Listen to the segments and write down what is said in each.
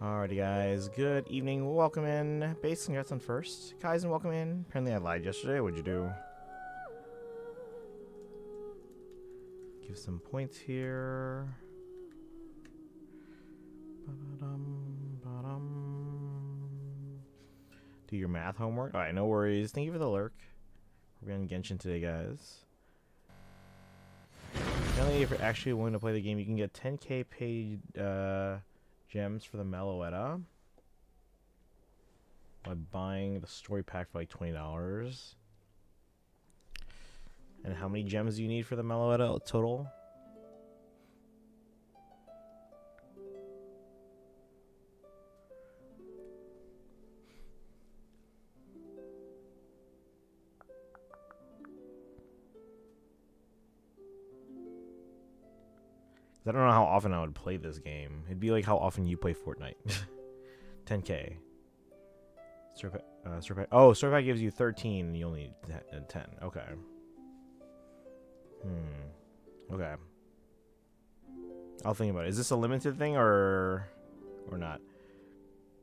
Alrighty, guys. Good evening. Welcome in. Base, congrats on first. Kaizen, welcome in. Apparently, I lied yesterday. What'd you do? Give some points here. Do your math homework. Alright, no worries. Thank you for the lurk. We're going Genshin today, guys. Apparently, if you're actually willing to play the game, you can get 10k paid gems for the Meloetta by buying the story pack for like $20. And how many gems do you need for the Meloetta total? I don't know how often I would play this game. It'd be like how often you play Fortnite. 10k. Oh, story pack gives you 13 and you only need 10. Okay. Okay. I'll think about it. Is this a limited thing or not?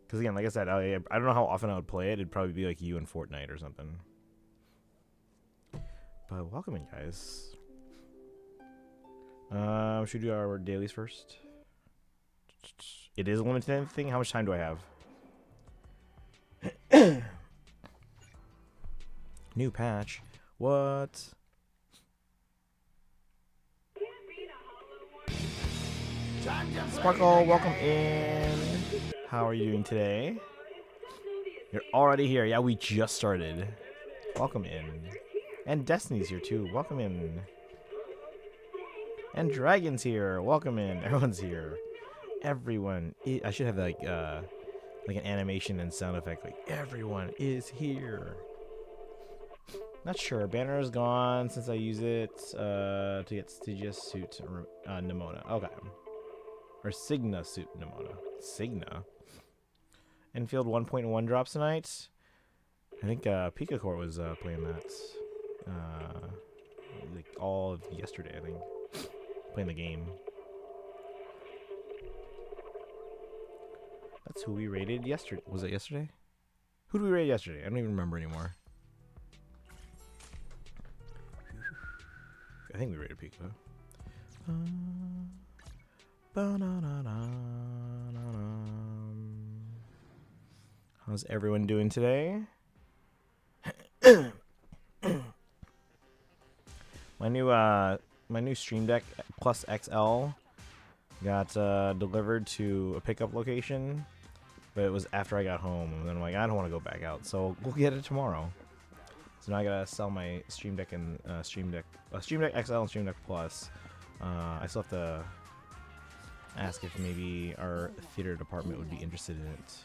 Because again, like I said, I don't know how often I would play it. It'd probably be like you in Fortnite or something. But welcome in, guys. Should we do our dailies first? It is a limited thing. How much time do I have? New patch. What? Sparkle, welcome in. How are you doing today? You're already here. Yeah, we just started. Welcome in. And Destiny's here too. Welcome in. And Dragon's here. Welcome in. Everyone's here. Everyone. I should have like an animation and sound effect. Like everyone is here. Not sure. Banner is gone since I use it to get Stygia suit Nimona. Okay. Or Signa suit Nimona. Signa. Enfield 1.1 drops tonight. I think Pika Court was playing that. Like all of yesterday, I think. Playing the game. That's who we raided yesterday. Was it yesterday? Who did we raid yesterday? I don't even remember anymore. I think we raided Pika. How's everyone doing today? My new Stream Deck Plus XL got delivered to a pickup location, but it was after I got home, and then I'm like, I don't want to go back out, so we'll get it tomorrow. So now I gotta sell my Stream Deck and Stream Deck XL and Stream Deck Plus. I still have to ask if maybe our theater department would be interested in it.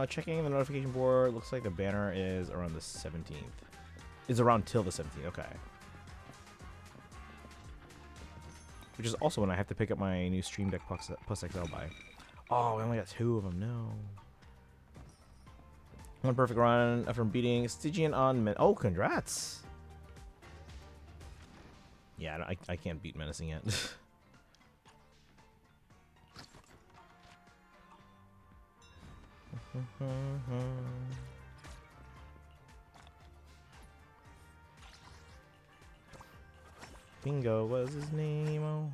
Checking the notification board. Looks like the banner is around the 17th. It's around till the 17th. Okay. Which is also when I have to pick up my new Stream Deck Plus XL by. Oh, we only got 2 of them. No. One perfect run from beating Stygian on Oh, congrats. Yeah, I can't beat Menacing yet. Bingo was his name. Oh.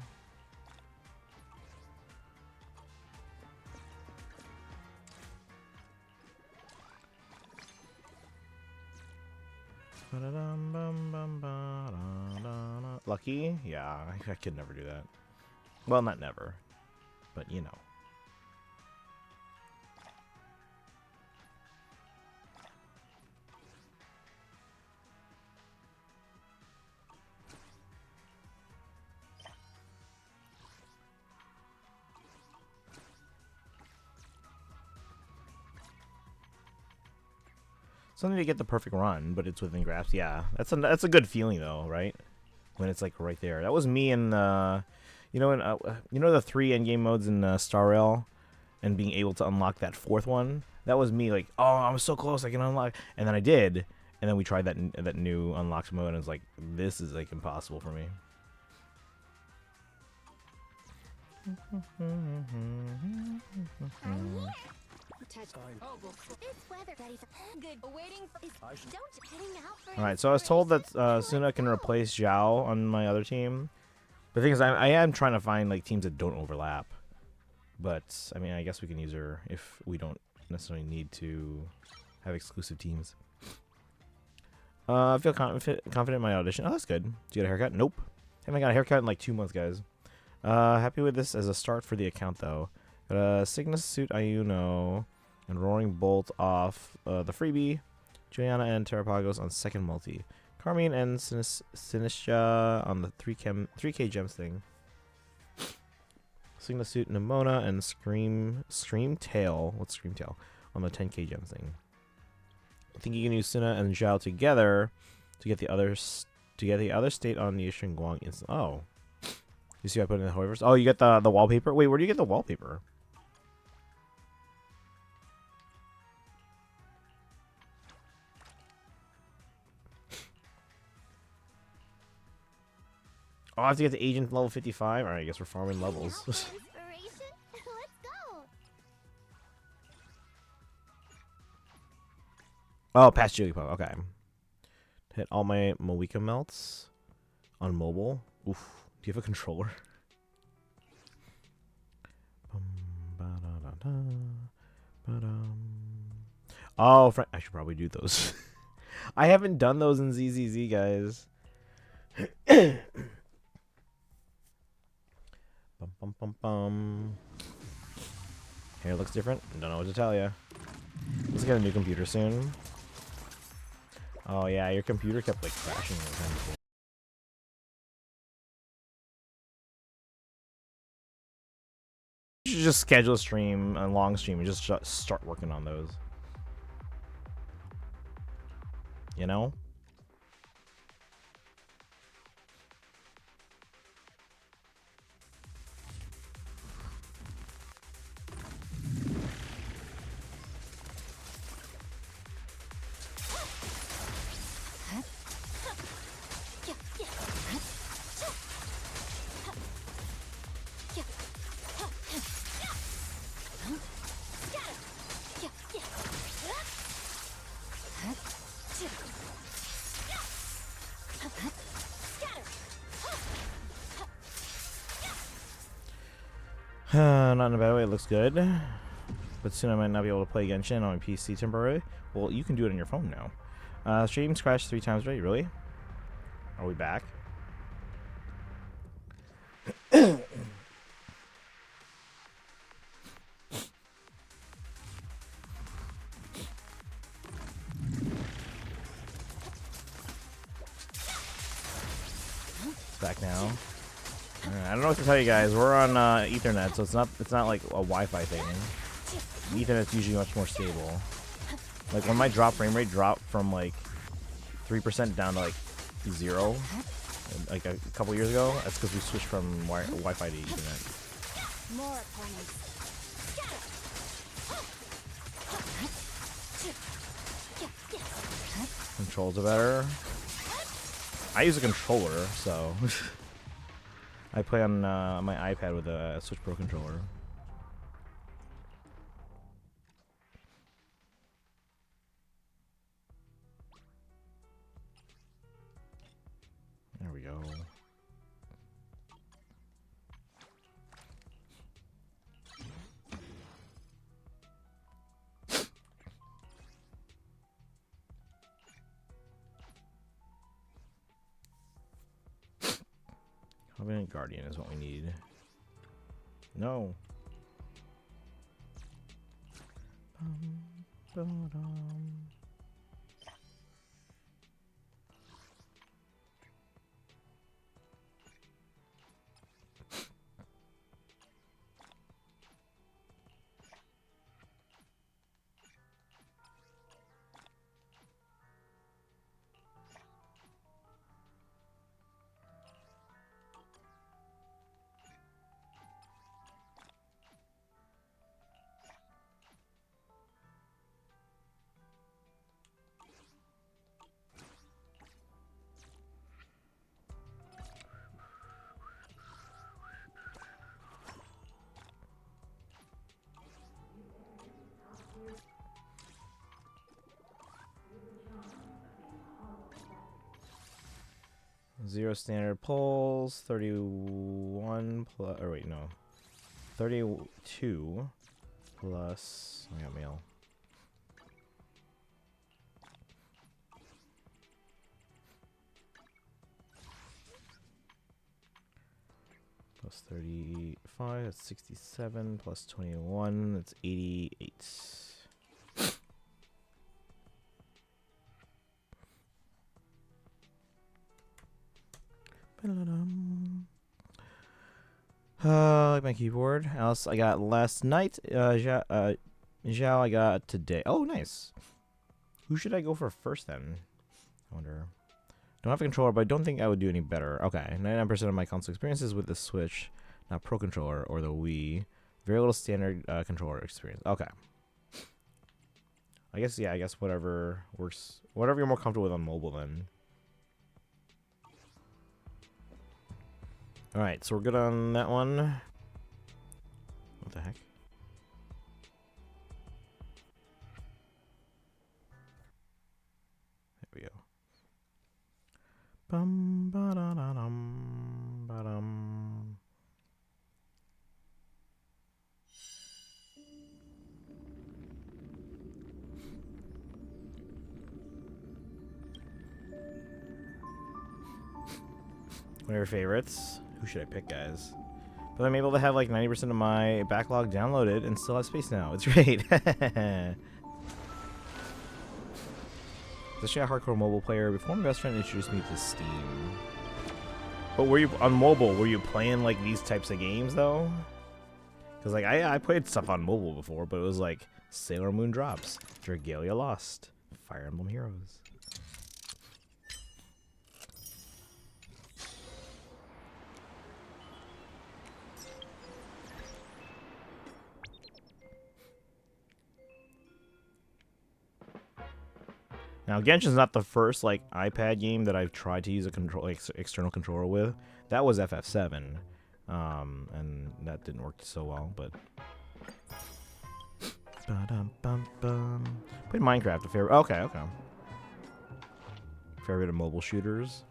Lucky? Yeah, I could never do that. Well, not never, but you know. Something to get the perfect run, but it's within grasp. Yeah, that's a good feeling though, right? When it's like right there. That was me in you know the 3 endgame modes in Star Rail, and being able to unlock that 4th one. That was me like, oh, I'm so close, I can unlock, and then I did, and then we tried that new unlocked mode, and it's like, this is like impossible for me. Alright, so I was told that Suna can replace Zhao on my other team. The thing is, I am trying to find like teams that don't overlap. But, I mean, I guess we can use her if we don't necessarily need to have exclusive teams. I feel confident in my audition. Oh, that's good. Did you get a haircut? Nope. Haven't got a haircut in like 2 months, guys. Happy with this as a start for the account, though. Cygnus Suit Ayuno and Roaring Bolt off the freebie. Juliana and Terrapagos on second multi. Carmine and Sinistra on the 3K gems thing. Cygnus Suit Nimona and Scream Tail. What's Scream Tail? On the 10K gems thing. I think you can use Suna and Zhao together to get the other state on the Ishin Guang instant. Oh. You see I put in the hoovers? Oh, you get the wallpaper? Wait, where do you get the wallpaper? Oh, I have to get the agent level 55? Alright, I guess we're farming levels. Let's go. Oh, past Jigglypuff. Okay. Hit all my Moeka melts on mobile. Oof. Do you have a controller? Oh, I should probably do those. I haven't done those in ZZZ, guys. Hair looks different. Don't know what to tell you. Let's get a new computer soon. Oh yeah, your computer kept like crashing. You should just schedule a stream, a long stream, and just start working on those. You know? Not in a bad way, it looks good. But soon I might not be able to play Genshin on my PC temporarily. Well, you can do it on your phone now. Streams crashed 3 times already, really? Are we back? It's back now. I don't know what to tell you guys. We're on Ethernet, so it's not like a Wi-Fi thing. Ethernet's usually much more stable. Like when my frame rate dropped from like 3% down to like 0, like a couple years ago, that's because we switched from Wi-Fi to Ethernet. More opponents. Controls are better. I use a controller, so I play on my iPad with a Switch Pro controller. There we go. Covenant Guardian is what we need. No. 0 standard pulls, 31 plus, or wait, no. 32 plus, I got mail. Plus 35, that's 67, plus 21, that's 88. Like my keyboard. Else I got last night. Zhao I got today. Oh, nice. Who should I go for first then? I wonder. Don't have a controller, but I don't think I would do any better. Okay, 99% of my console experiences with the Switch, not Pro Controller or the Wii. Very little standard controller experience. Okay. I guess, yeah, I guess whatever works. Whatever you're more comfortable with on mobile then. Alright, so we're good on that one. What the heck? There we go. Bum ba da da dum ba dum. What are your favorites? Who should I pick, guys? But I'm able to have like 90% of my backlog downloaded and still have space now. It's great. Especially a hardcore mobile player. Before my best friend introduced me to Steam. But were you on mobile? Were you playing like these types of games though? Because like I played stuff on mobile before, but it was like Sailor Moon Drops, Dragalia Lost, Fire Emblem Heroes. Now, Genshin's not the first like iPad game that I've tried to use a external controller with. That was FF7, and that didn't work so well. But played Minecraft a fair. Okay. Fair bit of mobile shooters.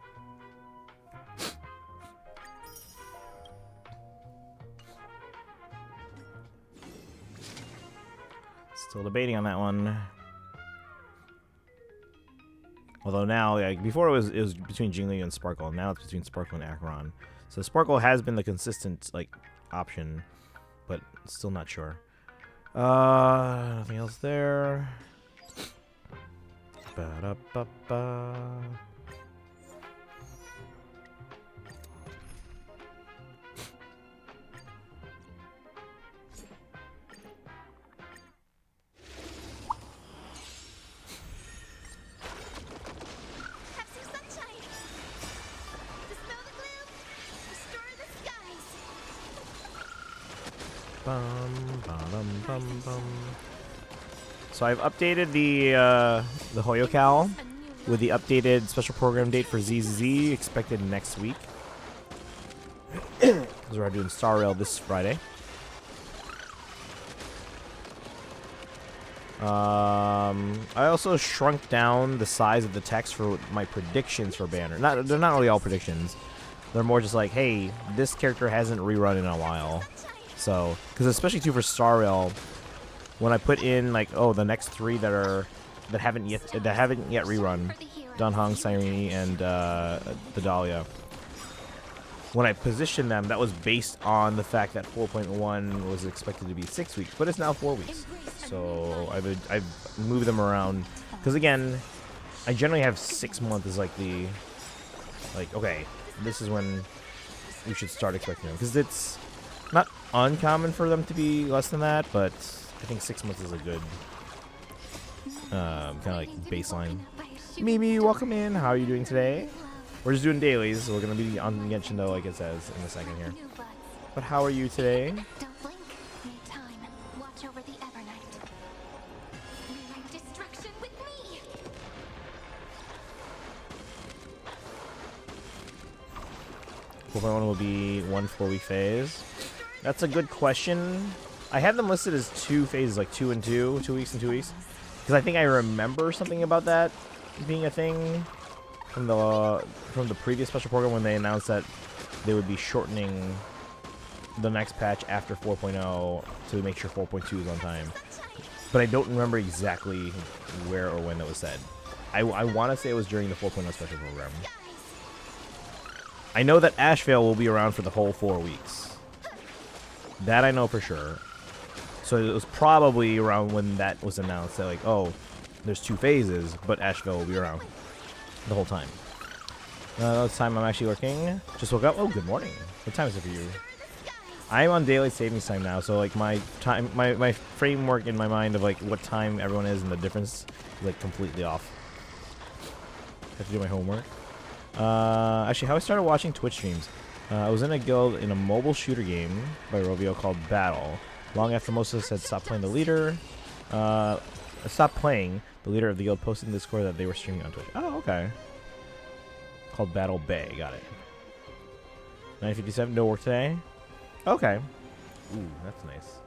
Still debating on that one. Although now, like before, it was between Jingli and Sparkle, and now it's between Sparkle and Acheron. So Sparkle has been the consistent like option, but still not sure. Nothing else there. Ba-da-ba-ba. So I've updated the Hoyocal with the updated special program date for ZZZ expected next week. Because we're doing Star Rail this Friday. I also shrunk down the size of the text for my predictions for Banner. They're not really all predictions. They're more just like, hey, this character hasn't rerun in a while. So, because especially too for Star Rail, when I put in like, oh, the next three that haven't yet rerun, Dunhong, Cyrene, and the Dahlia. When I positioned them, that was based on the fact that 4.1 was expected to be 6 weeks, but it's now 4 weeks. So I've moved them around because again, I generally have 6 months as like the okay, this is when you should start expecting them because it's not uncommon for them to be less than that, but I think 6 months is a good kind of like baseline. Mimi, welcome in. How are you doing today? We're just doing dailies, so we're going to be on Genshin though, like it says in a second here. But how are you today? Don't blink. Need time. Watch over the Evernight. Rewrite destruction with me. 4.1 will be 1 4-week phase. That's a good question. I have them listed as 2 phases, like 2 and 2, 2 weeks and 2 weeks. Because I think I remember something about that being a thing. from the previous special program when they announced that they would be shortening the next patch after 4.0 to make sure 4.2 is on time. But I don't remember exactly where or when it was said. I want to say it was during the 4.0 special program. I know that Ashvale will be around for the whole 4 weeks. That I know for sure. So it was probably around when that was announced that, like, oh, there's 2 phases, but Ashvale will be around the whole time. This time I'm actually working. Just woke up. Oh, good morning. What time is it for you? I'm on daylight savings time now, so like my time, my framework in my mind of like what time everyone is and the difference is like completely off. Have to do my homework. Actually, how I started watching Twitch streams. I was in a guild in a mobile shooter game by Rovio called Battle. Long after most of us had stopped playing, the leader stopped playing. The leader of the guild posted in Discord that they were streaming on Twitch. Oh, okay. Called Battle Bay. Got it. 9:57. No work today. Okay. Ooh, that's nice.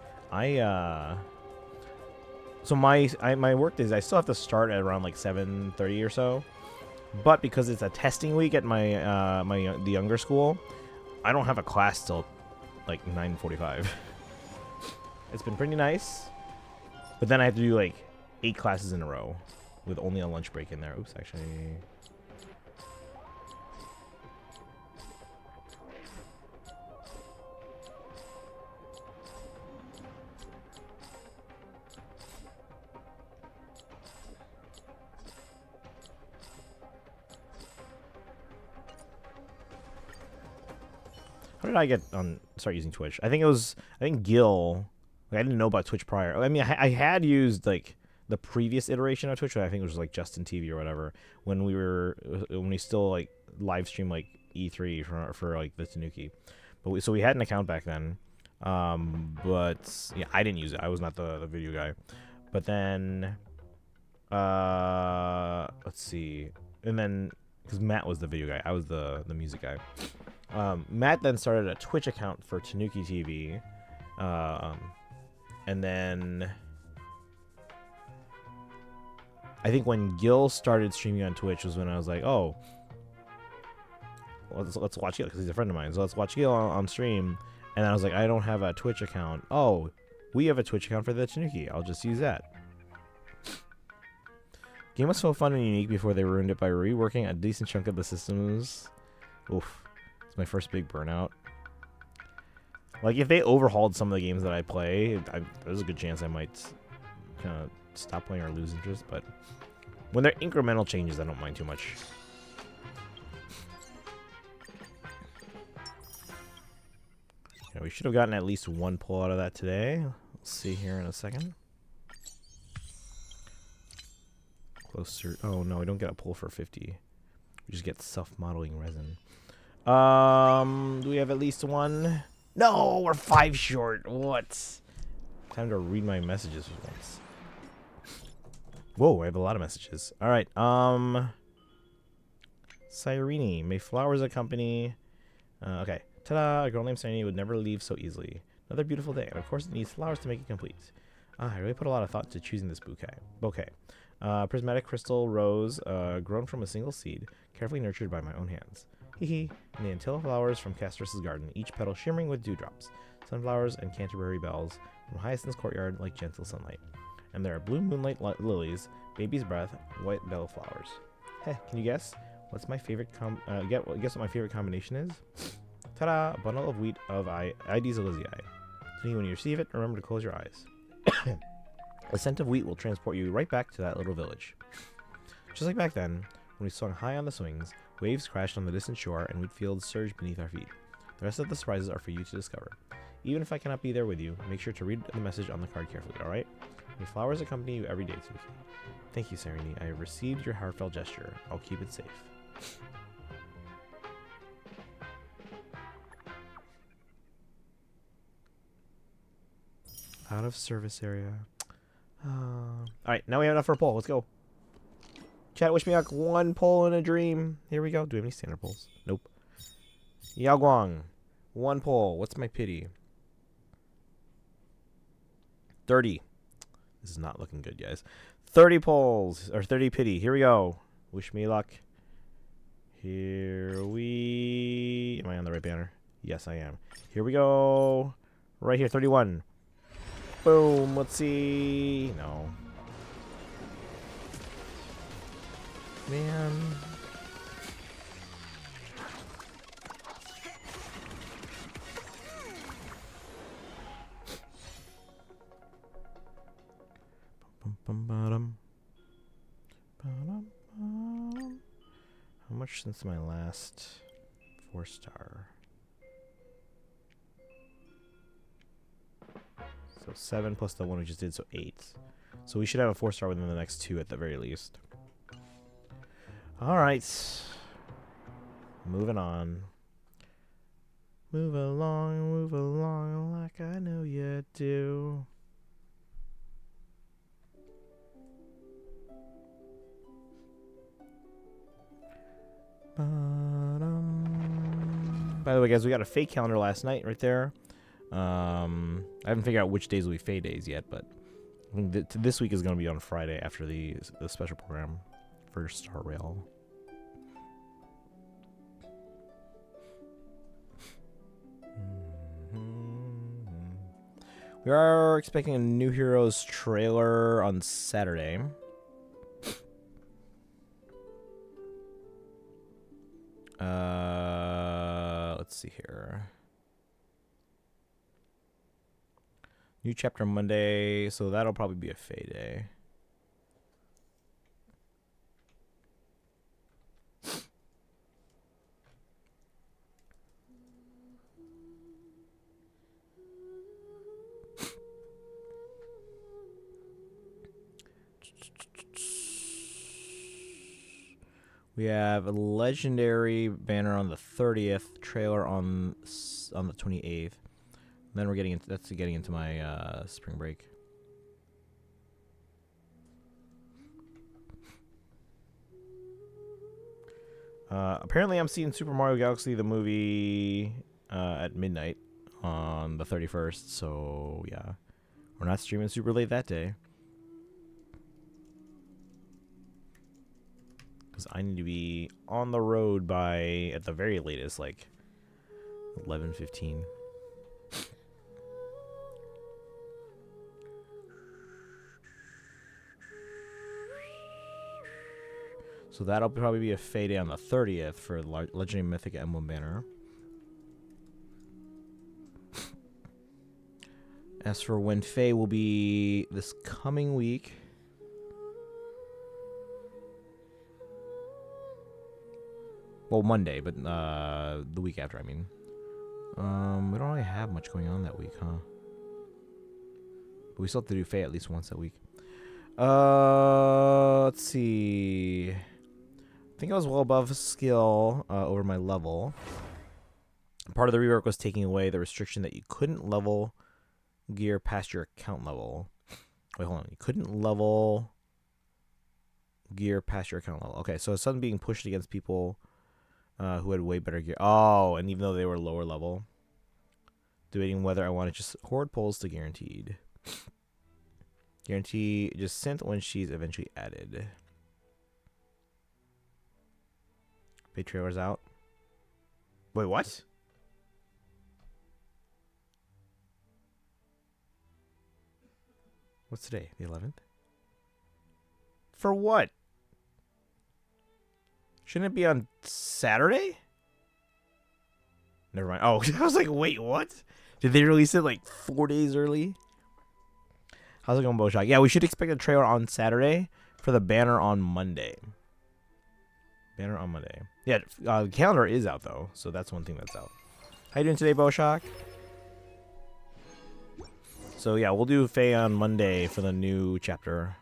So my work days, I still have to start at around like 7:30 or so. But because it's a testing week at my the younger school, I don't have a class till like 9:45. It's been pretty nice. But then I have to do like 8 classes in a row with only a lunch break in there. Oops, actually. How did I start using Twitch? I think Gil, like, I didn't know about Twitch prior. I mean, I had used like the previous iteration of Twitch. I think it was like Justin TV or whatever when we still like live stream like E3 for like the Tanuki. But so we had an account back then. But yeah, I didn't use it. I was not the video guy. But then let's see. And then because Matt was the video guy, I was the music guy. Matt then started a Twitch account for Tanuki TV, and then I think when Gil started streaming on Twitch was when I was like, oh, let's watch Gil because he's a friend of mine. So let's watch Gil on stream. And then I was like, I don't have a Twitch account. Oh, we have a Twitch account for the Tanuki. I'll just use that. Game was so fun and unique before they ruined it by reworking a decent chunk of the systems. Oof. It's my first big burnout. Like, if they overhauled some of the games that I play, there's a good chance I might kind of stop playing or lose interest. But when they're incremental changes, I don't mind too much. Yeah, we should have gotten at least 1 pull out of that today. We'll see here in a second. Closer. Oh, no, we don't get a pull for 50. We just get self-modeling resin. Do we have at least 1? No, we're 5 short. What? Time to read my messages for once. Whoa, I have a lot of messages. All right. Cyrene, may flowers accompany. Okay. Ta-da! A girl named Cyrene would never leave so easily. Another beautiful day, and of course it needs flowers to make it complete. I really put a lot of thought to choosing this bouquet. Prismatic crystal rose, grown from a single seed, carefully nurtured by my own hands. Hee. And the Antilla flowers from Castrus's garden, each petal shimmering with dewdrops. Sunflowers and Canterbury bells from Hyacinth's courtyard like gentle sunlight. And there are blue moonlight lilies, baby's breath, white bell flowers. Heh, can you guess? What's my favorite guess what my favorite combination is? Ta-da! A bundle of wheat of Aedes Elizei. When you receive it, remember to close your eyes. The scent of wheat will transport you right back to that little village. Just like back then, when we swung high on the swings, waves crashed on the distant shore and wheat fields surged beneath our feet. The rest of the surprises are for you to discover. Even if I cannot be there with you, make sure to read the message on the card carefully, alright? May flowers accompany you every day, Tuki. Thank you, Cyrene. I have received your heartfelt gesture. I'll keep it safe. Out of service area. Alright, now we have enough for a poll. Let's go. Chat, wish me luck. 1 poll in a dream. Here we go. Do we have any standard polls? Nope. Yao Guang. 1 poll. What's my pity? 30. This is not looking good, guys. 30 polls. Or 30 pity. Here we go. Wish me luck. Here we... Am I on the right banner? Yes, I am. Here we go. Right here, 31. Boom. Let's see. No. Man. How much since my last 4-star? So 7 plus the one we just did, so 8. So we should have a 4-star within the next 2 at the very least. Alright. Moving on. Move along like I know you do. By the way, guys, we got a fake calendar last night right there. I haven't figured out which days will be Faye days yet, but I think this week is going to be on Friday after the special program for Star Rail. We are expecting a New Heroes trailer on Saturday. Let's see here. New chapter Monday, so that'll probably be a Faye day. We have a legendary banner on the 30th, trailer on the 28th. Then we're getting into my spring break. Apparently, I'm seeing Super Mario Galaxy the movie at midnight on the 31st. So yeah, we're not streaming super late that day. Because I need to be on the road by, at the very latest, like 11:15. So that'll probably be a Faye day on the 30th for Legendary Mythic Emblem banner. As for when Faye will be this coming week, well, Monday, but the week after, I mean. We don't really have much going on that week, huh? But we still have to do Faye at least once a week. Let's see. I think I was well above skill over my level. Part of the rework was taking away the restriction that you couldn't level gear past your account level. Wait, hold on. You couldn't level gear past your account level. Okay, so it's suddenly being pushed against people who had way better gear. Oh, and even though they were lower level. Debating whether I wanted just horde pulls to guaranteed. Guarantee just sent when she's eventually added. Pay trailers out. Wait, what? What's today? The 11th? For what? Shouldn't it be on Saturday? Never mind. Oh, I was like, wait, what? Did they release it like 4 days early? How's it going, Boshak? Yeah, we should expect a trailer on Saturday for the banner on Monday. Banner on Monday. Yeah, the calendar is out, though, so that's one thing that's out. How you doing today, Boshak? So, yeah, we'll do Faye on Monday for the new chapter.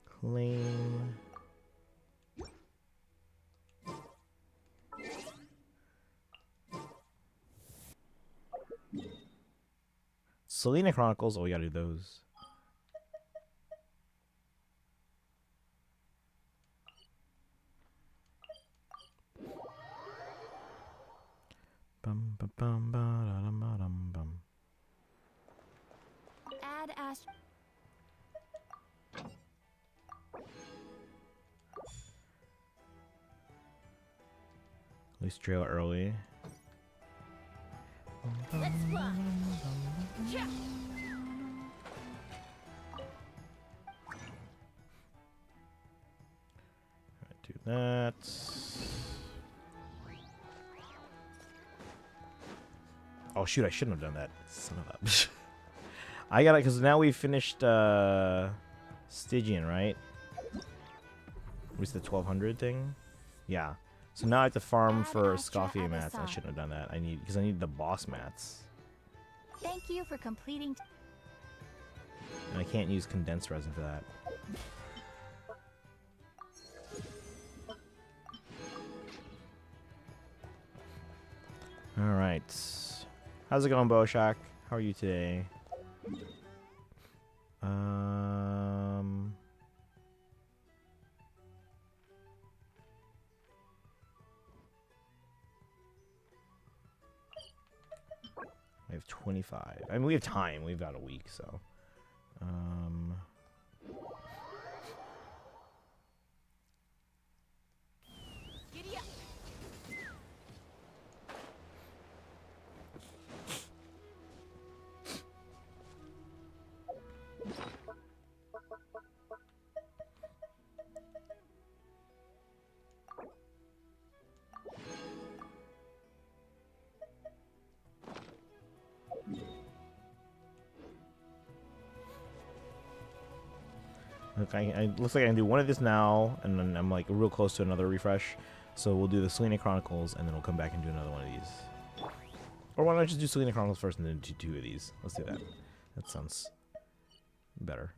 Claim. Selena Chronicles. Oh, we gotta do those. Bum, bum, bum, bum. Add Ash. least trail early. Let's fly. Yeah. Do that. Oh shoot! I shouldn't have done that. Son of a. I got it because now we finished Stygian, right? Was the 1200 thing? Yeah. So now I have to farm for Scoffy mats. I shouldn't have done that. I need the boss mats. Thank you for completing. And I can't use condensed resin for that. All right. How's it going, Boshak? How are you today? I have 25. I mean, we have time. We've got a week, so. Giddy up. Okay, looks like I can do one of this now, and then I'm like real close to another refresh. So we'll do the Selena Chronicles, and then we'll come back and do another one of these. Or why don't I just do Selena Chronicles first, and then do two of these? Let's do that. That sounds better.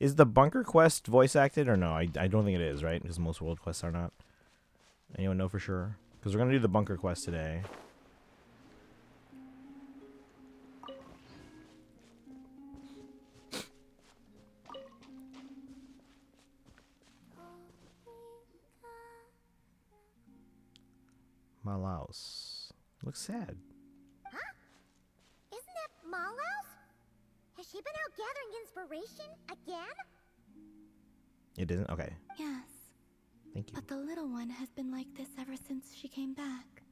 Is the Bunker Quest voice acted or no? I don't think it is, right? Because most world quests are not. Anyone know for sure? Because we're going to do the Bunker Quest today. Malaus. Looks sad. Huh? Isn't that Malaus? Has she been out gathering inspiration again? It isn't? Okay. Yes, Thank you. but the little one has been like this ever since she came back.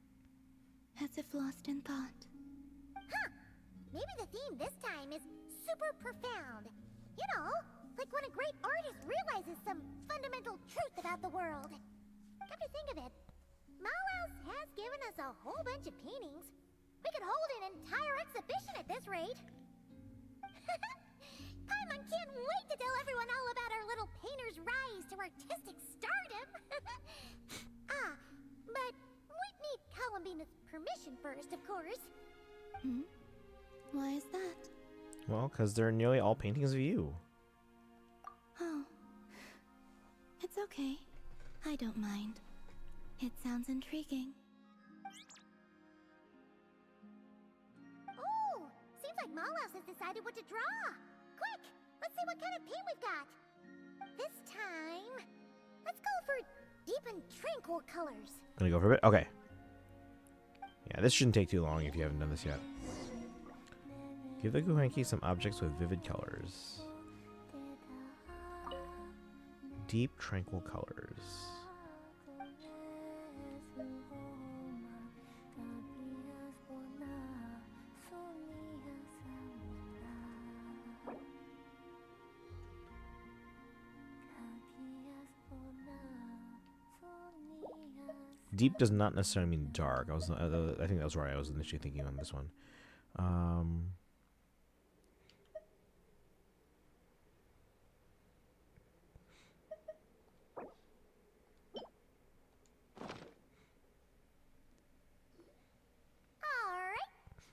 As if lost in thought. Huh. Maybe the theme this time is super profound. You know, like when a great artist realizes some fundamental truth about the world. Come to think of it, Malaus has given us a whole bunch of paintings. We could hold an entire exhibition at this rate. Paimon can't wait to tell everyone all about our little painter's rise to artistic stardom. But we'd need Columbina's permission first, of course. Hmm? Why is that? Well, because they're nearly all paintings of you. Oh. It's okay. I don't mind. It sounds intriguing. Oh, seems like Malaus has decided what to draw. Quick, let's see what kind of paint we've got. This time, let's go for deep and tranquil colors. Gonna go for a bit? Okay. Yeah, this shouldn't take too long if you haven't done this yet. Give the Guhenki some objects with vivid colors. Deep, tranquil colors. Deep does not necessarily mean dark. I think that was where I was initially thinking on this one. Alright,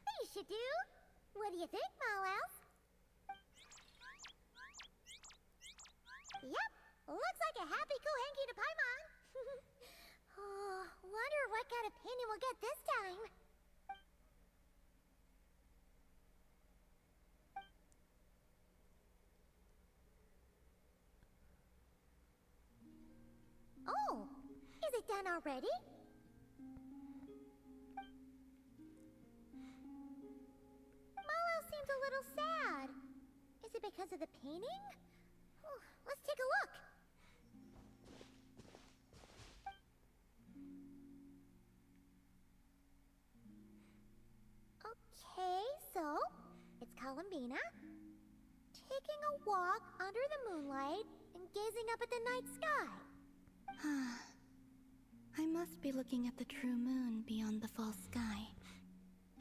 these should do. What do you think, Malaus? Yep, looks like a happy Kohenki to Paimon. Oh, wonder what kind of painting we'll get this time. Oh, is it done already? a little sad. Is it because of the painting? Oh, let's take a look. Okay, so it's Columbina taking a walk under the moonlight and gazing up at the night sky. I must be looking at the true moon beyond the false sky.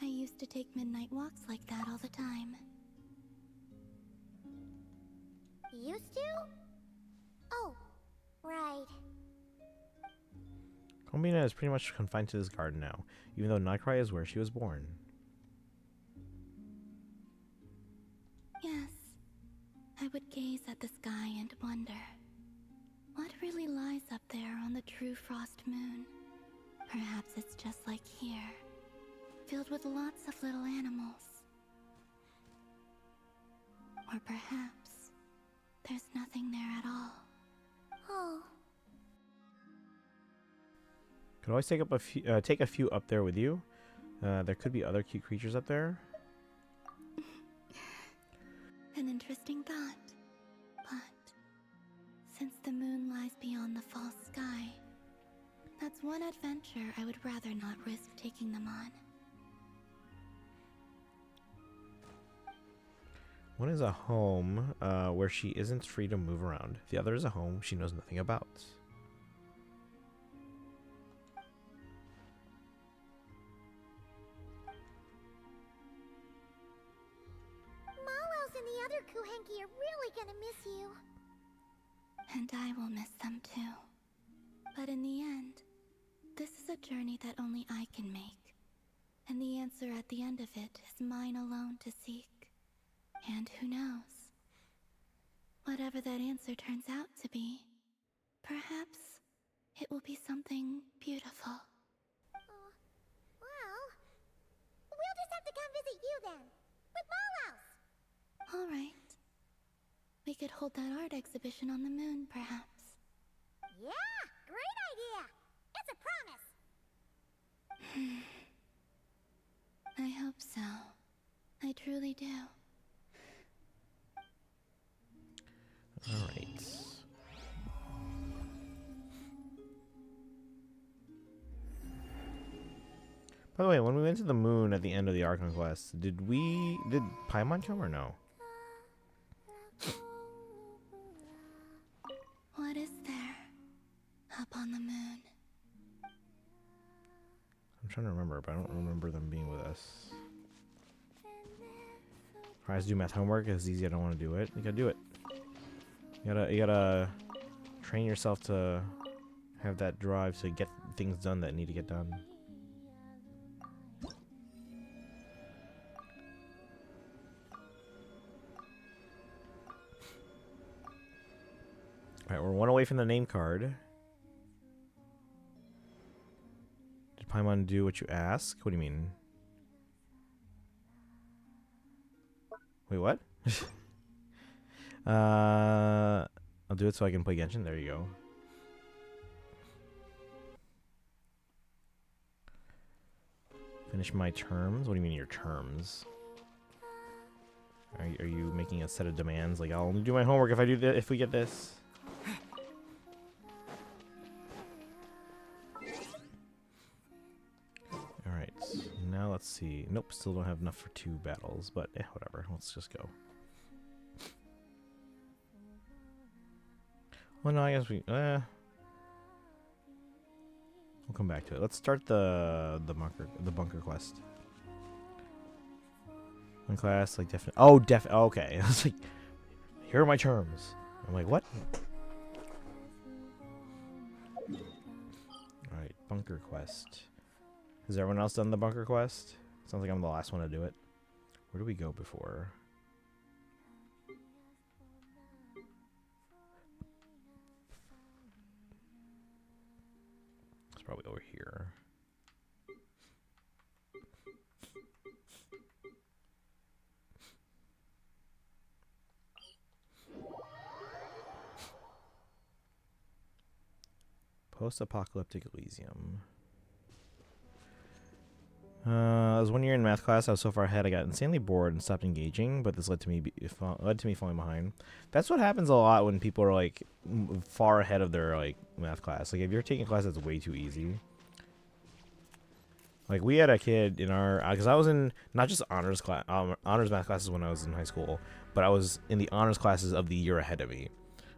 I used to take midnight walks like that all the time. Used to? Oh, right. Kombina is pretty much confined to this garden now, even though Nightcry is where she was born. Yes, I would gaze at the sky and wonder, what really lies up there on the true frost moon? Perhaps it's just like here, filled with lots of little animals. Or perhaps there's nothing there at all. Oh, Could always take a few up there with you. There could be other cute creatures up there. An interesting thought. But since the moon lies beyond the false sky, that's one adventure I would rather not risk taking them on. One is a home where she isn't free to move around. The other is a home she knows nothing about. Malos and the other Kuhenki are really gonna miss you. And I will miss them too. But in the end, this is a journey that only I can make. And the answer at the end of it is mine alone to seek. And who knows? Whatever that answer turns out to be, perhaps it will be something beautiful. Well, we'll just have to come visit you then, with Malos. All right. We could hold that art exhibition on the moon, perhaps. Yeah, great idea. It's a promise. I hope so. I truly do. Alright. By the way, when we went to the moon at the end of the Archon quest, did Paimon come or no? What is there up on the moon? I'm trying to remember, but I don't remember them being with us. Tries to do math homework. It's easy. I don't want to do it. You gotta do it. You gotta train yourself to have that drive to get things done that need to get done. Alright, we're one away from the name card. Did Paimon do what you ask? What do you mean? Wait, what? I'll do it so I can play Genshin. There you go. Finish my terms? What do you mean your terms? Are you making a set of demands? Like, I'll only do my homework if I do if we get this. Alright, now let's see. Nope, still don't have enough for 2 battles, but whatever. Let's just go. Well, no, I guess we'll come back to it. Let's start the bunker quest. One class, like okay. I was like, here are my terms. I'm like, what? Alright, bunker quest. Has everyone else done the bunker quest? Sounds like I'm the last one to do it. Where do we go before? It's probably over here. Post-apocalyptic Elysium. I was 1 year in math class. I was so far ahead, I got insanely bored and stopped engaging. But this led to me falling behind. That's what happens a lot when people are like far ahead of their like math class. Like if you're taking a class that's way too easy. Like we had a kid in our, because I was in not just honors class, honors math classes when I was in high school, but I was in the honors classes of the year ahead of me.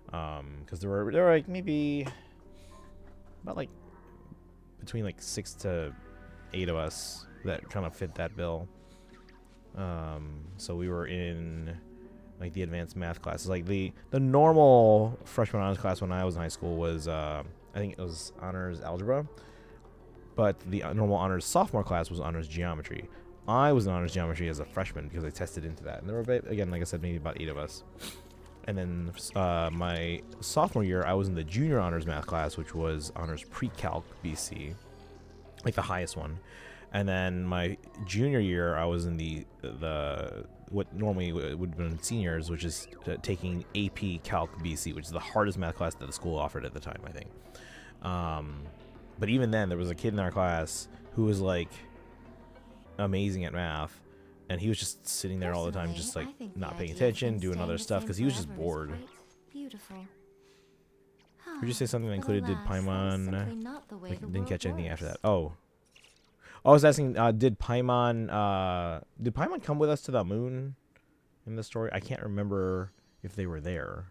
Because there were like maybe about like between like 6 to 8 of us that kind of fit that bill. So we were in like the advanced math classes. Like the normal freshman honors class when I was in high school was I think it was honors algebra, but the normal honors sophomore class was honors geometry. I was in honors geometry as a freshman because I tested into that, and there were again, like I said, maybe about 8 of us. And then my sophomore year, I was in the junior honors math class, which was honors pre-calc BC, like the highest one. And then my junior year, I was in the what normally would have been seniors, which is taking AP Calc BC, which is the hardest math class that the school offered at the time, I think. But even then, there was a kid in our class who was like amazing at math, and he was just sitting there all the time, just like not paying attention, doing other stuff, because he was just bored. Beautiful. Would you say something that included did Paimon? Like, didn't catch anything after that. Oh, I was asking, did Paimon come with us to the moon in the story? I can't remember if they were there,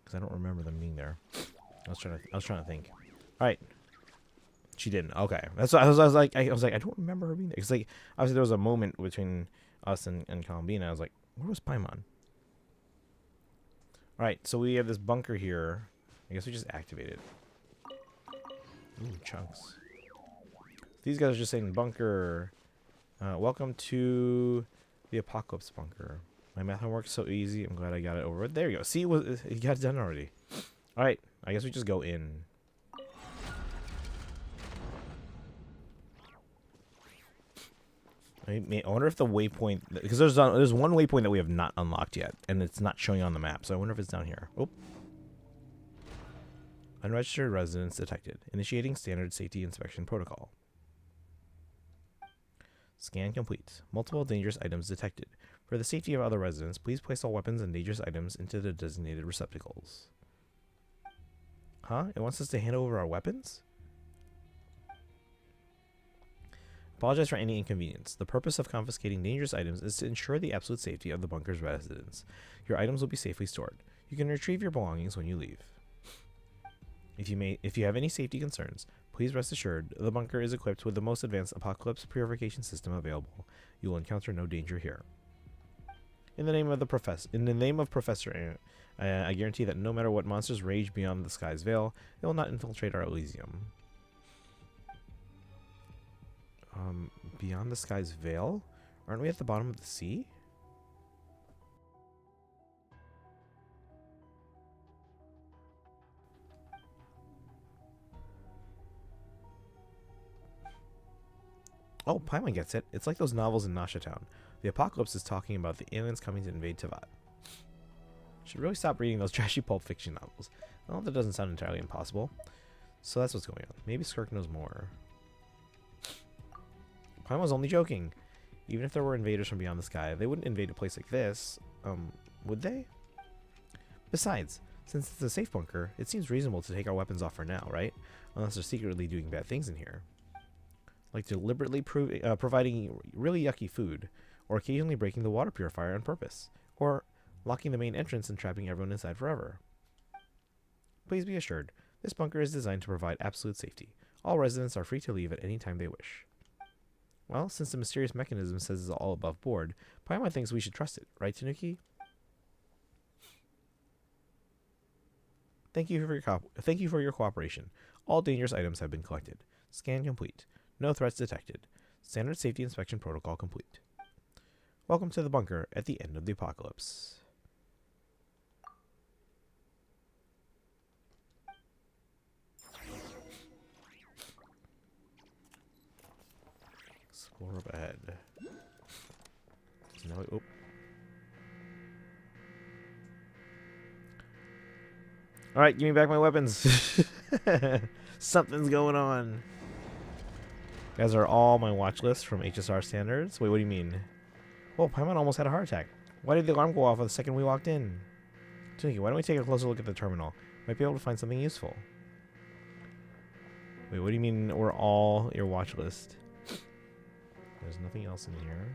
because I don't remember them being there. I was trying to think. All right, she didn't. Okay, that's what I was like. I don't remember her being there. Because like obviously there was a moment between us and Columbina. I was like, where was Paimon? All right, so we have this bunker here. I guess we just activate it. Ooh, chunks. These guys are just saying bunker. Welcome to the apocalypse bunker. My math homework's so easy. I'm glad I got it over. There you go. See, you got it done already. All right, I guess we just go in. I wonder if the waypoint, because there's one waypoint that we have not unlocked yet, and it's not showing on the map. So I wonder if it's down here. Oh, unregistered residents detected. Initiating standard safety inspection protocol. Scan complete. Multiple dangerous items detected. For the safety of other residents, please place all weapons and dangerous items into the designated receptacles. Huh? It wants us to hand over our weapons? Apologize for any inconvenience. The purpose of confiscating dangerous items is to ensure the absolute safety of the bunker's residents. Your items will be safely stored. You can retrieve your belongings when you leave. If you have any safety concerns, please rest assured the bunker is equipped with the most advanced apocalypse purification system available. You will encounter no danger here. In the name of Professor, I guarantee that no matter what monsters rage beyond the sky's veil, they will not infiltrate our Elysium. Beyond the sky's veil? Aren't we at the bottom of the sea? Oh, Paimon gets it. It's like those novels in Nasha Town. The apocalypse is talking about the aliens coming to invade Teyvat. Should really stop reading those trashy pulp fiction novels. Well, that doesn't sound entirely impossible. So that's what's going on. Maybe Skirk knows more. Paimon's only joking. Even if there were invaders from beyond the sky, they wouldn't invade a place like this. Would they? Besides, since it's a safe bunker, it seems reasonable to take our weapons off for now, right? Unless they're secretly doing bad things in here. Like deliberately providing really yucky food, or occasionally breaking the water purifier on purpose, or locking the main entrance and trapping everyone inside forever. Please be assured, this bunker is designed to provide absolute safety. All residents are free to leave at any time they wish. Well, since the mysterious mechanism says it's all above board, Paimon thinks we should trust it, right, Tanuki? Thank you for your cooperation. All dangerous items have been collected. Scan complete. No threats detected. Standard safety inspection protocol complete. Welcome to the bunker at the end of the apocalypse. Explore up ahead. So now Alright, give me back my weapons. Something's going on. Guys are all my watch list from HSR standards. Wait, what do you mean? Whoa, Paimon almost had a heart attack. Why did the alarm go off the second we walked in? Tuniki, why don't we take a closer look at the terminal? Might be able to find something useful. Wait, what do you mean we're all your watch list? There's nothing else in here.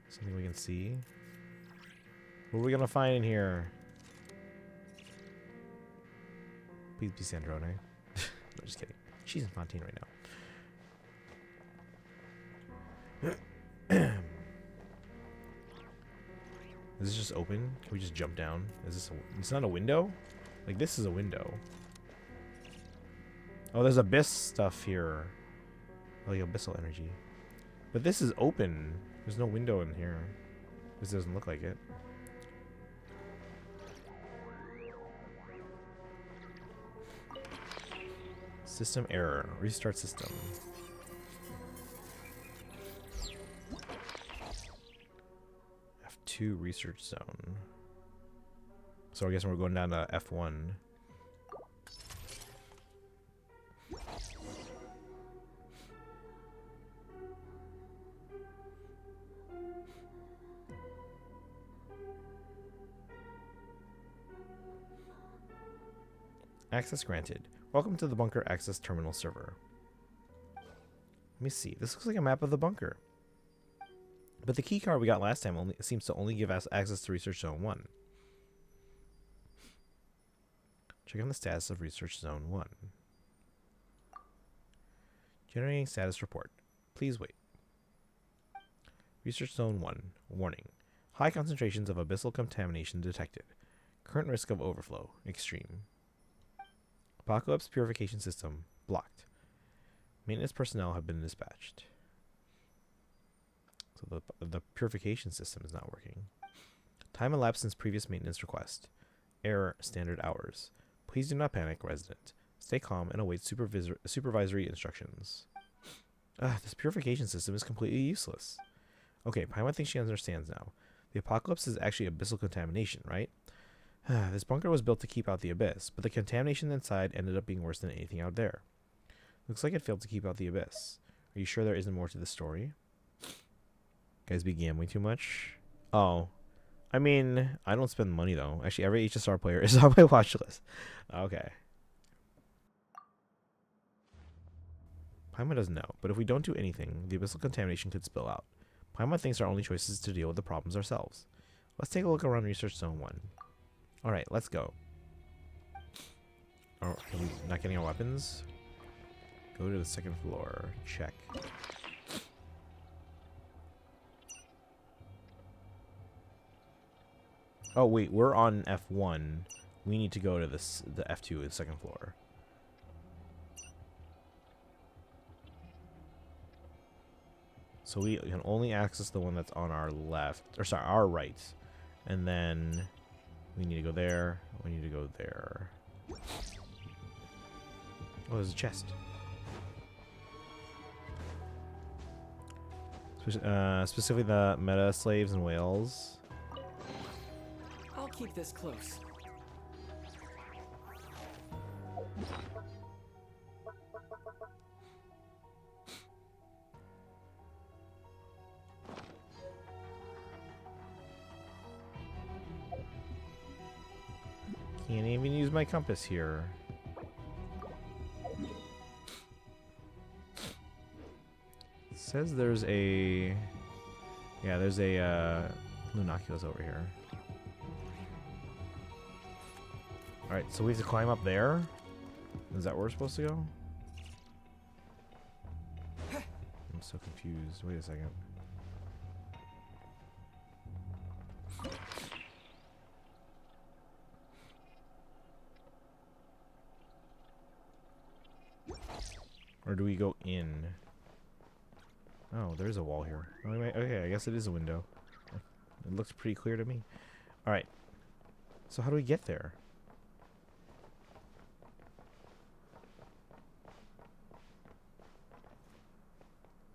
Something we can see. What are we gonna find in here? Please be Sandrone. No, just kidding. She's in Fontaine right now. Is this just open? Can we just jump down? Is this it's not a window? Like, this is a window. Oh, there's abyss stuff here. Like abyssal energy. But this is open. There's no window in here. This doesn't look like it. System error. Restart system. F2 research zone. So I guess we're going down to F1. Access granted. Welcome to the bunker access terminal server. Let me see. This looks like a map of the bunker. But the key card we got last time only seems to only give us access to Research Zone 1. Check on the status of Research Zone 1. Generating status report. Please wait. Research Zone 1. Warning. High concentrations of abyssal contamination detected. Current risk of overflow. Extreme. Apocalypse purification system blocked. Maintenance personnel have been dispatched. So the purification system is not working. Time elapsed since previous maintenance request. Error standard hours. Please do not panic, resident. Stay calm and await supervisory instructions. This purification system is completely useless. Okay, Paimon thinks she understands now. The apocalypse is actually abyssal contamination, right? This bunker was built to keep out the abyss, but the contamination inside ended up being worse than anything out there. Looks like it failed to keep out the abyss. Are you sure there isn't more to the story? Guys be gambling too much? Oh. I mean, I don't spend money though. Actually, every HSR player is on my watch list. Okay. Paimon doesn't know, but if we don't do anything, the abyssal contamination could spill out. Paimon thinks our only choice is to deal with the problems ourselves. Let's take a look around Research Zone 1. Alright, let's go. Oh, are we not getting our weapons? Go to the second floor. Check. Oh, wait, we're on F1. We need to go to the F2, the second floor. So we can only access the one that's on our left, or sorry, our right. And then we need to go there. We need to go there. Oh, there's a chest. Specifically the meta slaves and whales. I'll keep this close. Can't even use my compass here. It says there's a... Yeah, there's a Lunaculus over here. Alright, so we have to climb up there? Is that where we're supposed to go? I'm so confused. Wait a second. Or do we go in? Oh, there's a wall here. Oh, wait, okay, I guess it is a window. It looks pretty clear to me. Alright. So how do we get there?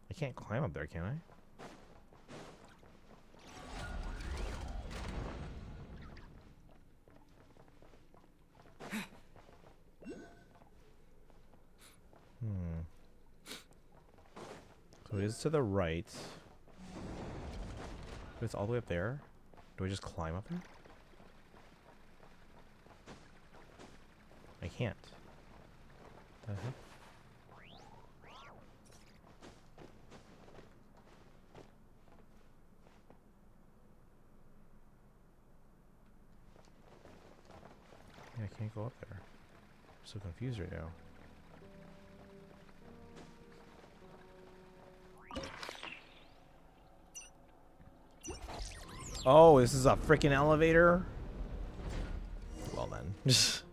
I can't climb up there, can I? is to the right. But it's all the way up there. Do I just climb up there? I can't. The heck? Yeah, I can't go up there. I'm so confused right now. Oh, this is a freaking elevator? Well then. It's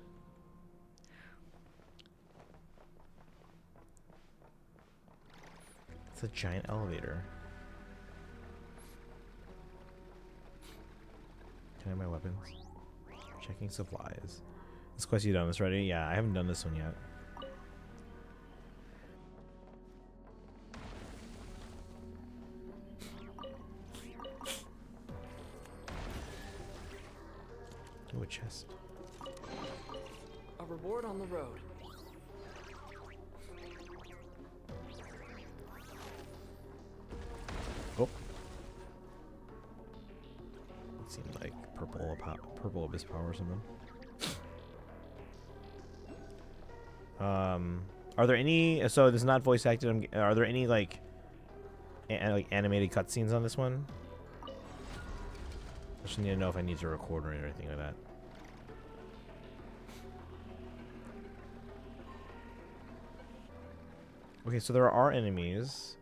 a giant elevator. Can I have my weapons? Checking supplies. This quest you done this ready? Yeah, I haven't done this one yet. Ooh, a chest. A reward on the road. Oh. It seemed like purple abyss power or something. Are there any? So this is not voice acted. Are there any like animated cutscenes on this one? I just need to know if I need to record or anything like that. Okay, so there are enemies.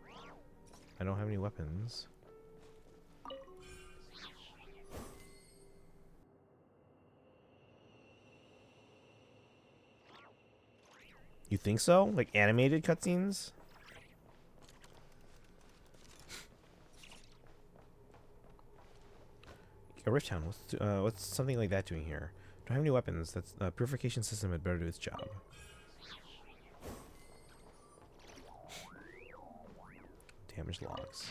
I don't have any weapons. You think so? Like animated cutscenes? A Rift Town. What's something like that doing here? Don't have any weapons. That's purification system had better do its job. Damage logs.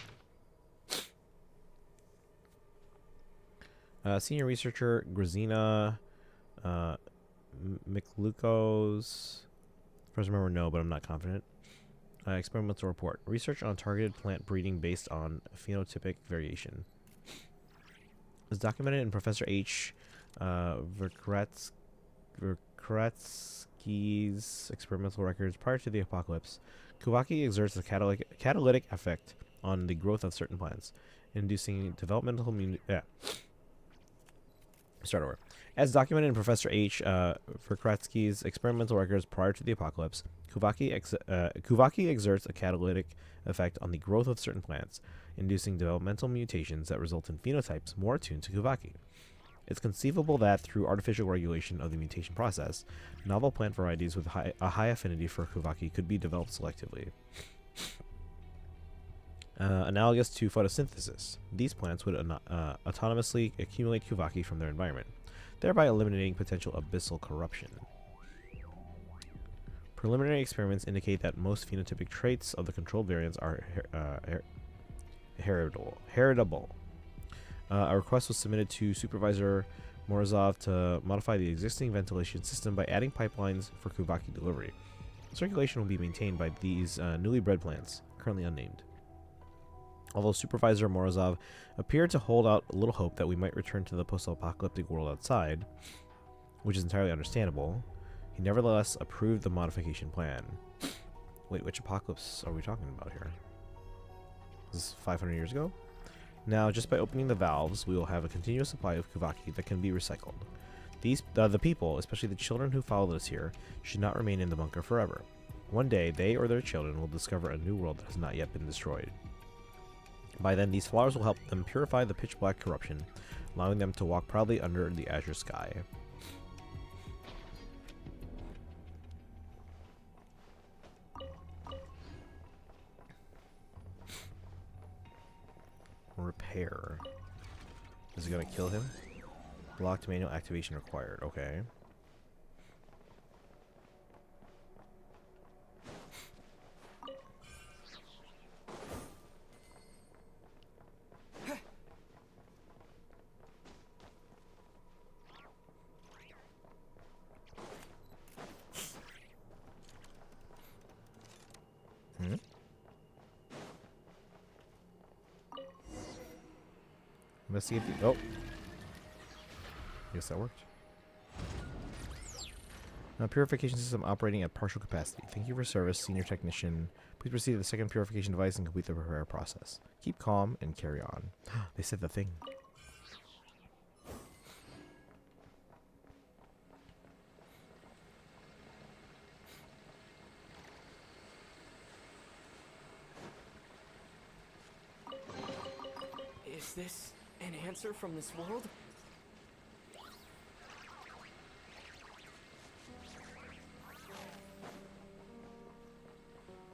Senior researcher Grazina Miklukos. First remember no, but I'm not confident. Experimental report. Research on targeted plant breeding based on phenotypic variation. Is documented in Professor H. Verkretsky's experimental records. Prior to the apocalypse, Kuvaki exerts a catalytic effect on the growth of certain plants, inducing developmental Start over. As documented in Professor H. Verkretsky's experimental records prior to the apocalypse, Kuvaki exerts a catalytic effect on the growth of certain plants, inducing developmental mutations that result in phenotypes more attuned to Kuvaki. It's conceivable that through artificial regulation of the mutation process, novel plant varieties with a high affinity for Kuvaki could be developed selectively. Analogous to photosynthesis, these plants would autonomously accumulate Kuvaki from their environment, thereby eliminating potential abyssal corruption. Preliminary experiments indicate that most phenotypic traits of the controlled variants are heritable. A request was submitted to Supervisor Morozov to modify the existing ventilation system by adding pipelines for Kuvaki delivery. Circulation will be maintained by these newly bred plants, currently unnamed. Although Supervisor Morozov appeared to hold out a little hope that we might return to the post-apocalyptic world outside, which is entirely understandable, he nevertheless approved the modification plan. Wait, which apocalypse are we talking about here? This is 500 years ago? Now, just by opening the valves, we will have a continuous supply of Kuvaki that can be recycled. The people, especially the children who followed us here, should not remain in the bunker forever. One day, they or their children will discover a new world that has not yet been destroyed. By then, these flowers will help them purify the pitch-black corruption, allowing them to walk proudly under the azure sky. Repair. Is it gonna kill him? Locked manual activation required. Okay. Investigate the. Oh. Guess that worked. Now, purification system operating at partial capacity. Thank you for service, senior technician. Please proceed to the second purification device and complete the repair process. Keep calm and carry on. They said the thing. Is this an answer from this world?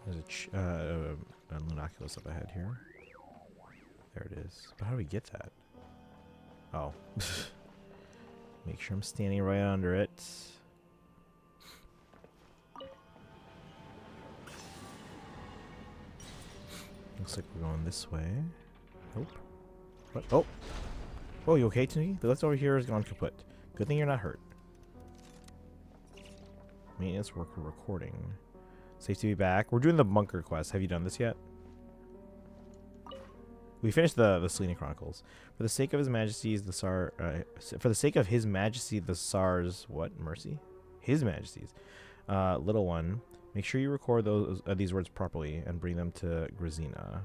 There's a Lunoculus up ahead here. There it is. But how do we get that? Oh. Make sure I'm standing right under it. Looks like we're going this way. Nope. What? Oh! Oh, you okay, Tony? The left over here has gone kaput. Good thing you're not hurt. Maintenance worker recording. Safe to be back. We're doing the bunker quest. Have you done this yet? We finished the Selena Chronicles. For the sake of His Majesty's the Tsar, for the sake of His Majesty the Tsar's what mercy? His Majesty's little one. Make sure you record those these words properly and bring them to Grazina.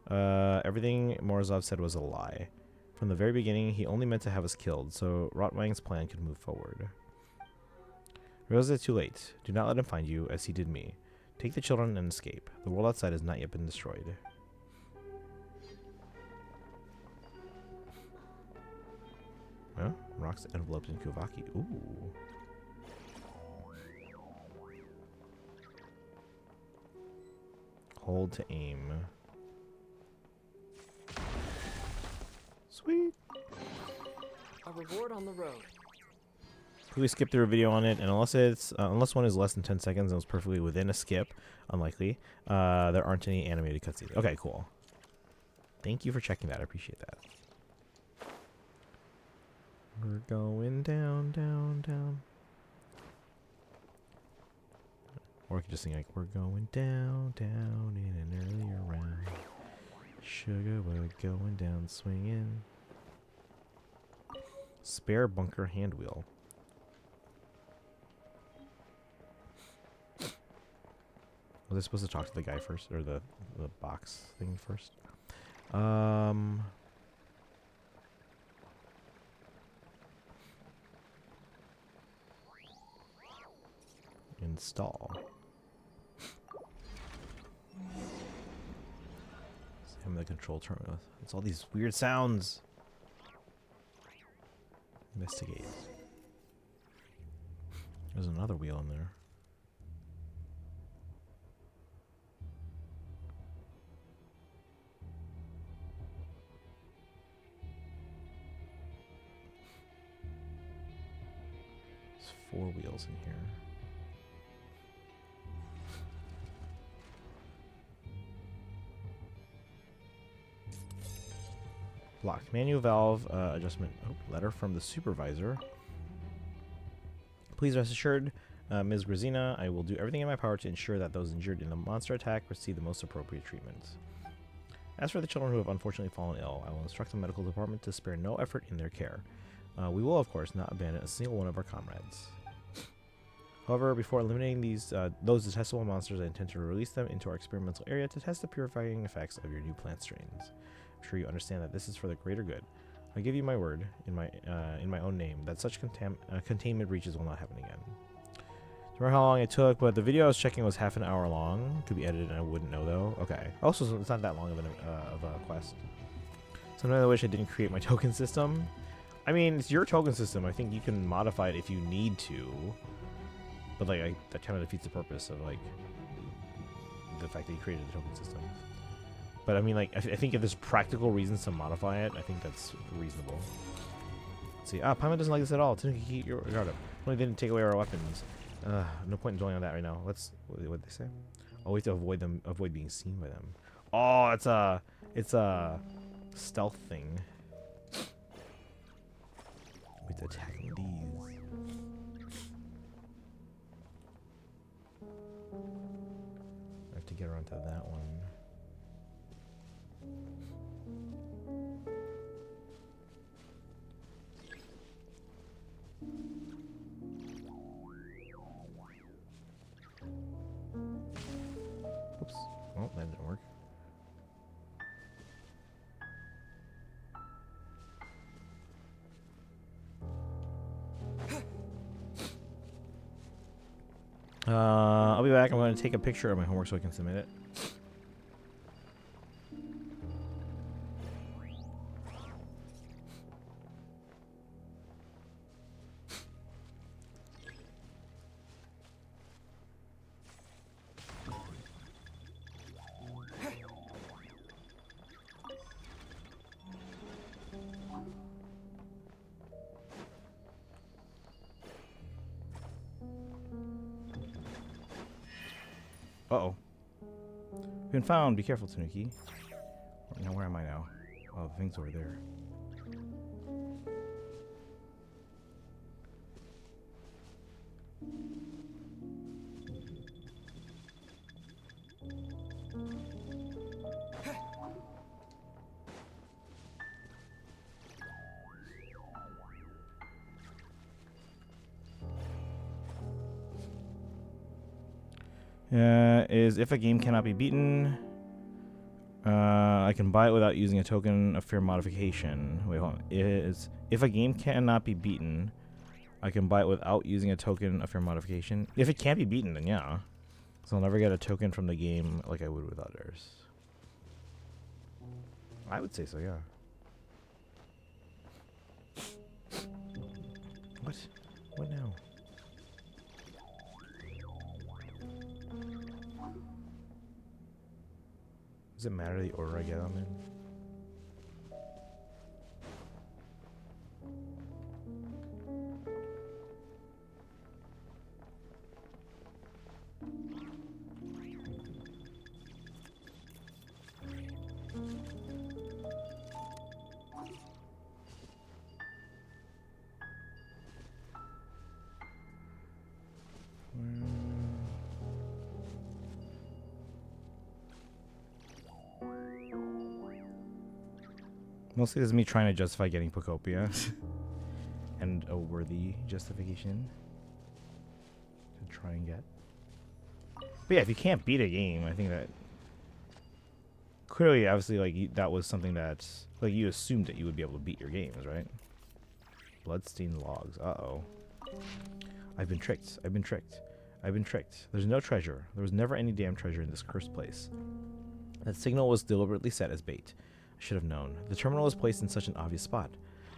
Everything Morozov said was a lie. From the very beginning, he only meant to have us killed, so Rotwang's plan could move forward. Realize it's too late. Do not let him find you, as he did me. Take the children and escape. The world outside has not yet been destroyed. Huh? Rocks enveloped in Kuvaki. Ooh. Hold to aim. Sweet. A reward on the road. We skip through a video on it, and unless one is less than 10 seconds and was perfectly within a skip, unlikely, there aren't any animated cutscenes. Okay, cool. Thank you for checking that. I appreciate that. We're going down, down, down. Or we could just sing like, we're going down, down in an earlier round. Sugar, we're going down, swinging. Spare bunker hand wheel. Was I supposed to talk to the guy first, or the box thing first? Install. Him the control terminal. It's all these weird sounds. Investigate. There's another wheel in there. There's 4 wheels in here. Blocked. Manual valve adjustment. Oh, letter from the supervisor. Please rest assured, Ms. Grazina, I will do everything in my power to ensure that those injured in the monster attack receive the most appropriate treatment. As for the children who have unfortunately fallen ill, I will instruct the medical department to spare no effort in their care. We will, of course, not abandon a single one of our comrades. However, before eliminating those detestable monsters, I intend to release them into our experimental area to test the purifying effects of your new plant strains. I'm sure you understand that this is for the greater good. I give you my word, in my own name, that such containment breaches will not happen again. Don't remember how long it took, but the video I was checking was half an hour long. Could be edited, and I wouldn't know though. Okay. Also, it's not that long of a quest. Sometimes I wish I didn't create my token system. I mean, it's your token system. I think you can modify it if you need to. But like, that kind of defeats the purpose of like the fact that you created a token system. But I mean, like, I think if there's practical reasons to modify it, I think that's reasonable. Let's see. Paimon doesn't like this at all. Didn't keep your guard up. Only didn't take away our weapons. No point in dwelling on that right now. Let's. What did they say? Oh, we have to avoid being seen by them. Oh, it's a stealth thing. We have to attack these. I have to get around to that one. I'll be back. I'm going to take a picture of my homework so I can submit it. Uh-oh. Been found. Be careful, Tanuki. Now, where am I now? Oh, the thing's over there. Is if a game cannot be beaten, I can buy it without using a token of fair modification. Wait, hold on. Is if a game cannot be beaten, I can buy it without using a token of fair modification. If it can't be beaten, then yeah. So I'll never get a token from the game like I would with others. I would say so, yeah. What? What now? Does it matter the order I get them in? Mostly this is me trying to justify getting Pocopia. And a worthy justification to try and get. But yeah, if you can't beat a game, I think that clearly, obviously, like that was something that like you assumed that you would be able to beat your games, right? Bloodstained logs. Uh-oh. I've been tricked. I've been tricked. I've been tricked. There's no treasure. There was never any damn treasure in this cursed place. That signal was deliberately set as bait. I should have known. The terminal was placed in such an obvious spot.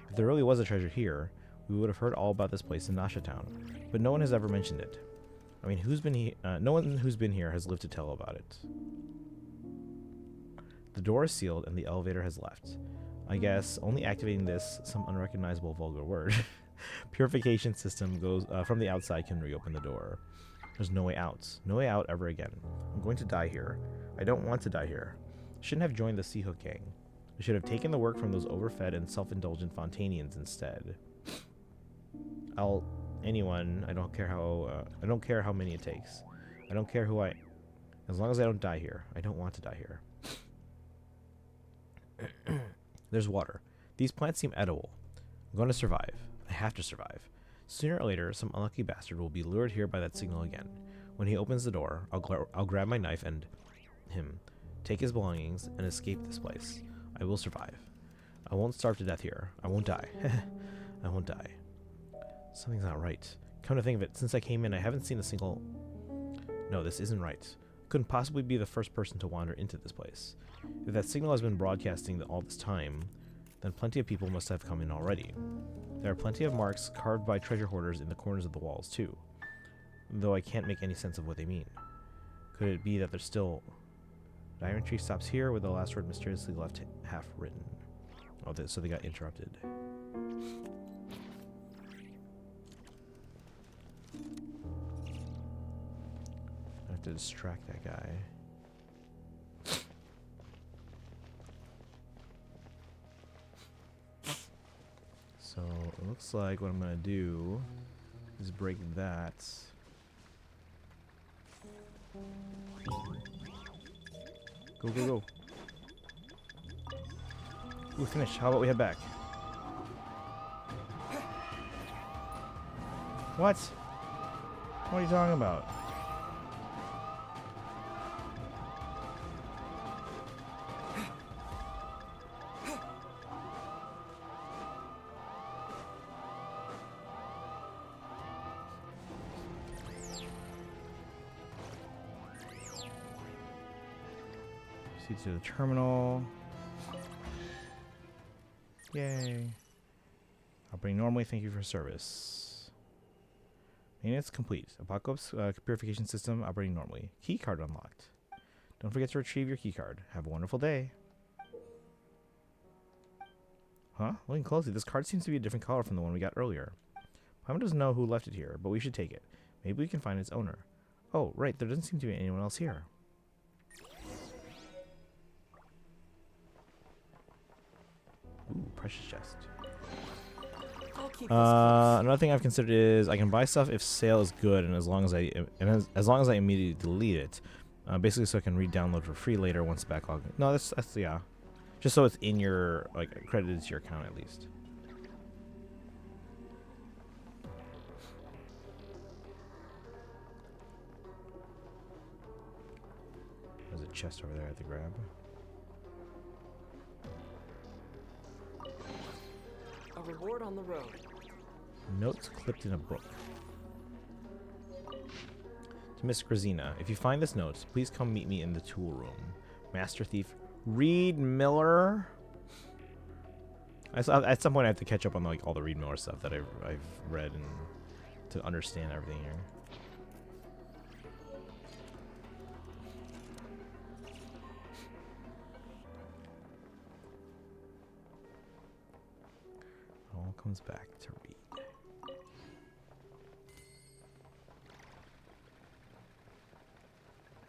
If there really was a treasure here, we would have heard all about this place in Nasha Town. But no one has ever mentioned it. I mean, no one who's been here has lived to tell about it. The door is sealed and the elevator has left. I guess only activating this, some unrecognizable vulgar word, purification system goes from the outside can reopen the door. There's no way out. No way out ever again. I'm going to die here. I don't want to die here. I shouldn't have joined the Seahook gang. I should have taken the work from those overfed and self-indulgent Fontanians instead. Anyone. I don't care how many it takes. I don't care who as long as I don't die here. I don't want to die here. There's water. These plants seem edible. I'm going to survive. I have to survive. Sooner or later, some unlucky bastard will be lured here by that signal again. When he opens the door, I'll grab my knife and him, take his belongings, and escape this place. I will survive. I won't starve to death here. I won't die. I won't die. Something's not right. Come to think of it, since I came in, I haven't seen a single... No, this isn't right. Couldn't possibly be the first person to wander into this place. If that signal has been broadcasting all this time, then plenty of people must have come in already. There are plenty of marks carved by treasure hoarders in the corners of the walls, too. Though I can't make any sense of what they mean. Could it be that there's still... The iron tree stops here with the last word mysteriously left half written. Oh, so they got interrupted. I have to distract that guy. So it looks like what I'm gonna do is break that. Go, go, go. Ooh, finished. How about we head back? What? What are you talking about? See to the terminal. Yay. Operating normally. Thank you for service. Maintenance complete. Apocalypse purification system operating normally. Key card unlocked. Don't forget to retrieve your key card. Have a wonderful day. Huh? Looking closely, this card seems to be a different color from the one we got earlier. Paimon doesn't know who left it here, but we should take it. Maybe we can find its owner. Oh, right, there doesn't seem to be anyone else here. Ooh, precious chest. I'll keep this close. Another thing I've considered is I can buy stuff if sale is good, and as long as I immediately delete it, basically so I can re-download for free later once the backlog. No, that's yeah, just so it's in your credited to your account at least. There's a chest over there I have to grab. A reward on the road. Notes clipped in a book. To Miss Grazina, if you find this note, please come meet me in the tool room. Master Thief Reed Miller. At some point I have to catch up on all the Reed Miller stuff that I've read and to understand everything here. All comes back to Reed.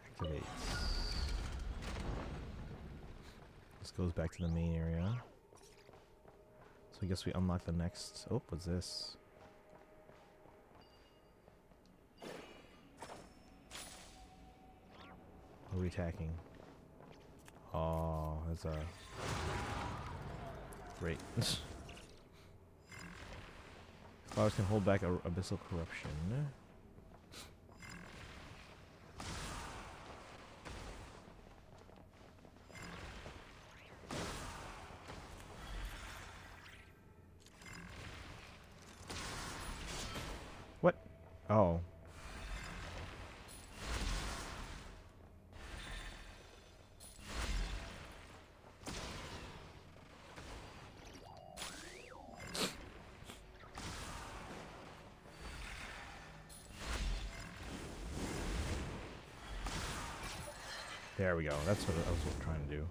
Activates. This goes back to the main area. So I guess we unlock the next. Oh, what's this? What are we attacking? Oh, that's a great. Flowers can hold back abyssal corruption. What? Oh. There we go. That's what I was trying to do.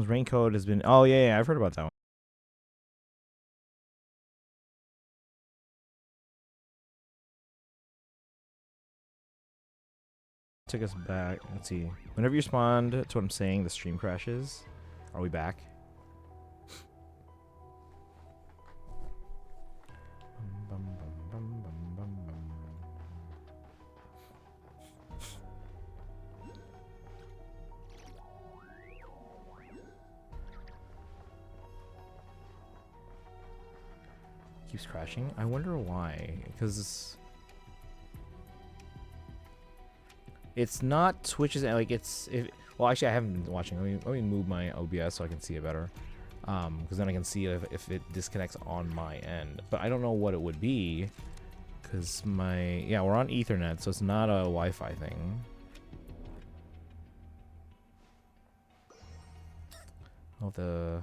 Raincoat has been. Oh yeah, I've heard about that one. Took us back. Let's see. Whenever you respond to what I'm saying, the stream crashes. Are we back? Keeps crashing. I wonder why. Because it's not Twitch's. Well, actually, I haven't been watching. Let me move my OBS so I can see it better. Because then I can see if it disconnects on my end. But I don't know what it would be. Because we're on Ethernet, so it's not a Wi-Fi thing. I'll have to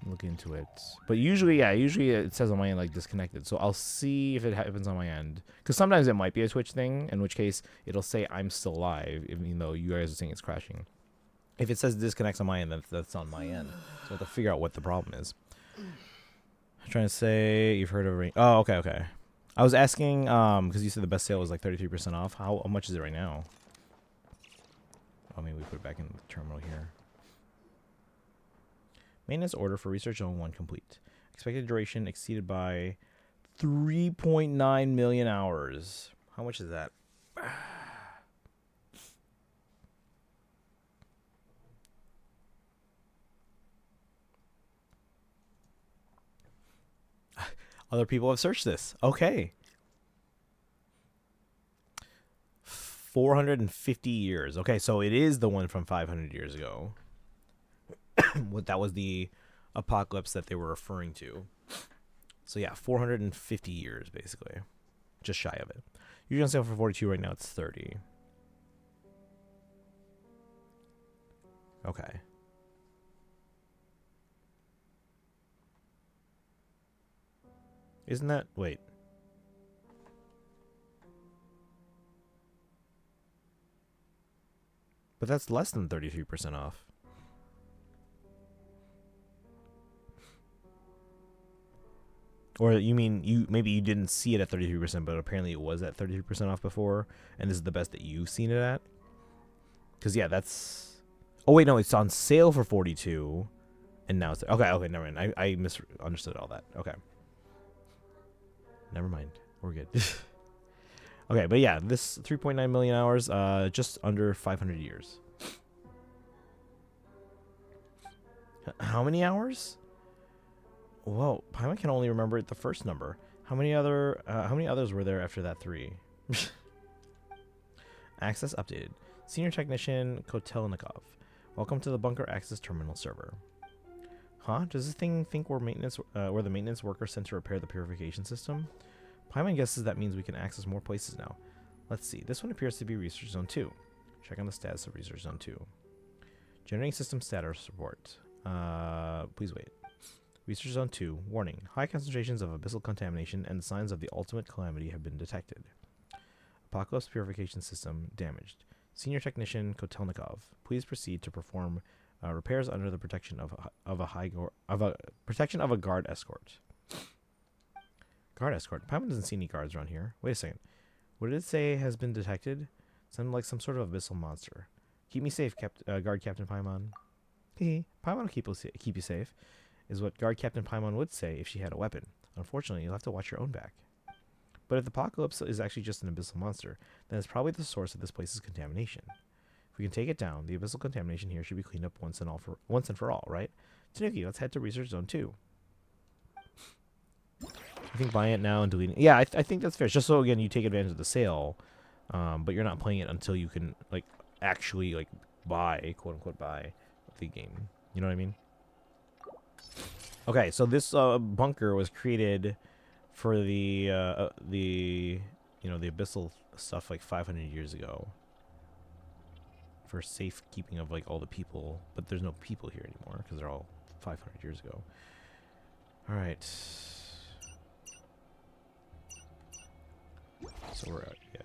look into it. But usually it says on my end disconnected. So I'll see if it happens on my end. Because sometimes it might be a Twitch thing, in which case it'll say I'm still live, even though you guys are saying it's crashing. If it says disconnects on my end, that's on my end. So I have to figure out what the problem is. I'm trying to say you've heard of Rain. Oh, okay. I was asking because you said the best sale was 33% off. How much is it right now? Oh, maybe we put it back in the terminal here. Maintenance order for Research Zone 1 complete. Expected duration exceeded by 3.9 million hours. How much is that? Other people have searched this. Okay. 450 years. Okay, so it is the one from 500 years ago. That was the apocalypse that they were referring to. So yeah, 450 years basically. Just shy of it. Usually on sale for 42 right now. It's 30. Okay. Isn't that... Wait. But that's less than 33% off. Or you mean maybe you didn't see it at 33%, but apparently it was at 33% off before, and this is the best that you've seen it at? Because, yeah, that's... Oh, wait, no, it's on sale for 42, and now it's... Okay, never mind. I misunderstood all that. Okay. Never mind. We're good. Okay, but yeah, this 3.9 million hours, just under 500 years. How many hours? Whoa, Paimon can only remember the first number. How many others were there after that 3? Access updated. Senior Technician Kotelnikov. Welcome to the Bunker Access Terminal server. Huh? Does this thing think we're the maintenance worker sent to repair the purification system? Paimon guesses that means we can access more places now. Let's see. This one appears to be Research Zone 2. Check on the status of Research Zone 2. Generating system status report. Please wait. Research Zone 2. Warning. High concentrations of abyssal contamination and signs of the ultimate calamity have been detected. Apocalypse purification system damaged. Senior Technician Kotelnikov. Please proceed to perform repairs under the protection of a guard escort. Guard escort. Paimon doesn't see any guards around here. Wait a second. What did it say has been detected? Sounded like some sort of abyssal monster. Keep me safe, Guard Captain Paimon. Hehe. Paimon will keep you safe, is what Guard Captain Paimon would say if she had a weapon. Unfortunately, you'll have to watch your own back. But if the apocalypse is actually just an abyssal monster, then it's probably the source of this place's contamination. If we can take it down, the abyssal contamination here should be cleaned up once and for all, right? Tanuki, let's head to Research Zone 2. I think buying it now and deleting it. Yeah, I think that's fair. Just so, again, you take advantage of the sale, but you're not playing it until you can, like, actually, like, buy, quote-unquote, buy the game. You know what I mean? Okay, so this bunker was created for the abyssal stuff like 500 years ago. For safekeeping of, like, all the people. But there's no people here anymore because they're all 500 years ago. Alright. So we're out, yeah.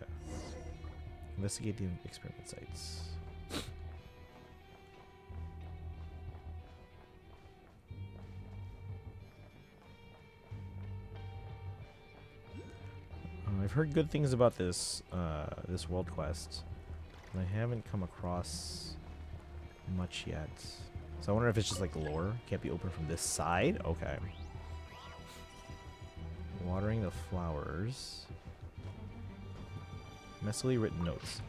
Investigate the experiment sites. I've heard good things about this this world quest, and I haven't come across much yet. So I wonder if it's just like lore. Can't be opened from this side? Okay. Watering the flowers. Messily written notes.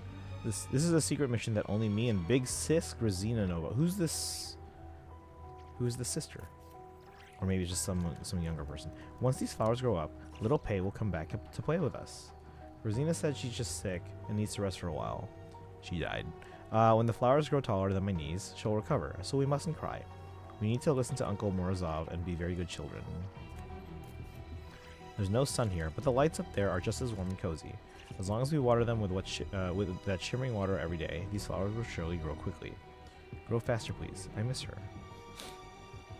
This is a secret mission that only me and Big Sis Grazina know about. Who's this? Who's the sister? Or maybe just some younger person. Once these flowers grow up, little Pei will come back to play with us. Rosina said she's just sick and needs to rest for a while. She died. When the flowers grow taller than my knees, she'll recover, so we mustn't cry. We need to listen to Uncle Morozov and be very good children. There's no sun here, but the lights up there are just as warm and cozy. As long as we water them with with that shimmering water every day, these flowers will surely grow quickly. Grow faster, please. I miss her.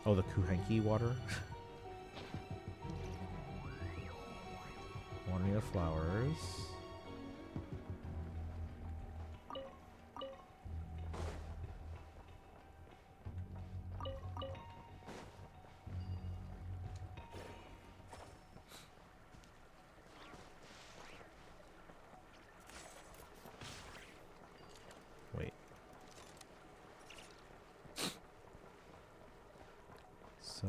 Oh, the Kuhenki water? Watering the flowers. Wait. So...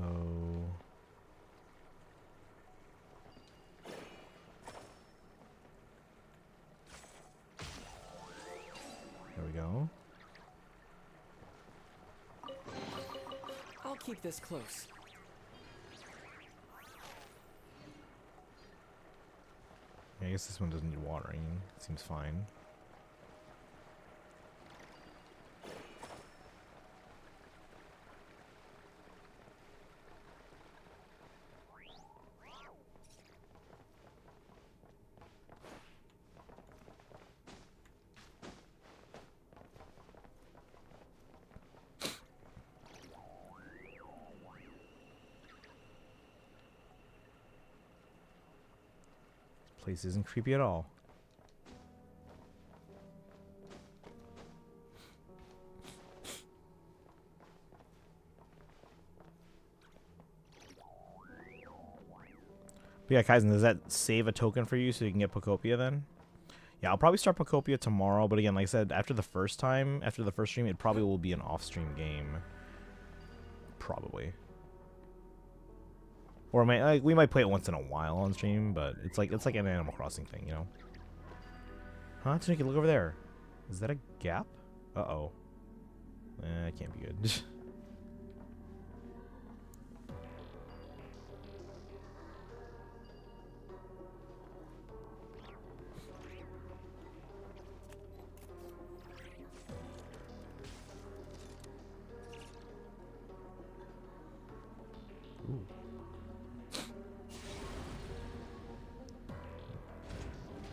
there we go. I'll keep this close. I guess this one doesn't need watering. Seems fine. Place isn't creepy at all. But yeah, Kaizen, does that save a token for you so you can get Pocopia then? Yeah, I'll probably start Pocopia tomorrow, but again, like I said, after the first stream, it probably will be an off-stream game. Probably. Or we might play it once in a while on stream, but it's like an Animal Crossing thing, you know? Huh? Tanuki, look over there. Is that a gap? Uh-oh. It can't be good. Ooh.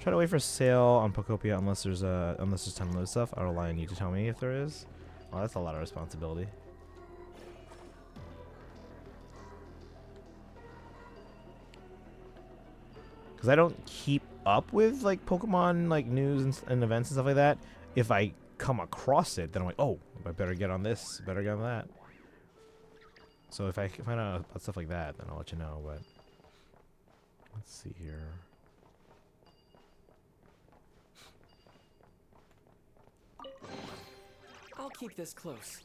Try to wait for sale on Pocopia unless there's time to load stuff. I'll rely on you to tell me if there is. Oh, that's a lot of responsibility. Because I don't keep up with like Pokemon like news and events and stuff like that. If I come across it, then I'm like, oh, I better get on this, better get on that. So if I find out about stuff like that, then I'll let you know. But let's see here. I'll keep this close.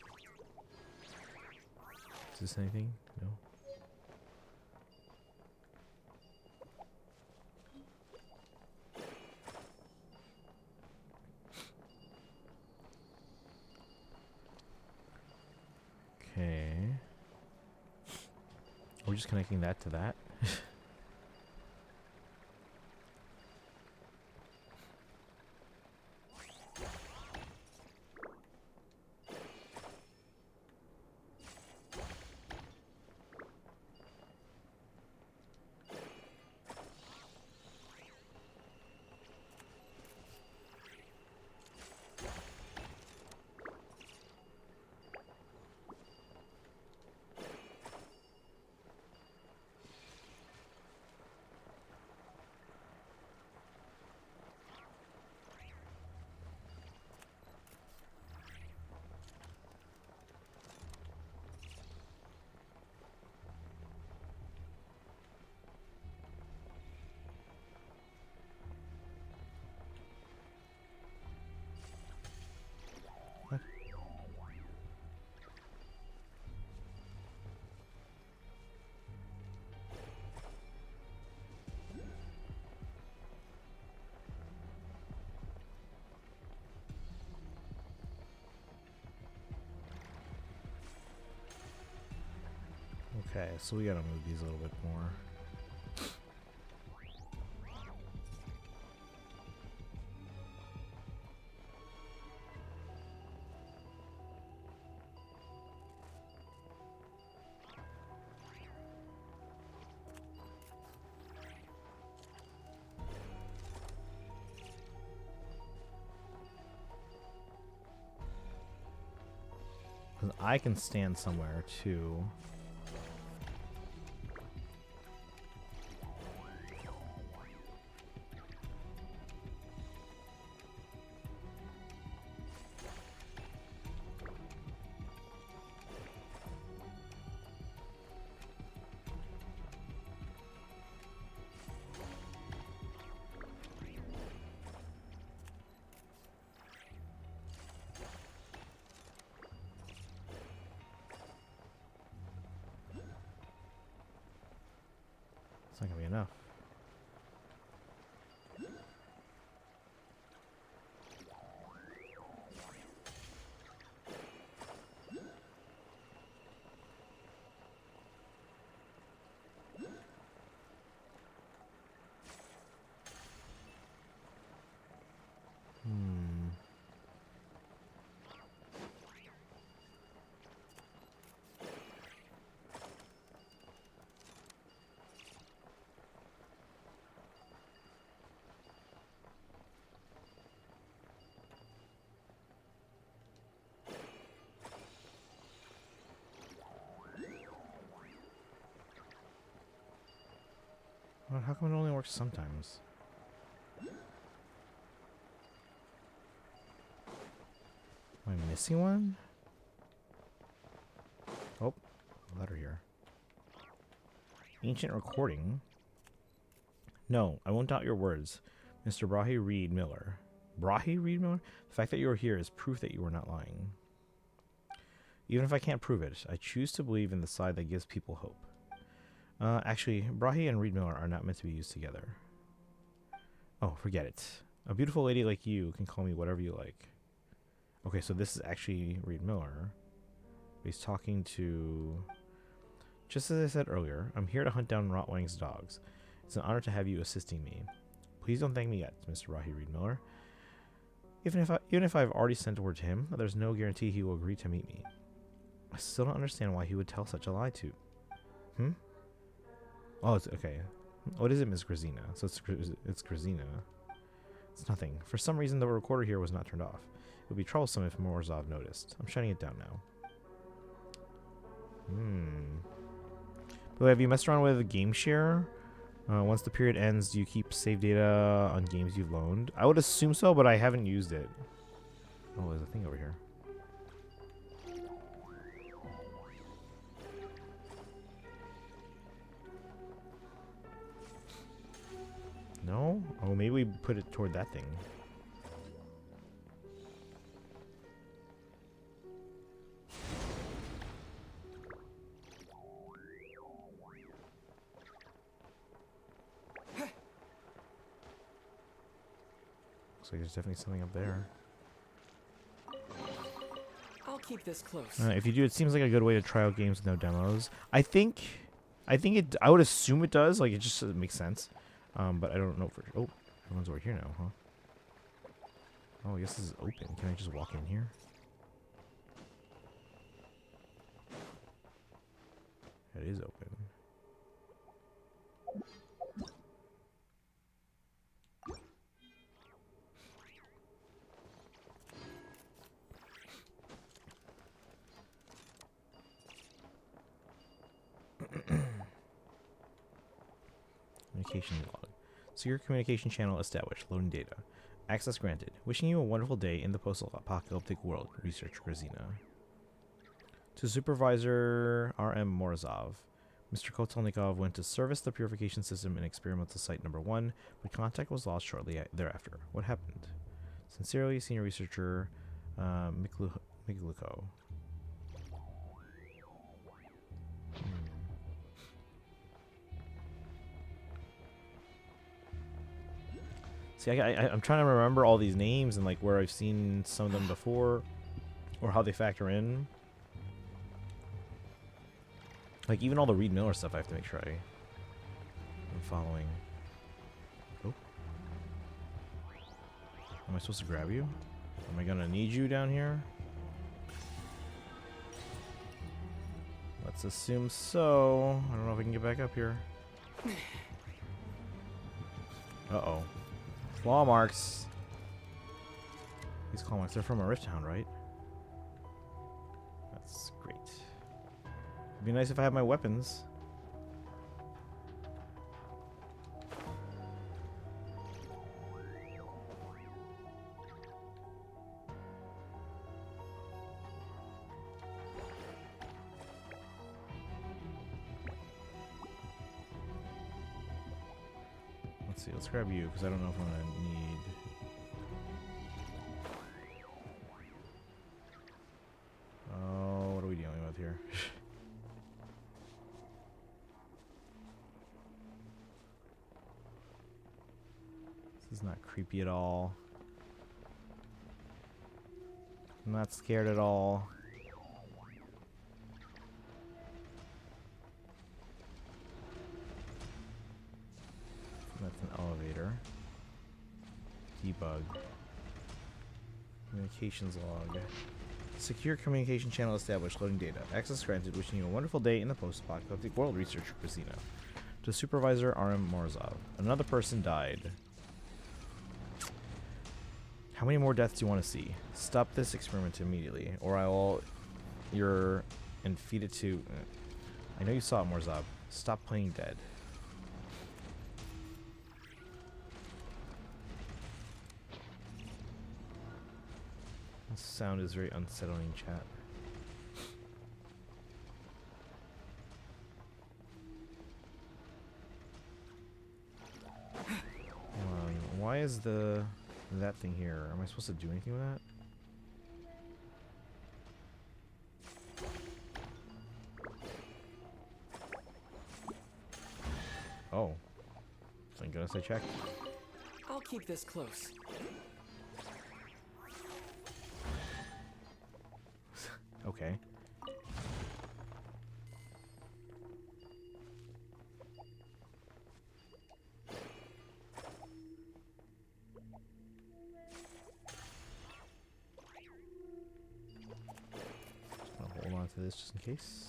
Is this anything? No. Okay. We're just connecting that to that. Okay, so we gotta move these a little bit more. Because I can stand somewhere too. It's not gonna be enough. Well, how come it only works sometimes? missing one? Oh, letter here. Ancient recording. No, I won't doubt your words, Mr. Brahe Reed Miller. Brahe Reed Miller? The fact that you are here is proof that you are not lying. Even if I can't prove it, I choose to believe in the side that gives people hope. Actually, Brahe and Reed Miller are not meant to be used together. Oh, forget it. A beautiful lady like you can call me whatever you like. Okay, so this is actually Reed Miller. He's talking to... Just as I said earlier, I'm here to hunt down Rotwang's dogs. It's an honor to have you assisting me. Please don't thank me yet, Mr. Brahe Reed Miller. Even if I've already sent word to him, there's no guarantee he will agree to meet me. I still don't understand why he would tell such a lie to. Oh, it's okay. What is it, Miss Grazina? So it's Grazina. It's nothing. For some reason, the recorder here was not turned off. It would be troublesome if Morozov noticed. I'm shutting it down now. But have you messed around with Game Share? Once the period ends, do you keep save data on games you've loaned? I would assume so, but I haven't used it. Oh, there's a thing over here. No? Oh, maybe we put it toward that thing. Looks like there's definitely something up there. I'll keep this close. If you do, it seems like a good way to try out games with no demos. I think it. I would assume it does. Like, it just makes sense. But I don't know for. Oh, everyone's over here now, huh? Oh, I guess this is open. Can I just walk in here? It is open. Communication log. Secure communication channel established. Loading data. Access granted. Wishing you a wonderful day in the post-apocalyptic world. Research Grazina. To Supervisor R.M. Morozov. Mr. Kotelnikov went to service the purification system in experimental site number 1, but contact was lost shortly thereafter. What happened? Sincerely, Senior Researcher Migluko. See, I'm trying to remember all these names and like where I've seen some of them before, or how they factor in. Like even all the Reed Miller stuff, I have to make sure I'm following. Oh, am I supposed to grab you? Am I gonna need you down here? Let's assume so. I don't know if I can get back up here. Uh-oh. Claw marks. These claw marks are from a Rift Hound, right? That's great. It'd be nice if I had my weapons. Let's see, let's grab you, because I don't know if I'm going to need... Oh, what are we dealing with here? This is not creepy at all. I'm not scared at all. That's an elevator. Debug. Communications log. Secure communication channel established. Loading data. Access granted. Wishing you a wonderful day in the post-apocalyptic world. Researcher Grazina. To Supervisor R.M. Morozov. Another person died. How many more deaths do you want to see? Stop this experiment immediately, or I will... and feed it to... I know you saw it, Morozov. Stop playing dead. sound is very unsettling, chat. Hold on. Why is that thing here? Am I supposed to do anything with that? Oh. Thank goodness I checked. I'll keep this close. Okay. I'll hold on to this just in case.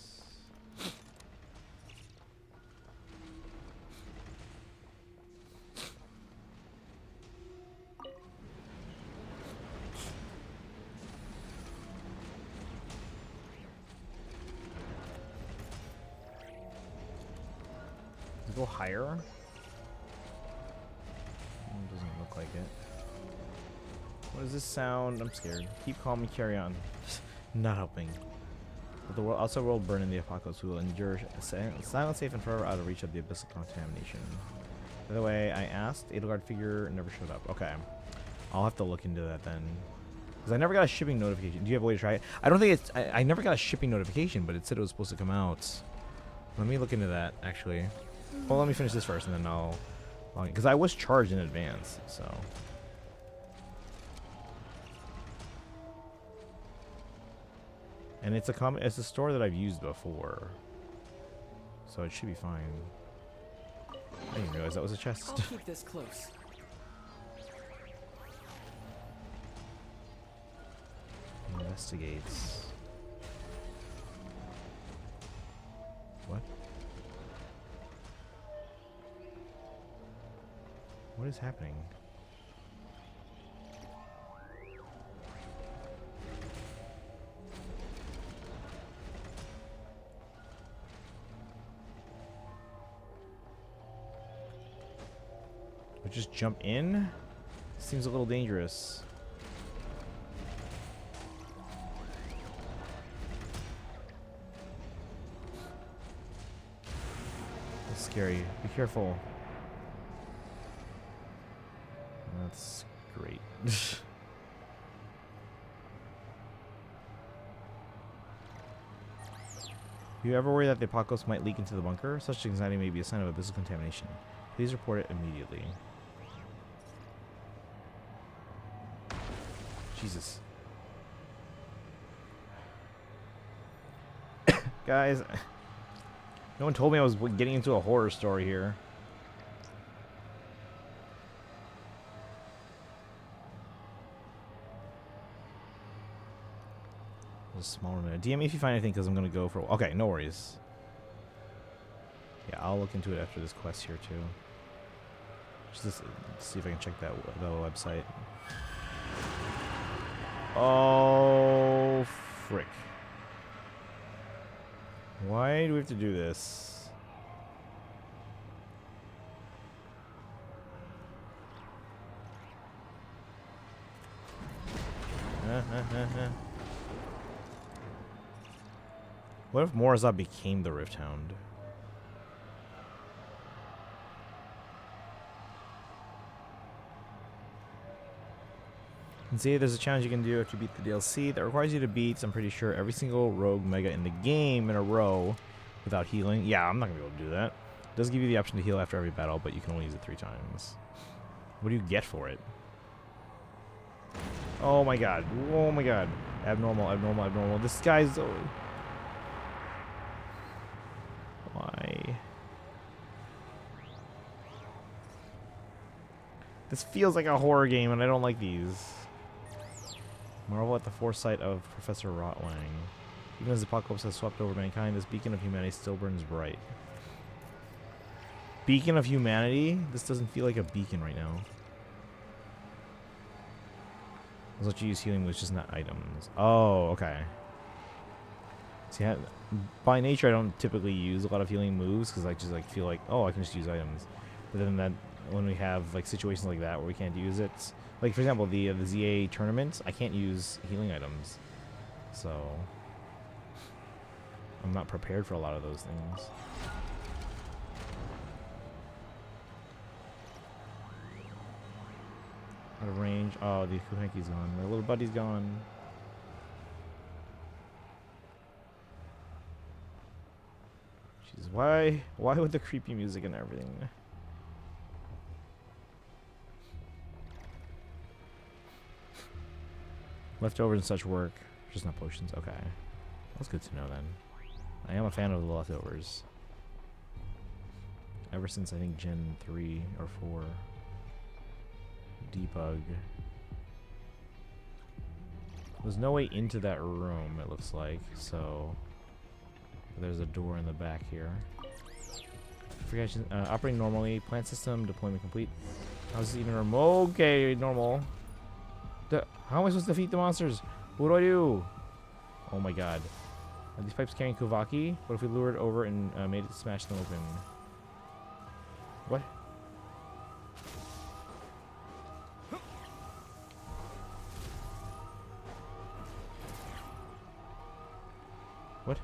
Go higher? Doesn't look like it. What does this sound? I'm scared. Keep calm and carry on. Not helping. But the world, also world burn in the apocalypse will endure silent, safe, and forever out of reach of the abyssal contamination. By the way, I asked. Edelgard figure never showed up. Okay. I'll have to look into that then. Because I never got a shipping notification. Do you have a way to try it? I don't think it's... I never got a shipping notification, but it said it was supposed to come out. Let me look into that, actually. Well, let me finish this first, and then I'll log in. Because I was charged in advance, so... And it's a store that I've used before. So it should be fine. I didn't realize that was a chest. I'll keep this close. Investigates. What? What is happening? We just jump in? Seems a little dangerous. That's scary. Be careful. That's great. You ever worry that the apocalypse might leak into the bunker? Such anxiety may be a sign of abyssal contamination. Please report it immediately. Jesus. Guys, no one told me I was getting into a horror story here. A smaller minute. DM me if you find anything, because I'm going to go for... Okay, no worries. Yeah, I'll look into it after this quest here, too. Just to see if I can check the website. Oh, frick. Why do we have to do this? What if Morazad became the Rift Hound? And see, there's a challenge you can do after you beat the DLC that requires you to beat, I'm pretty sure, every single rogue mega in the game in a row without healing. Yeah, I'm not going to be able to do that. It does give you the option to heal after every battle, but you can only use it 3 times. What do you get for it? Oh my god. Oh my god. Abnormal, abnormal, abnormal. This guy's... Why? This feels like a horror game, and I don't like these. Marvel at the foresight of Professor Rotwang. Even as the apocalypse has swept over mankind, this beacon of humanity still burns bright. Beacon of humanity? This doesn't feel like a beacon right now. I'll let you use healing moves, just not items. Oh, okay. See, by nature, I don't typically use a lot of healing moves because I just feel like, oh, I can just use items. But then that when we have like situations like that where we can't use it. Like for example, the ZA tournament, I can't use healing items, so I'm not prepared for a lot of those things. Out of range. Oh, the Kuhenki's gone. My little buddy's gone. Jeez, why with the creepy music and everything? Leftovers and such work. Just not potions. Okay. That's good to know then. I am a fan of the leftovers. Ever since I think Gen 3 or 4. Debug. There's no way into that room, it looks like, so there's a door in the back here. Operating normally. Plant system deployment complete. How's this even remote? Okay, normal. How am I supposed to defeat the monsters? What do I do? Oh my god. Are these pipes carrying Kuvaki? What if we lured over and made it smash them open? What? What?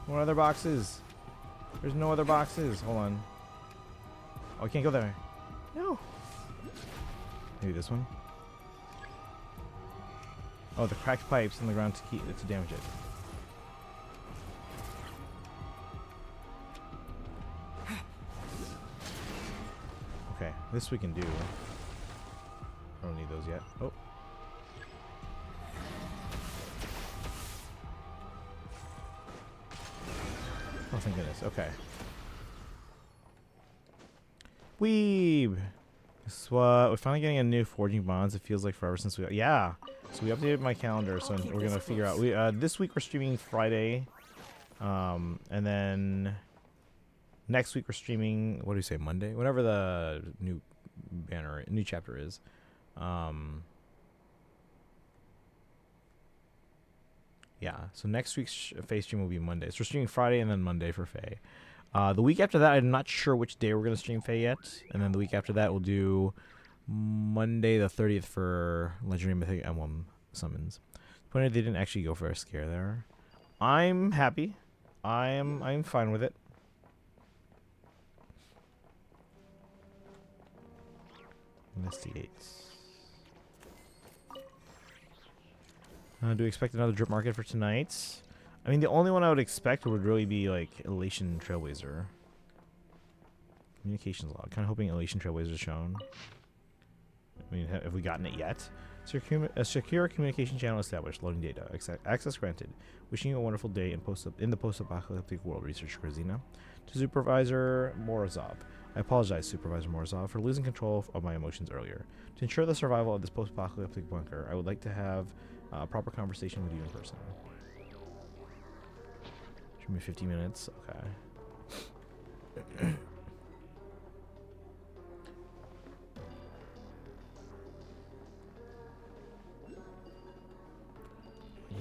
What other boxes? There's no other boxes. Hold on. Oh, I can't go there. No. Maybe this one? Oh, the cracked pipes in the ground to damage it. Okay, this we can do. I don't need those yet. Oh. Oh, thank goodness. Okay. Weeb! Guess what? We're finally getting a new Forging Bonds. It feels like forever since we... Yeah! So we updated my calendar, so we're going to figure out... this week we're streaming Friday. And then... Next week we're streaming... What do you say? Monday? Whatever the new banner... New chapter is. Yeah, so next week's Faye stream will be Monday. So we're streaming Friday and then Monday for Faye. The week after that, I'm not sure which day we're going to stream Faye yet. And then the week after that, we'll do Monday the 30th for Legendary Mythic Emblem Summons. Funny they didn't actually go for a scare there. I'm happy. I'm fine with it. Investigate. Do we expect another drip market for tonight? I mean, the only one I would expect would really be, like, Elation Trailblazer. Communications log. Kind of hoping Elation Trailblazer is shown. I mean, have we gotten it yet? A secure communication channel established. Loading data. Access granted. Wishing you a wonderful day in the post-apocalyptic world, Research Krizina. To Supervisor Morozov. I apologize, Supervisor Morozov, for losing control of my emotions earlier. To ensure the survival of this post-apocalyptic bunker, I would like to have a proper conversation with you in person. Should be 50 minutes. Okay.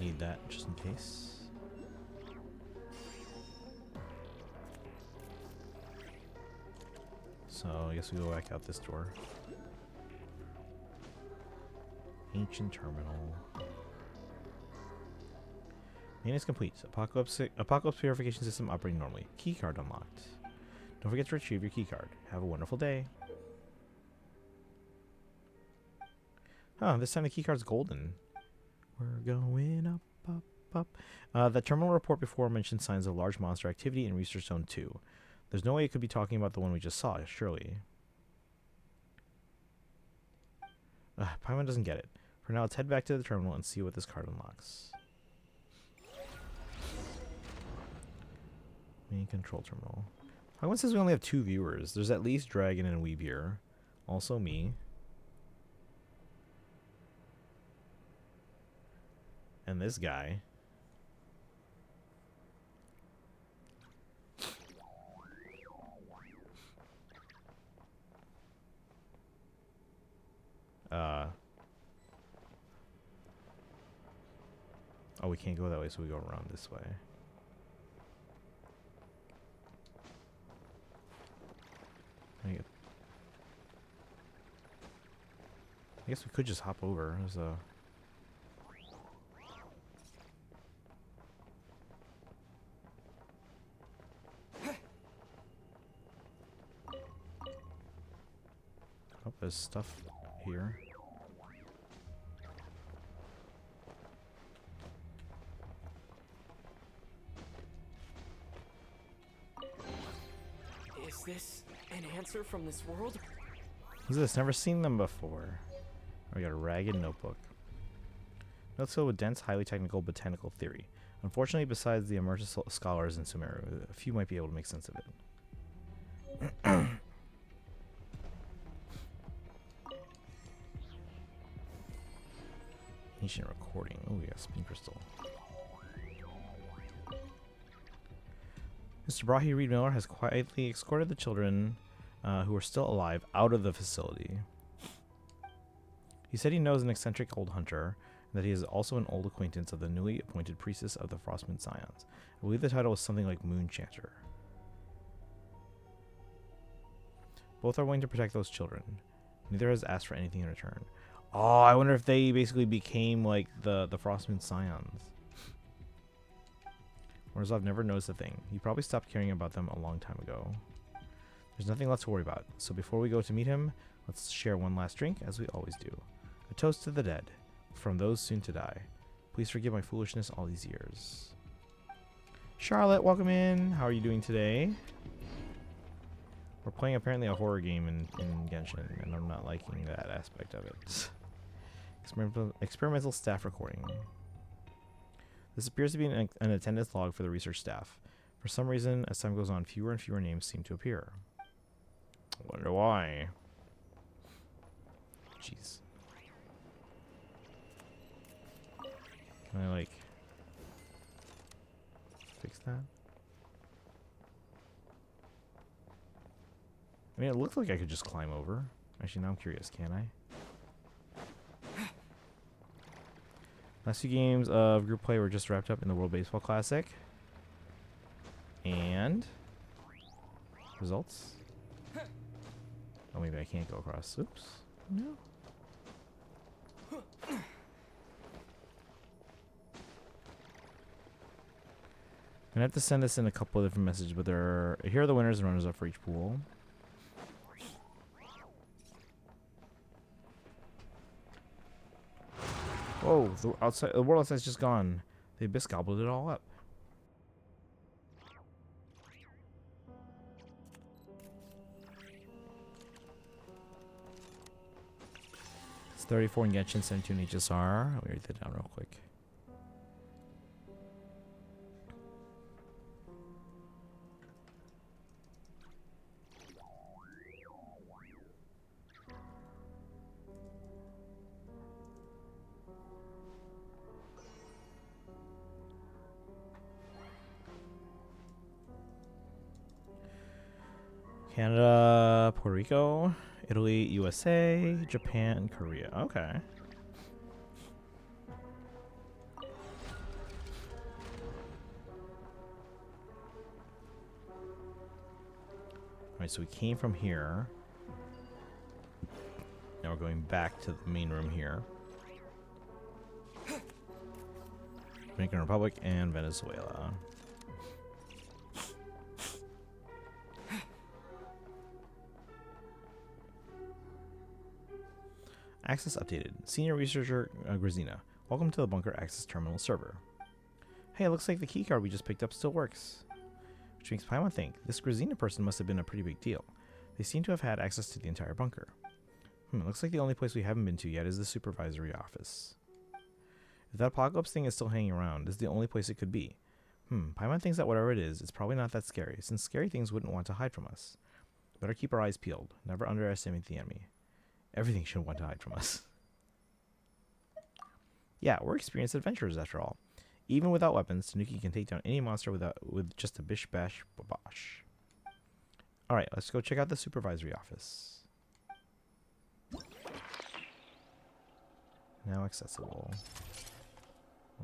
Need that just in case. So I guess we go back out this door. Ancient terminal. Maintenance complete. Apocalypse purification system operating normally. Keycard unlocked. Don't forget to retrieve your keycard. Have a wonderful day. Huh, this time the keycard's golden. We're going up, up, up. The terminal report before mentioned signs of large monster activity in Research Zone 2. There's no way it could be talking about the one we just saw, surely. Paimon doesn't get it. For now, let's head back to the terminal and see what this card unlocks. Main control terminal. Paimon says we only have 2 viewers. There's at least Dragon and Weeb here. Also me. And this guy. Oh, we can't go that way, so we go around this way. I guess we could just hop over. There's a... Oh, there's stuff here. Is this an answer from this world? Who's this? Never seen them before. Oh, we got a ragged notebook. Notes filled with dense, highly technical botanical theory. Unfortunately, besides the immersive scholars in Sumeru, a few might be able to make sense of it. Ancient recording. Oh, yeah, spin crystal. Mr. Brahe Reed Miller has quietly escorted the children who are still alive out of the facility. He said he knows an eccentric old hunter, and that he is also an old acquaintance of the newly appointed priestess of the Frostmoon Scions. I believe the title was something like Moon Chanter. Both are willing to protect those children. Neither has asked for anything in return. Oh, I wonder if they basically became like the Frostmoon Scions. Orzhov never noticed a thing. He probably stopped caring about them a long time ago. There's nothing left to worry about, so before we go to meet him, let's share one last drink, as we always do. A toast to the dead, from those soon to die. Please forgive my foolishness all these years. Charlotte, welcome in. How are you doing today? We're playing apparently a horror game in Genshin, and I'm not liking that aspect of it. Experimental staff recording. This appears to be an attendance log for the research staff. For some reason, as time goes on, fewer and fewer names seem to appear. I wonder why. Jeez. Can I, like, fix that? I mean, it looks like I could just climb over. Actually, now I'm curious. Can I? Last few games of group play were just wrapped up in the World Baseball Classic. And results. Oh, maybe I can't go across. Oops. No. I'm gonna have to send this in a couple of different messages, but here are the winners and runners up for each pool. Whoa, the world outside's just gone. The abyss gobbled it all up. It's 34 in Genshin, 72 in HSR. Let me write that down real quick. Canada, Puerto Rico, Italy, USA, Japan, Korea. Okay. Alright, so we came from here. Now we're going back to the main room here. Dominican Republic and Venezuela. Access updated. Senior Researcher Grazina. Welcome to the Bunker Access Terminal server. Hey, it looks like the keycard we just picked up still works. Which makes Paimon think this Grazina person must have been a pretty big deal. They seem to have had access to the entire bunker. Looks like the only place we haven't been to yet is the supervisory office. If that apocalypse thing is still hanging around, this is the only place it could be. Paimon thinks that whatever it is, it's probably not that scary, since scary things wouldn't want to hide from us. Better keep our eyes peeled. Never underestimate the enemy. Everything should want to hide from us. Yeah, we're experienced adventurers after all. Even without weapons, Tanuki can take down any monster with just a bish bash babosh. Alright, let's go check out the supervisory office. Now accessible.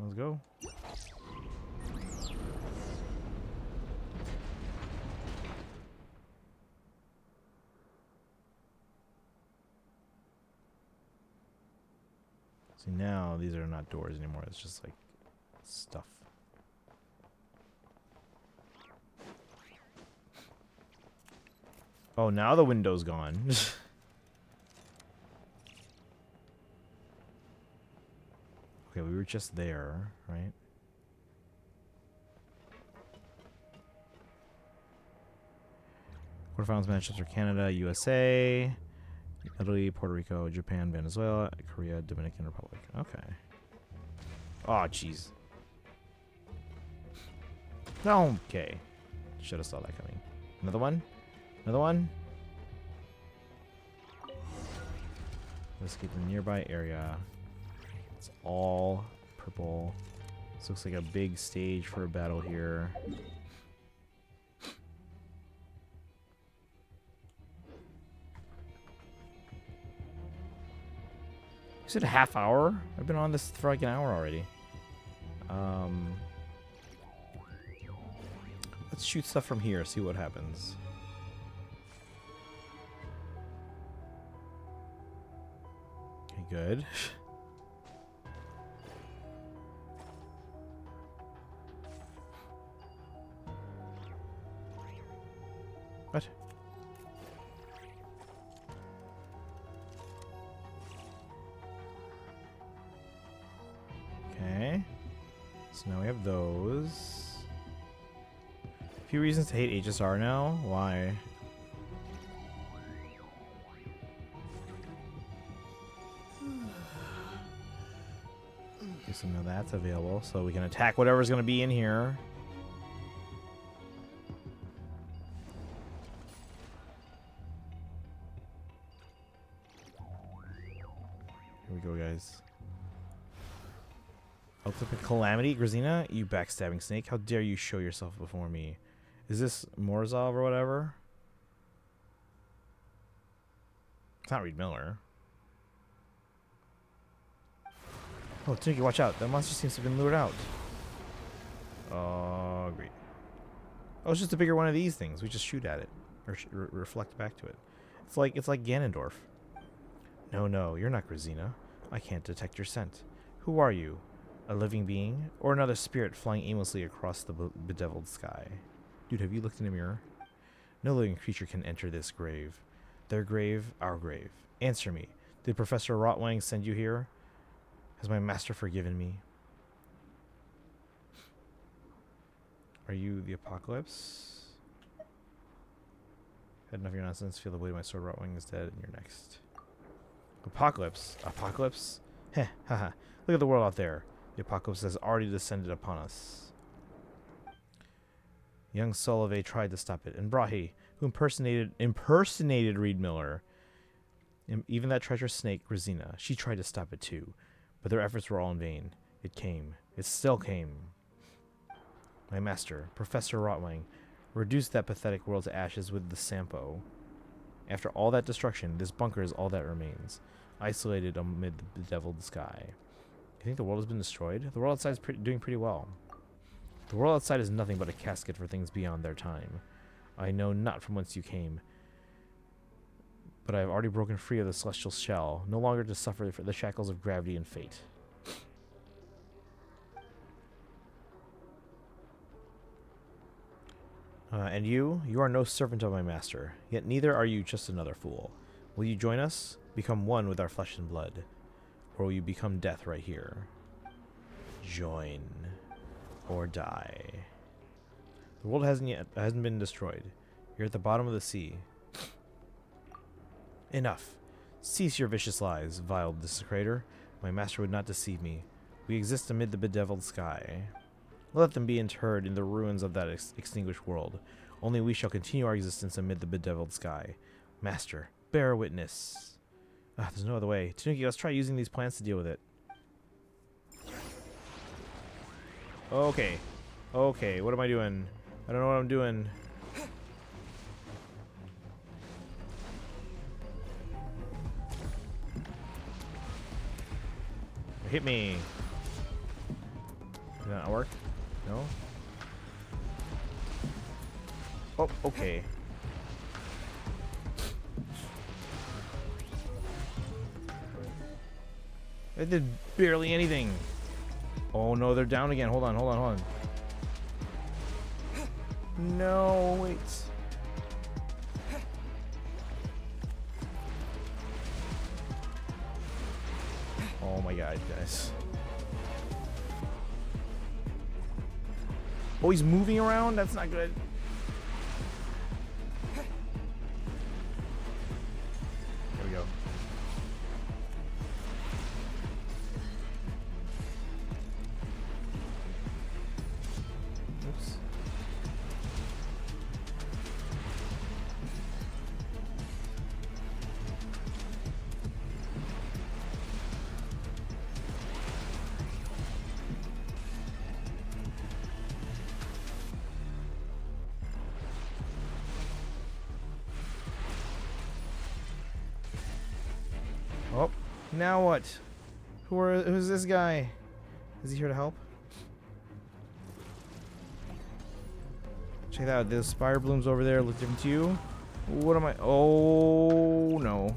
Let's go. See, now these are not doors anymore. It's just like stuff. Oh, now the window's gone. Okay, we were just there, right? Quarterfinals Manchester, Canada, USA, Italy, Puerto Rico, Japan, Venezuela, Korea, Dominican Republic. Okay. Oh, jeez. Okay. Should have saw that coming. Another one? Another one? Let's get the nearby area. It's all purple. This looks like a big stage for a battle here. Is it a half hour? I've been on this for like an hour already. Let's shoot stuff from here, see what happens. Okay, good. What? Okay. So now we have those. A few reasons to hate HSR now. Why? Okay, so now that's available. So we can attack whatever's going to be in here. Here we go, guys. Ultimate Calamity, Grazina, you backstabbing snake. How dare you show yourself before me? Is this Morozov or whatever? It's not Reed Miller. Oh, Tanuki, watch out. That monster seems to have been lured out. Oh, great. Oh, it's just a bigger one of these things. We just shoot at it. Or reflect back to it. It's like Ganondorf. No, you're not Grazina. I can't detect your scent. Who are you? A living being? Or another spirit flying aimlessly across the bedeviled sky? Dude, have you looked in a mirror? No living creature can enter this grave. Their grave, our grave. Answer me. Did Professor Rotwang send you here? Has my master forgiven me? Are you the Apocalypse? Had enough of your nonsense. Feel the weight of my sword. Rotwang is dead, and you're next. Apocalypse? Apocalypse? Heh, haha. Look at the world out there. The apocalypse has already descended upon us. Young Solove tried to stop it, and Brahe, who impersonated Reed Miller, even that treacherous snake, Grazina, she tried to stop it too, but their efforts were all in vain. It came. It still came. My master, Professor Rotwang, reduced that pathetic world to ashes with the Sampo. After all that destruction, this bunker is all that remains, isolated amid the bedeviled sky. You think the world has been destroyed? The world outside is doing pretty well. The world outside is nothing but a casket for things beyond their time. I know not from whence you came, but I have already broken free of the celestial shell, no longer to suffer the shackles of gravity and fate. And you are no servant of my master, yet neither are you just another fool. Will you join us? Become one with our flesh and blood. Or will you become death right here? Join. Or die. The world hasn't been destroyed. You're at the bottom of the sea. Enough. Cease your vicious lies, vile desecrator. My master would not deceive me. We exist amid the bedeviled sky. Let them be interred in the ruins of that extinguished world. Only we shall continue our existence amid the bedeviled sky. Master, bear witness. There's no other way. Tanuki, let's try using these plants to deal with it. Okay. Okay, what am I doing? I don't know what I'm doing. Hit me. Did that not work? No? Oh, okay. It did barely anything. Oh no, they're down again. Hold on, hold on, hold on. No, wait. Oh my god, guys. Oh, he's moving around? That's not good. There we go. Oops. Oh, now what? Who's this guy? Is he here to help? Check that out. The spire blooms over there look different to you. What am I? Oh no.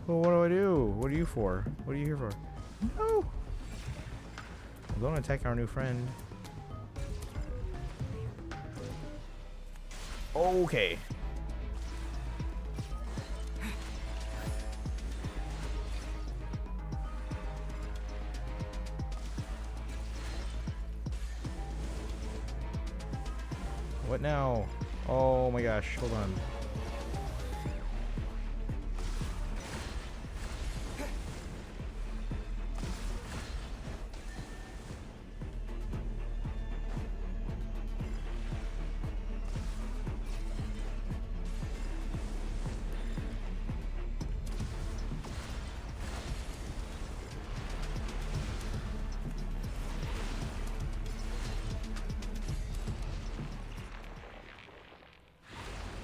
Well, what do I do? What are you for? What are you here for? No. I'm going to attack our new friend. Okay. What now? Oh my gosh, hold on.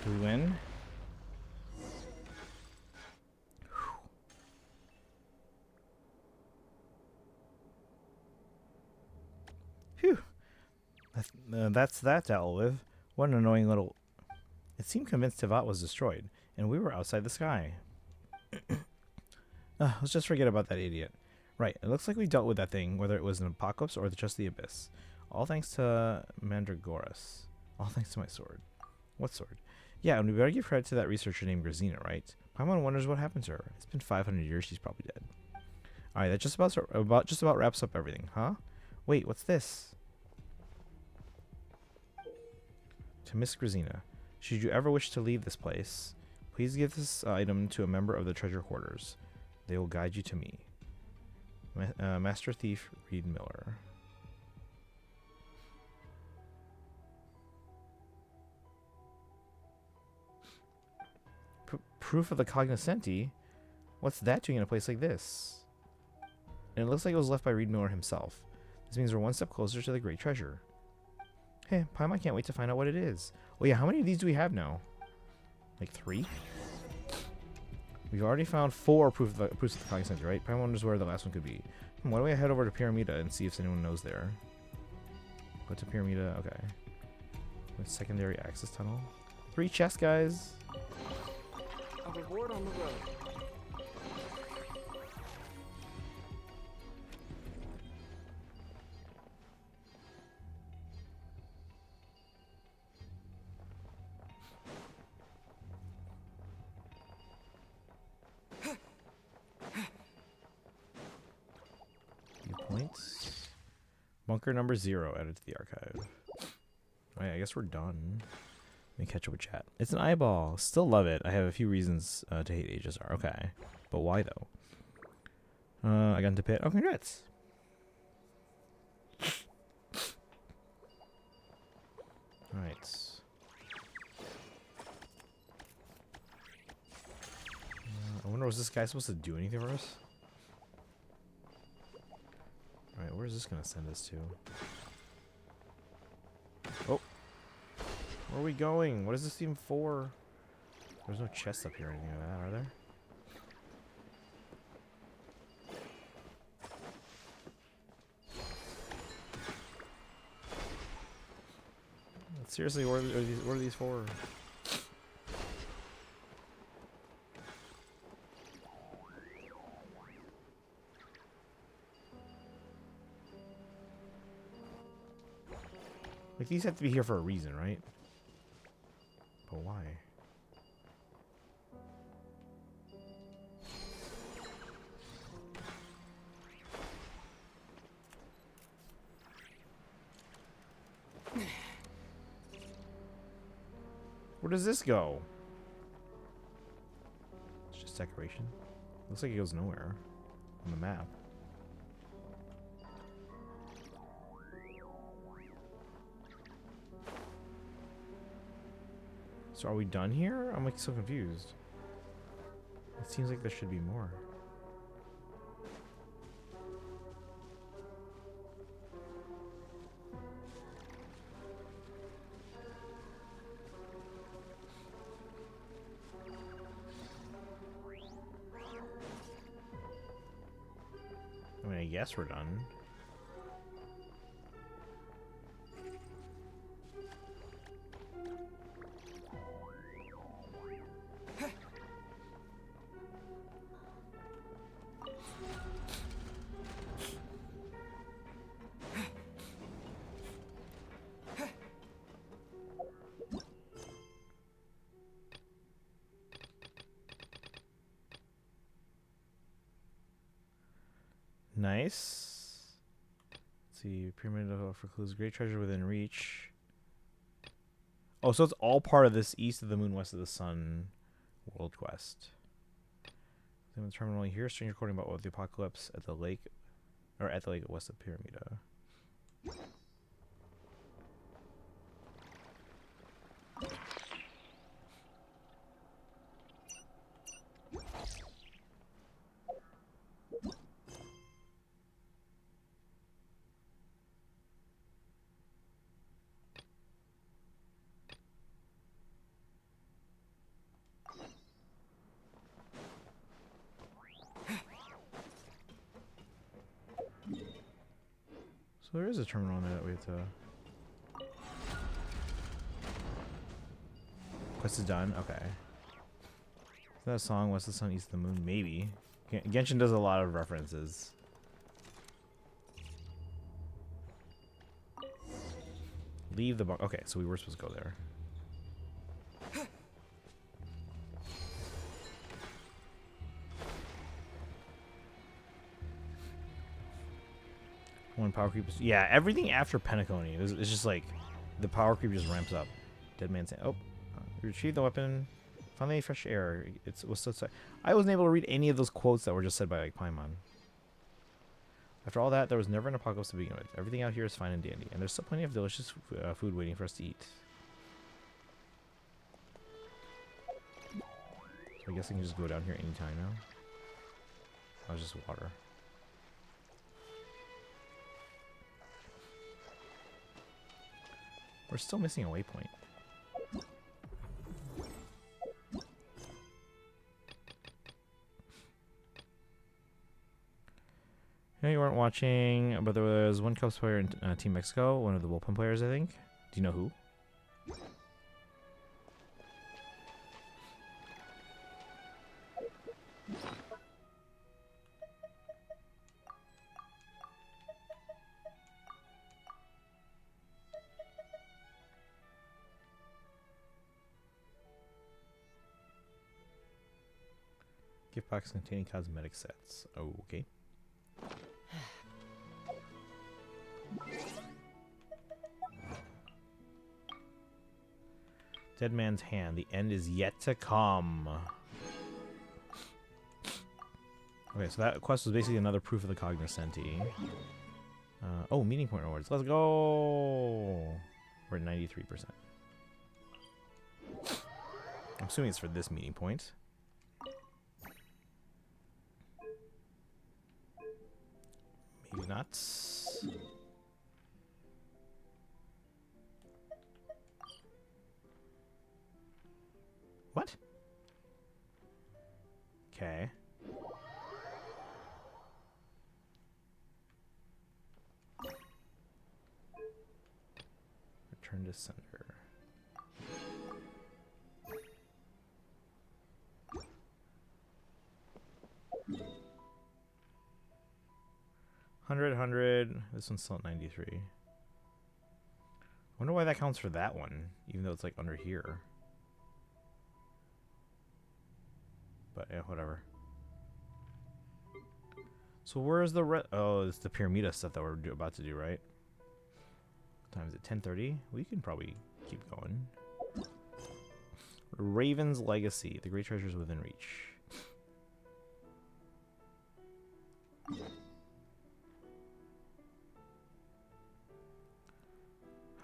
Do we win? Phew. That's that dealt with. What an annoying little... It seemed convinced Tivat was destroyed, and we were outside the sky. Let's just forget about that idiot. Right, it looks like we dealt with that thing, whether it was an apocalypse or just the abyss. All thanks to Mandragoras. All thanks to my sword. What sword? Yeah, and we better give credit to that researcher named Grazina, right? Paimon wonders what happened to her. It's been 500 years, she's probably dead. Alright, that just about wraps up everything, huh? Wait, what's this? To Miss Grazina. Should you ever wish to leave this place, please give this item to a member of the treasure hoarders. They will guide you to me. Master Thief Reed Miller. Proof of the cognoscenti? What's that doing in a place like this? And it looks like it was left by Reed Miller himself. This means we're one step closer to the great treasure. Hey, Paimon can't wait to find out what it is. Oh yeah, how many of these do we have now? Like 3? We've already found 4 proofs of the cognoscenti, right? Paimon wonders where the last one could be. Why don't we head over to Pyramida and see if anyone knows there? Go to Pyramida, okay. With secondary access tunnel. 3 chests, guys. A reward on the road. Viewpoints. Bunker number 0 added to the archive. Alright, I guess we're done. Let me catch up with chat. It's an eyeball. Still love it. I have a few reasons to hate HSR. Okay. But why though? I got into pit. Oh, congrats. Alright. I wonder, was this guy supposed to do anything for us? Alright, where's this going to send us to? Oh. Where are we going? What is this even for? There's no chests up here or anything like that, are there? Seriously, what are these for? Like, these have to be here for a reason, right? But why? Where does this go? It's just decoration. Looks like it goes nowhere on the map. So are we done here? I'm like so confused. It seems like there should be more. I mean, I guess we're done. Nice. Let's see, pyramid for clues, great treasure within reach. Oh, so it's all part of this east of the moon, west of the sun world quest. Then the terminal here, strange recording about what the apocalypse at the lake, or at the lake west of Pyramida. So there is a terminal on there that we have to... Quest is done? Okay. Is that a song, West of the Sun, East of the Moon? Maybe. Genshin does a lot of references. Leave the bunker. Okay, so we were supposed to go there. One power creep is, yeah, everything after Penacony is just like the power creep just ramps up. Dead man's hand. Oh, retrieve the weapon. Finally, fresh air. It was so. I wasn't able to read any of those quotes that were just said by like Paimon. After all that, there was never an apocalypse to begin with. Everything out here is fine and dandy, and there's still plenty of delicious food waiting for us to eat. So I guess I can just go down here anytime now. That was just water. We're still missing a waypoint. No, you weren't watching, but there was one Cubs player in Team Mexico, one of the bullpen players, I think. Do you know who? Gift box containing cosmetic sets. Oh, okay. Dead man's hand. The end is yet to come. Okay, so that quest was basically another proof of the cognoscenti. Oh, meeting point rewards. Let's go. We're at 93%. I'm assuming it's for this meeting point. Maybe not. What? Okay. Return to sender. 100. This one's still at 93. Wonder why that counts for that one, even though it's like under here. But yeah, whatever. So where's the oh, it's the Pyramida stuff that we're about to do, right? What time is it? 10:30. We can probably keep going. Raven's Legacy. The great treasures within reach.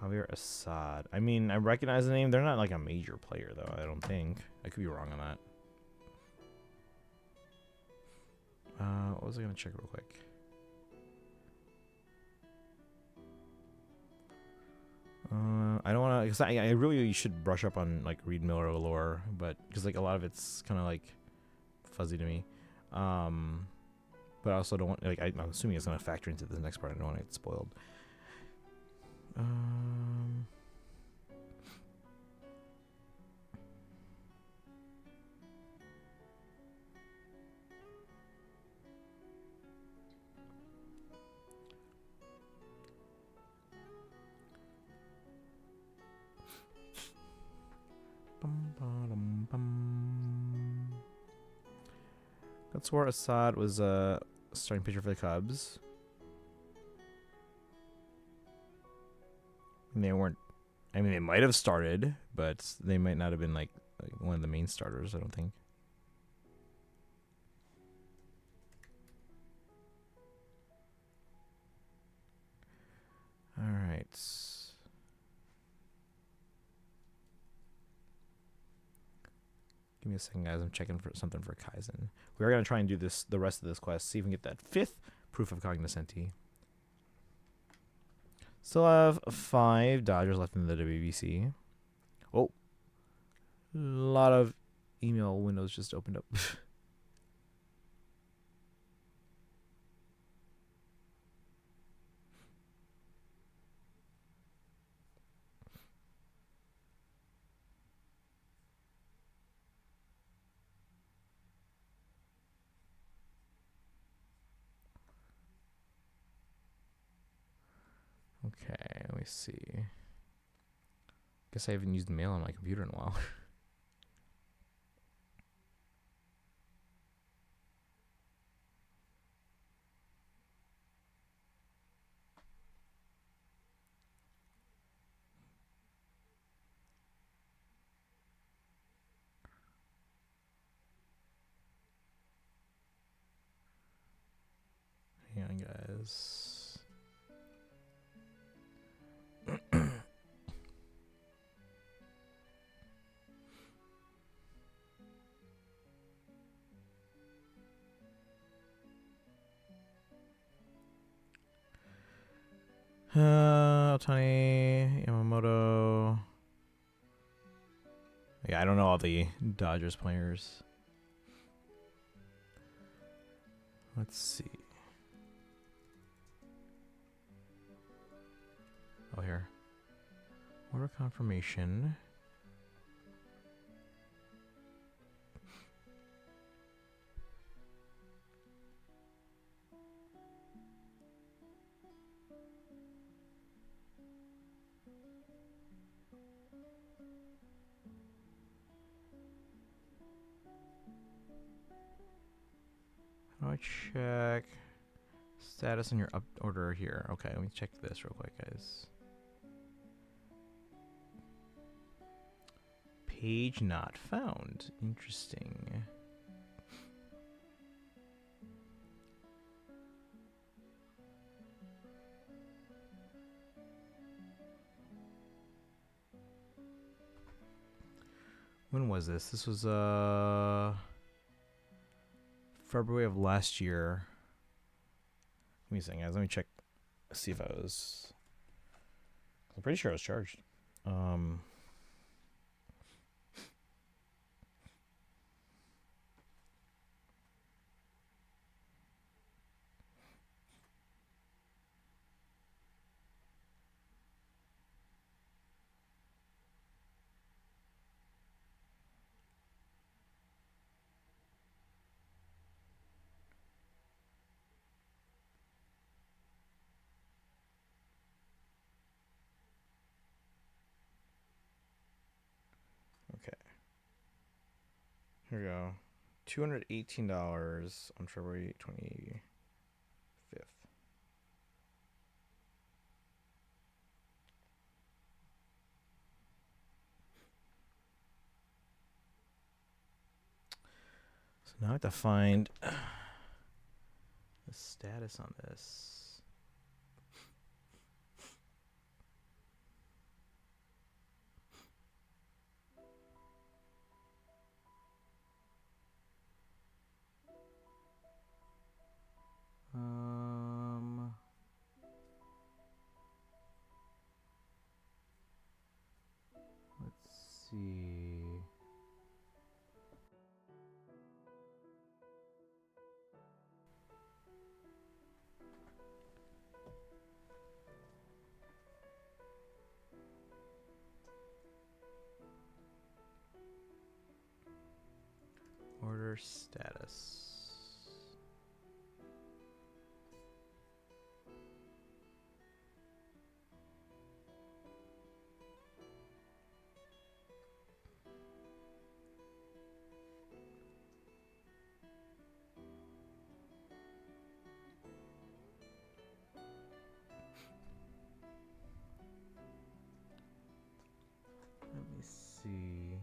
Javier Assad. I mean, I recognize the name. They're not like a major player, though, I don't think. I could be wrong on that. What was I going to check real quick? I don't want to, because I really should brush up on, like, Reed Miller lore, but, because, like, a lot of it's kind of, like, fuzzy to me. But I also don't want, like, I'm assuming it's going to factor into this next part. I don't want to get spoiled. That's where Assad was starting pitcher for the Cubs. And they weren't. I mean, they might have started, but they might not have been like one of the main starters. I don't think. All right. Give me a second, guys. I'm checking for something for Kaizen. We are gonna try and do this the rest of this quest. See if we can get that 5th proof of cognoscenti. Still have 5 Dodgers left in the WBC. Oh, a lot of email windows just opened up. Okay, let me see. Guess I haven't used mail on my computer in a while. Hang on, guys. Otani, Yamamoto. Yeah, I don't know all the Dodgers players. Let's see. Oh, here. Order confirmation. How do I check status on your up order here? Okay, let me check this real quick, guys. Page not found. Interesting. When was this? This was February of last year. Give me a second, guys. Let me check. See if I was. I'm pretty sure I was charged. Here we go. $218 on February 25th. So now I have to find the status on this. Let's see. Order status. Let me see.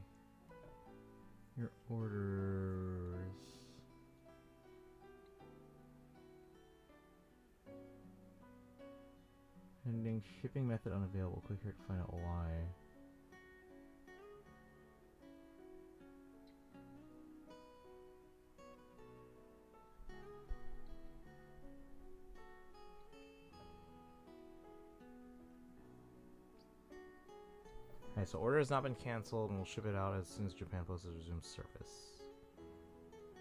Your orders. Pending shipping method unavailable. Click here to find out why. Alright, so order has not been canceled, and we'll ship it out as soon as Japan Post has resumed service.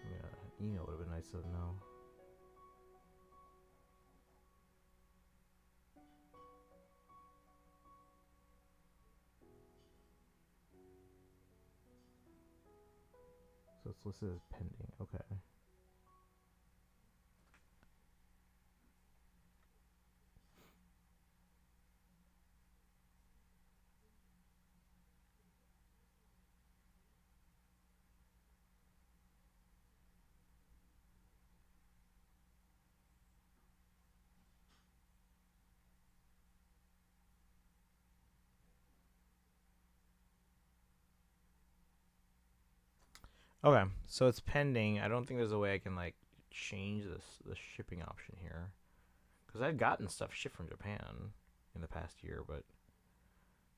Yeah, email would have been nice to know. So it's listed as pending. Okay. Okay, so it's pending. I don't think there's a way I can like change the shipping option here, because I've gotten stuff shipped from Japan in the past year, but it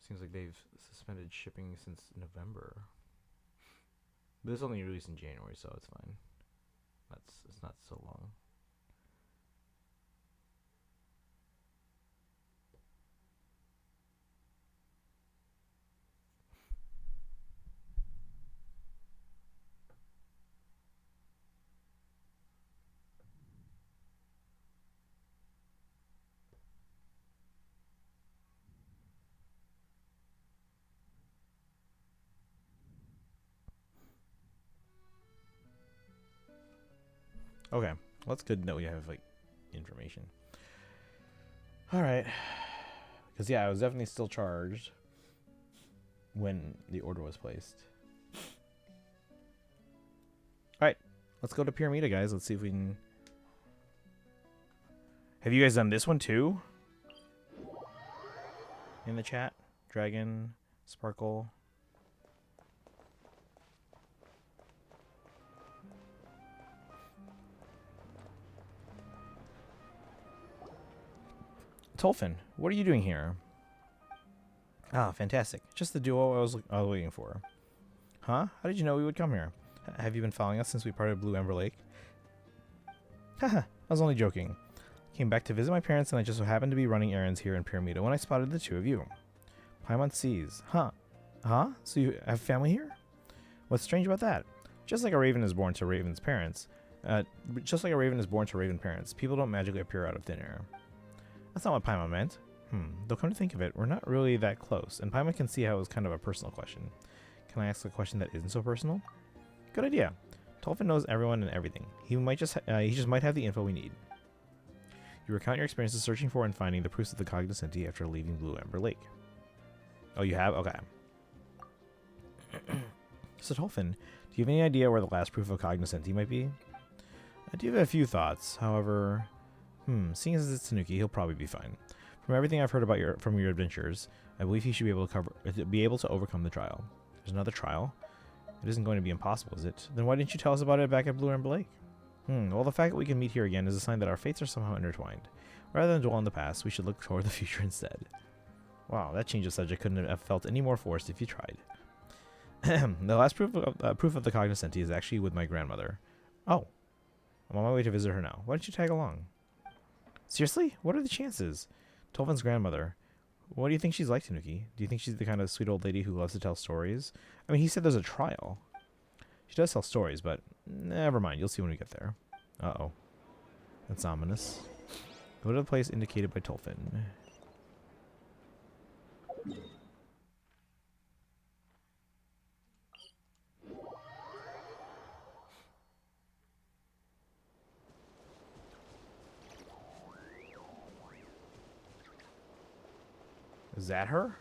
seems like they've suspended shipping since November. But this only released in January, so it's fine. It's not so long. Okay, well, that's good to know we have like information. All right, because yeah, I was definitely still charged when the order was placed. All right, let's go to Pyramida, guys. Let's see if we can. Have you guys done this one too? In the chat, Dragon, Sparkle. Tolfin, what are you doing here? Ah, fantastic. Just the duo I was waiting for. Huh? How did you know we would come here? Have you been following us since we parted Blue Ember Lake? Haha, I was only joking. Came back to visit my parents and I just so happened to be running errands here in Pyramida when I spotted the two of you. Paimon sees. Huh? So you have family here? What's strange about that? Just like a raven is born to raven's parents, people don't magically appear out of thin air. That's not what Paimon meant. Though come to think of it, we're not really that close, and Paimon can see how it was kind of a personal question. Can I ask a question that isn't so personal? Good idea. Tolfin knows everyone and everything. He just might have the info we need. You recount your experiences searching for and finding the proofs of the cognoscenti after leaving Blue Ember Lake. Oh, you have? Okay. So Tolfin, do you have any idea where the last proof of cognoscenti might be? I do have a few thoughts. However, seeing as it's Tanuki, he'll probably be fine. From everything I've heard about from your adventures, I believe he should be able to overcome the trial. There's another trial? It isn't going to be impossible, is it? Then why didn't you tell us about it back at Blue Amber Lake? Well, the fact that we can meet here again is a sign that our fates are somehow intertwined. Rather than dwell on the past, we should look toward the future instead. Wow, that change of subject couldn't have felt any more forced if you tried. The last proof of the cognoscenti is actually with my grandmother. Oh, I'm on my way to visit her now. Why don't you tag along? Seriously? What are the chances? Tolvin's grandmother. What do you think she's like, Tanuki? Do you think she's the kind of sweet old lady who loves to tell stories? I mean, he said there's a trial. She does tell stories, but never mind. You'll see when we get there. Uh-oh. That's ominous. Go to the place indicated by Tolfin. Is that her?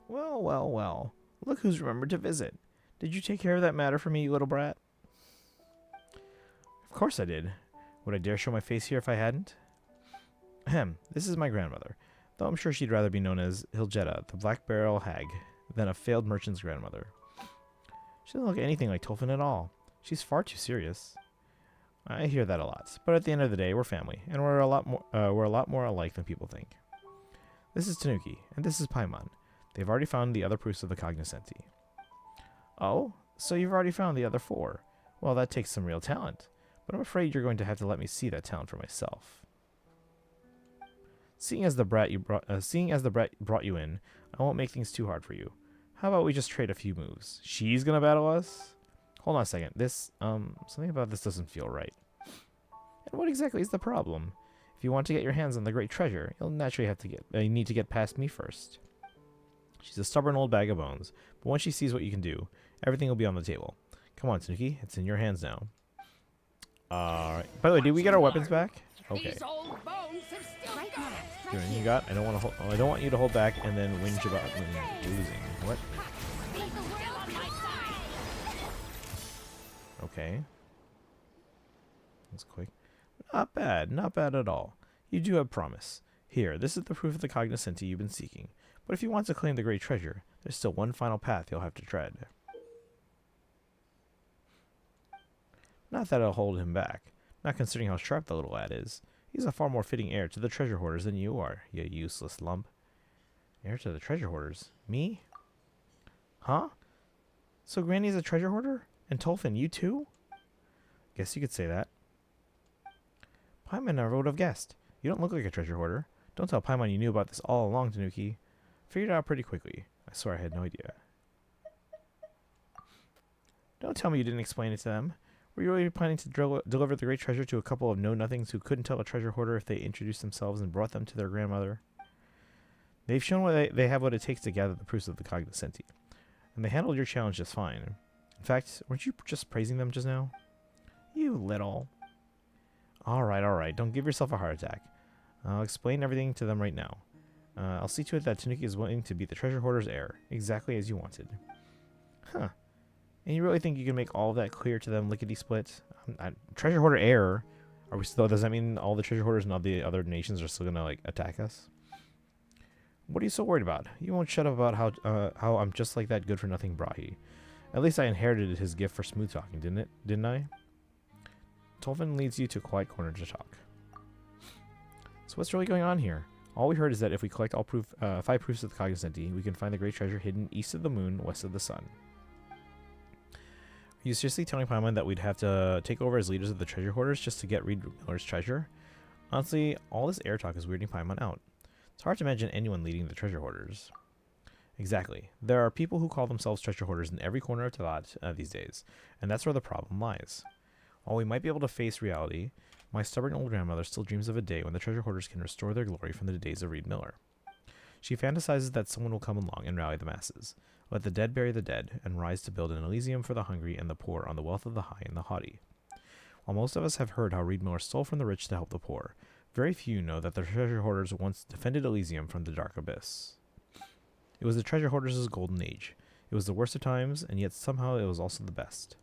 Well, well, well. Look who's remembered to visit. Did you take care of that matter for me, you little brat? Of course I did. Would I dare show my face here if I hadn't? Ahem. This is my grandmother, though I'm sure she'd rather be known as Hilgetta, the Black Barrel Hag, than a failed merchant's grandmother. She doesn't look anything like Tolfin at all. She's far too serious. I hear that a lot, but at the end of the day, we're family, and we're a lot more alike than people think. This is Tanuki, and this is Paimon. They've already found the other proofs of the cognoscenti. Oh, so you've already found the other 4. Well, that takes some real talent, but I'm afraid you're going to have to let me see that talent for myself. Seeing as the brat brought you in, I won't make things too hard for you. How about we just trade a few moves? She's gonna battle us? Hold on a second. This, something about this doesn't feel right. And what exactly is the problem? If you want to get your hands on the great treasure, you'll naturally have to need to get past me first. She's a stubborn old bag of bones, but once she sees what you can do, everything will be on the table. Come on, Tanuki. It's in your hands now. Alright. By the way, did we get our weapons back? Okay. You got? I don't want you to hold back and then whinge about losing. What? Okay. That's quick. Not bad. Not bad at all. You do have promise. Here, this is the proof of the cognoscenti you've been seeking. But if you want to claim the great treasure, there's still one final path you'll have to tread. Not that it'll hold him back. Not considering how sharp the little lad is. He's a far more fitting heir to the treasure hoarders than you are, you useless lump. Heir to the treasure hoarders? Me? Huh? So Granny's a treasure hoarder? And Tolfin, you too? Guess you could say that. Paimon never would have guessed. You don't look like a treasure hoarder. Don't tell Paimon you knew about this all along, Tanuki. Figured it out pretty quickly. I swear I had no idea. Don't tell me you didn't explain it to them. Were you really planning to deliver the great treasure to a couple of know-nothings who couldn't tell a treasure hoarder if they introduced themselves and brought them to their grandmother? They've shown they have what it takes to gather the proofs of the cognoscenti, and they handled your challenge just fine. In fact, weren't you just praising them just now? You little... Alright, don't give yourself a heart attack. I'll explain everything to them right now. I'll see to it that Tanuki is willing to be the treasure hoarder's heir, exactly as you wanted. Huh. And you really think you can make all of that clear to them lickety-split? Treasure hoarder heir? Are we still? Does that mean all the treasure hoarders and all the other nations are still gonna like attack us? What are you so worried about? You won't shut up about how I'm just like that good-for-nothing Brahi. At least I inherited his gift for smooth talking, didn't I? Tolfin leads you to a quiet corner to talk. So what's really going on here? All we heard is that if we collect all 5 proofs of the cognoscenti, we can find the great treasure hidden east of the moon, west of the sun. Are you seriously telling Paimon that we'd have to take over as leaders of the treasure hoarders just to get Reed Miller's treasure? Honestly, all this air talk is weirding Paimon out. It's hard to imagine anyone leading the treasure hoarders. Exactly. There are people who call themselves treasure hoarders in every corner of Tavat these days, and that's where the problem lies. While we might be able to face reality, my stubborn old grandmother still dreams of a day when the treasure hoarders can restore their glory from the days of Reed Miller. She fantasizes that someone will come along and rally the masses, let the dead bury the dead, and rise to build an Elysium for the hungry and the poor on the wealth of the high and the haughty. While most of us have heard how Reed Miller stole from the rich to help the poor, very few know that the treasure hoarders once defended Elysium from the dark abyss. It was the treasure hoarders' golden age. It was the worst of times, and yet somehow it was also the best.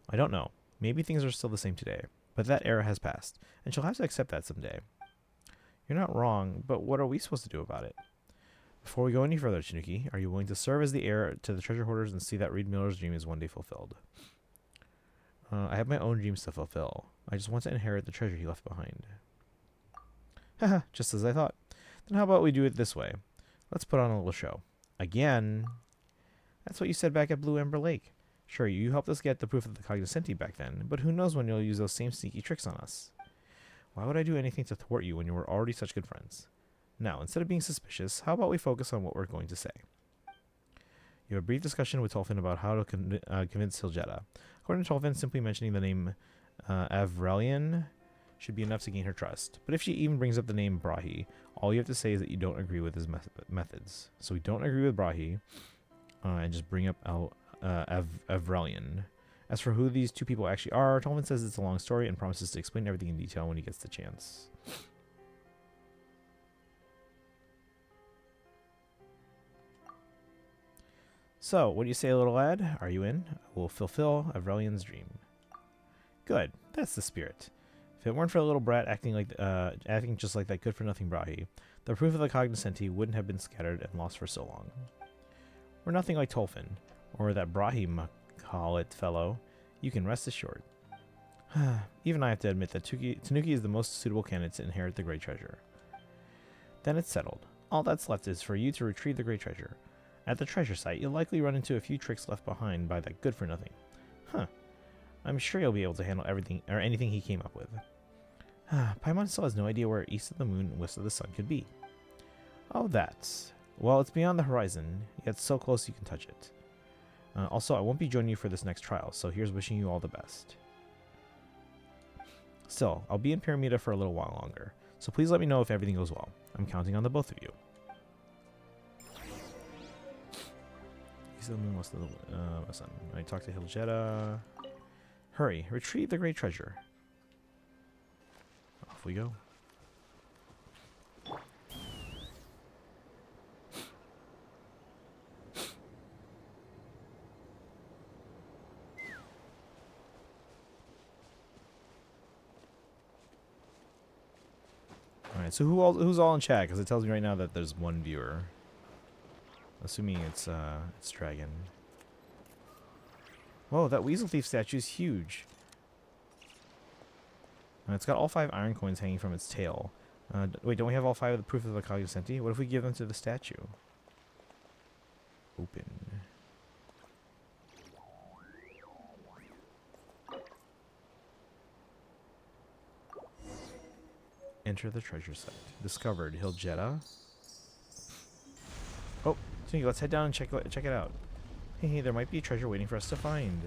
I don't know. Maybe things are still the same today, but that era has passed, and she'll have to accept that someday. You're not wrong, but what are we supposed to do about it? Before we go any further, Tanuki, are you willing to serve as the heir to the treasure hoarders and see that Reed Miller's dream is one day fulfilled? I have my own dreams to fulfill. I just want to inherit the treasure he left behind. Haha, just as I thought. Then how about we do it this way? Let's put on a little show. Again? That's what you said back at Blue Ember Lake. Sure, you helped us get the proof of the cognoscenti back then, but who knows when you'll use those same sneaky tricks on us. Why would I do anything to thwart you when you were already such good friends? Now, instead of being suspicious, how about we focus on what we're going to say? You have a brief discussion with Tolfin about how to convince Hiljetta. According to Tolfin, simply mentioning the name Avrelian should be enough to gain her trust. But if she even brings up the name Brahi, all you have to say is that you don't agree with his methods. So we don't agree with Brahi, and just bring up Avrelian. As for who these two people actually are, Tolfin says it's a long story and promises to explain everything in detail when he gets the chance. So, what do you say, little lad? Are you in? We'll fulfill Avrelian's dream. Good. That's the spirit. If it weren't for the little brat acting just like that good-for-nothing Brahi, the proof of the cognoscenti wouldn't have been scattered and lost for so long. We're nothing like Tolfin, or that Brahi Mahalit fellow. You can rest assured. Even I have to admit that Tanuki is the most suitable candidate to inherit the great treasure. Then it's settled. All that's left is for you to retrieve the great treasure. At the treasure site, you'll likely run into a few tricks left behind by that good-for-nothing. I'm sure you'll be able to handle everything or anything he came up with. Paimon still has no idea where east of the moon and west of the sun could be. Oh, that's... Well, it's beyond the horizon, yet so close you can touch it. Also, I won't be joining you for this next trial, so here's wishing you all the best. Still, I'll be in Pyramida for a little while longer, so please let me know if everything goes well. I'm counting on the both of you. East of the moon, west of the sun. I talked to Hiljetta. Hurry, retrieve the great treasure. Off we go. Alright, so who's all in chat? Because it tells me right now that there's one viewer. Assuming it's Dragon. Whoa, that Weasel Thief statue is huge. It's got all 5 iron coins hanging from its tail. Wait, don't we have all 5 of the proof of the cognoscenti? What if we give them to the statue? Open. Enter the treasure site. Discovered. Hiljetta. Oh, so let's head down and check it out. Hey, there might be treasure waiting for us to find.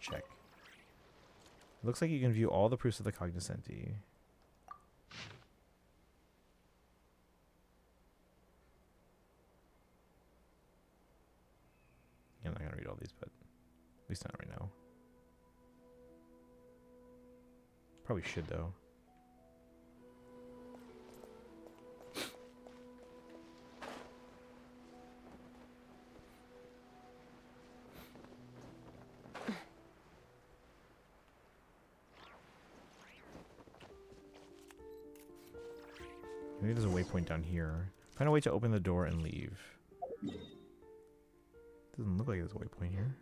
Check. Looks like you can view all the proofs of the cognoscenti. Yeah, I'm not gonna read all these, but at least not right now. Probably should though. Maybe there's a waypoint down here. Find a way to open the door and leave. Doesn't look like there's a waypoint here.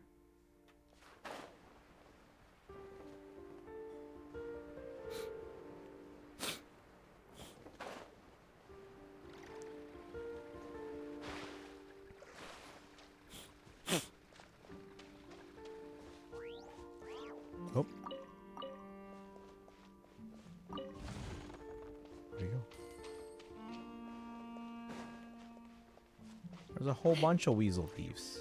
Oh. There you go. There's a whole bunch of weasel thieves.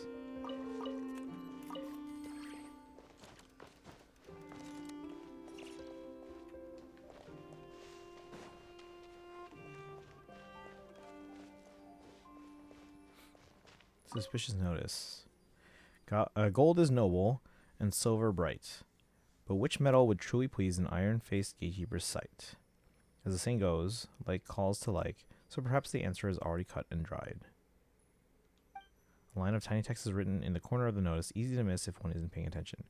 Suspicious notice. Gold is noble, and silver bright. But which metal would truly please an iron-faced gatekeeper's sight? As the saying goes, like calls to like, so perhaps the answer is already cut and dried. A line of tiny text is written in the corner of the notice, easy to miss if one isn't paying attention.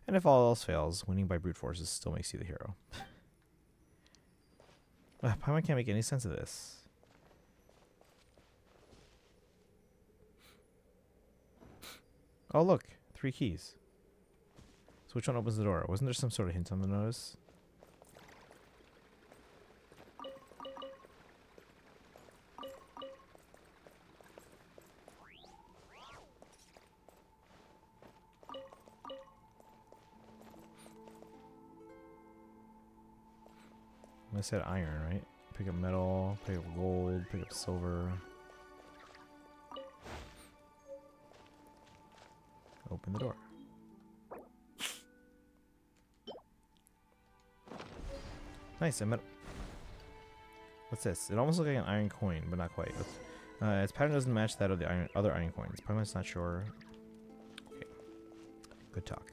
And if all else fails, winning by brute force still makes you the hero. Paimon can't make any sense of this. Oh look, 3 keys. So which one opens the door? Wasn't there some sort of hint on the notice? I said iron, right? Pick up metal, pick up gold, pick up silver. Open the door. Nice, I met... What's this? It almost looks like an iron coin, but not quite. Its pattern doesn't match that of the other iron coins. Paimon's not sure. Okay. Good talk.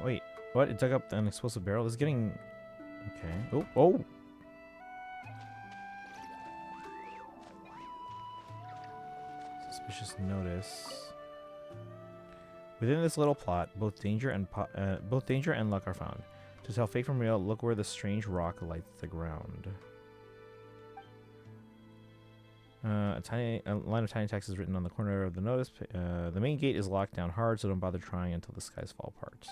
Wait, what? It dug up an explosive barrel? This is getting... Okay. Oh, oh! Suspicious notice. Within this little plot, both danger and luck are found. To tell fake from real, look where the strange rock lights the ground. A line of tiny text is written on the corner of the notice. The main gate is locked down hard, so don't bother trying until the skies fall apart.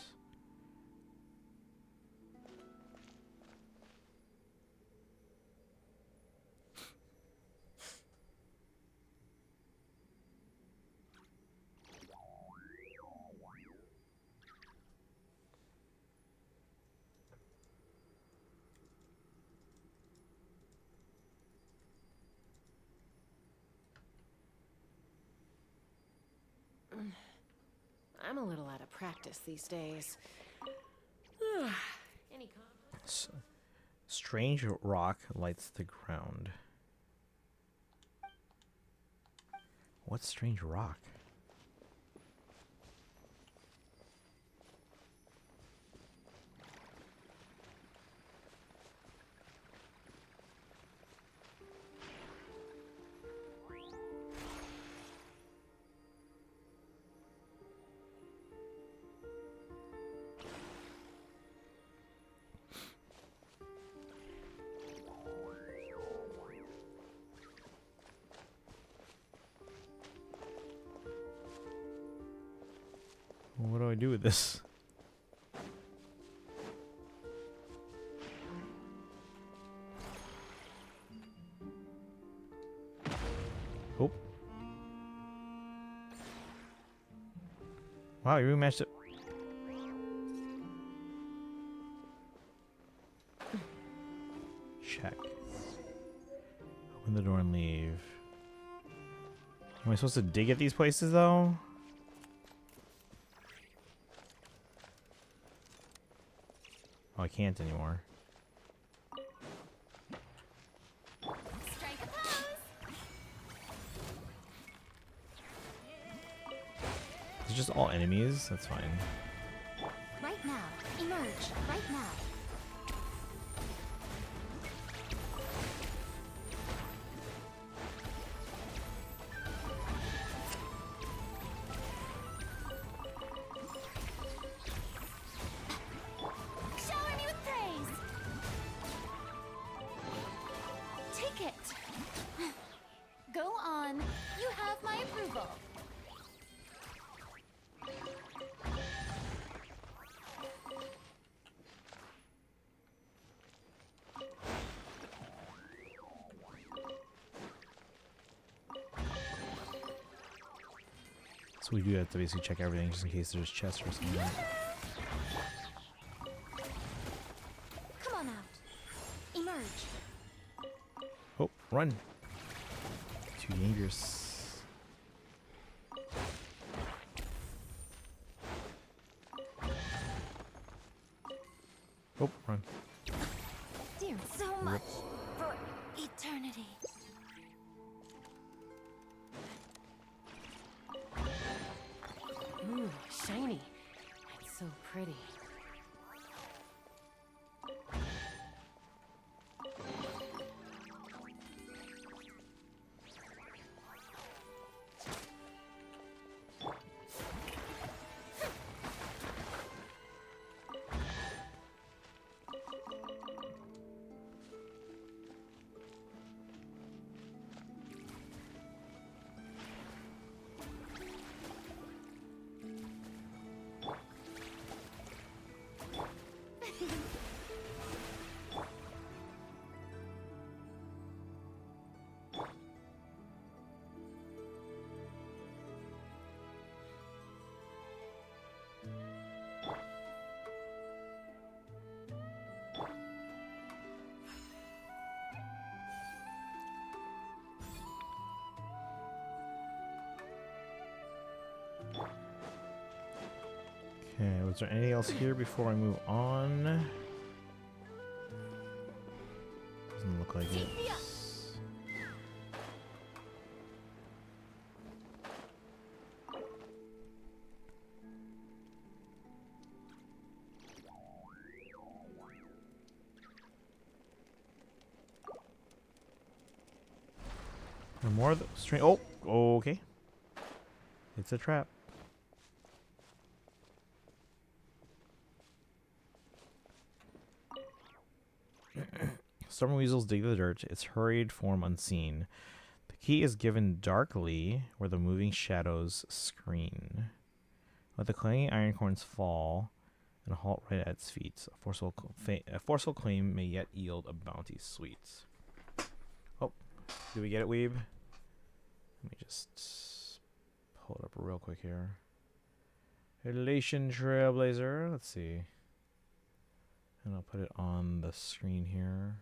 I'm a little out of practice these days. Any comments? Strange rock lights the ground. What strange rock? What do I do with this? Oh. Wow, you rematched it. Check. Open the door and leave. Am I supposed to dig at these places though? Oh, I can't anymore. Strike a pose! Is it just all enemies? That's fine. Right now. Emerge. Right now. Shower me with praise! Take it! Go on. You have my approval. So we do have to basically check everything just in case there's chests or something. Come on out. Emerge. Run. Too dangerous. Oh, run. Dear, so much for eternity. Ooh, shiny. It's so pretty. Okay, was there anything else here before I move on? Doesn't look like it. No more of the string. Oh, okay. It's a trap. Storm weasels dig the dirt, its hurried form unseen. The key is given darkly where the moving shadows screen. Let the clanging iron corns fall and halt right at its feet. A forceful claim may yet yield a bounty sweet. Oh, do we get it, Weeb? Let me just pull it up real quick here. Elation Trailblazer. Let's see. And I'll put it on the screen here.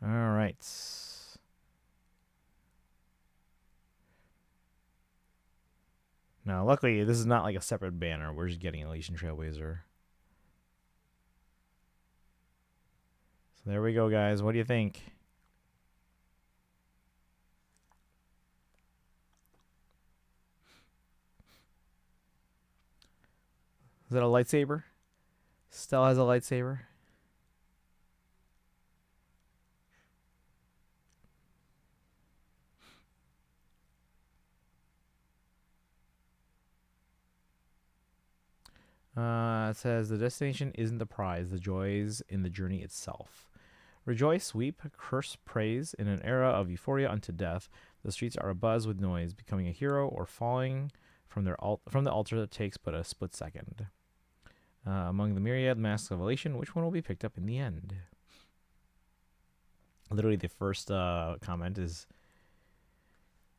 All right. Now, luckily, this is not like a separate banner. We're just getting Elation Trailblazer. So there we go, guys. What do you think? Is that a lightsaber? Stella has a lightsaber. It says the destination isn't the prize, the joys in the journey itself. Rejoice, weep, curse, praise. In an era of euphoria unto death, the streets are abuzz with noise. Becoming a hero or falling from the altar that takes but a split second. Among the myriad masks of elation, which one will be picked up in the end? Literally, the first comment is,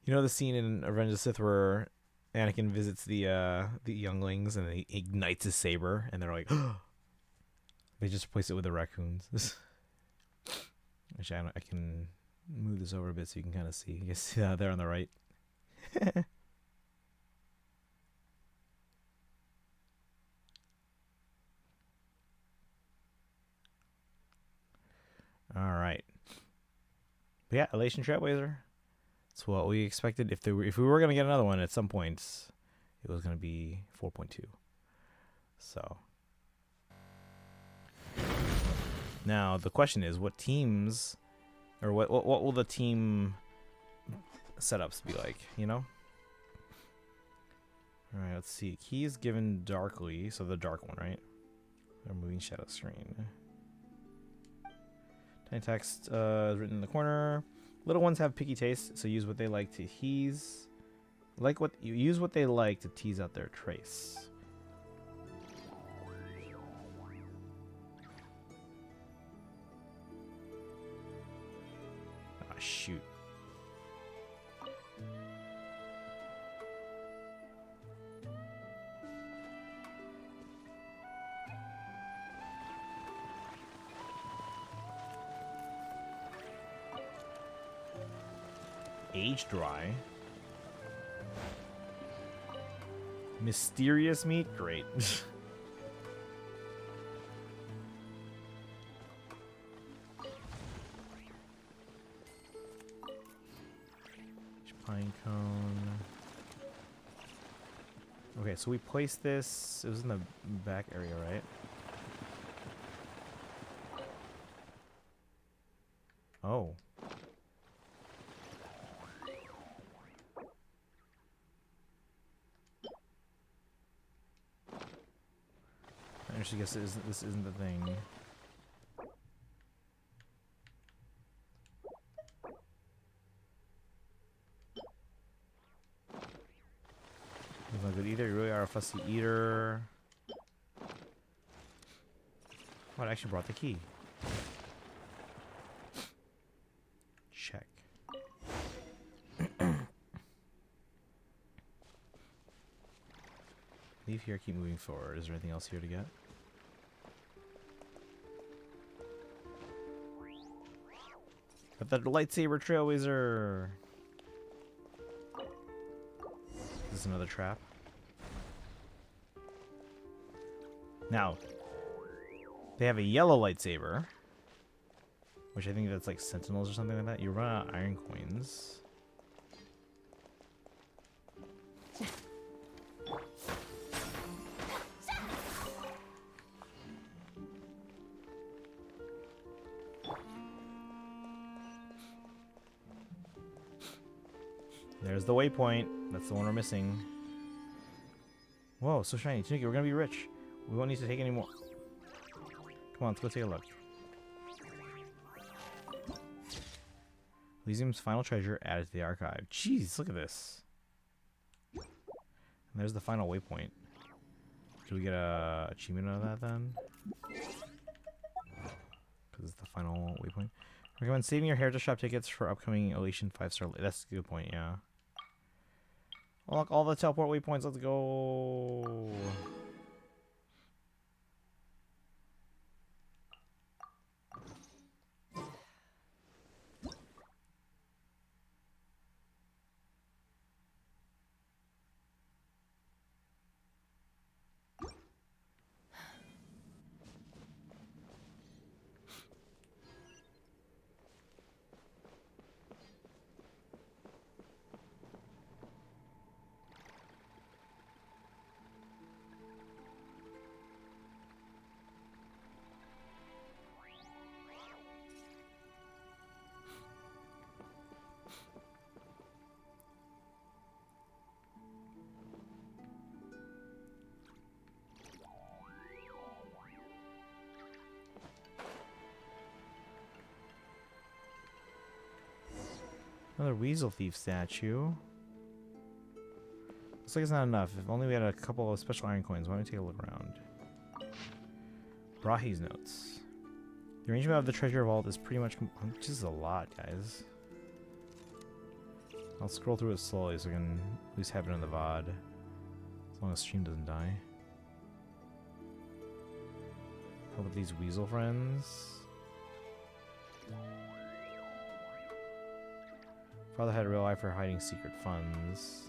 you know, the scene in Revenge of the Sith where Anakin visits the younglings and he ignites his saber, and they're like, they just replace it with the raccoons. Actually, I can move this over a bit so you can kind of see. You see there on the right. All right. But yeah, Elation Trailblazer. That's what we expected. If we were gonna get another one at some point, it was gonna be 4.2. So now the question is, what teams, or what will the team setups be like? You know. All right. Let's see. Key is given darkly, so the dark one, right? Or moving shadow screen. Tiny text is written in the corner. Little ones have picky taste, so use what they like to tease. Use what they like to tease out their trace. Age dry. Mysterious meat? Great. Pine cone. Okay, so we placed this. It was in the back area, right? Oh. I actually guess this isn't the thing. He's not good either. You really are a fussy eater. Oh, I actually brought the key. Check. Leave here, keep moving forward. Is there anything else here to get? Got that lightsaber trailblazer! This is another trap. Now, they have a yellow lightsaber, which I think that's like sentinels or something like that. You run out of iron coins. There's the waypoint. That's the one we're missing. Whoa, so shiny. Tanuki, we're gonna be rich. We won't need to take any more. Come on, let's go take a look. Elysium's final treasure added to the archive. Jeez, look at this. And there's the final waypoint. Do we get a achievement out of that then? Because it's the final waypoint. Recommend saving your heritage shop tickets for upcoming Elation 5-star. That's a good point, yeah. Unlock all the teleport waypoints. Let's go. Another Weasel Thief statue. Looks like it's not enough. If only we had a couple of special iron coins. Why don't we take a look around? Brahi's notes. The arrangement of the treasure vault is pretty much... This is a lot, guys. I'll scroll through it slowly so we can at least have it in the VOD. As long as stream doesn't die. How about these weasel friends? Father had a real eye for hiding secret funds.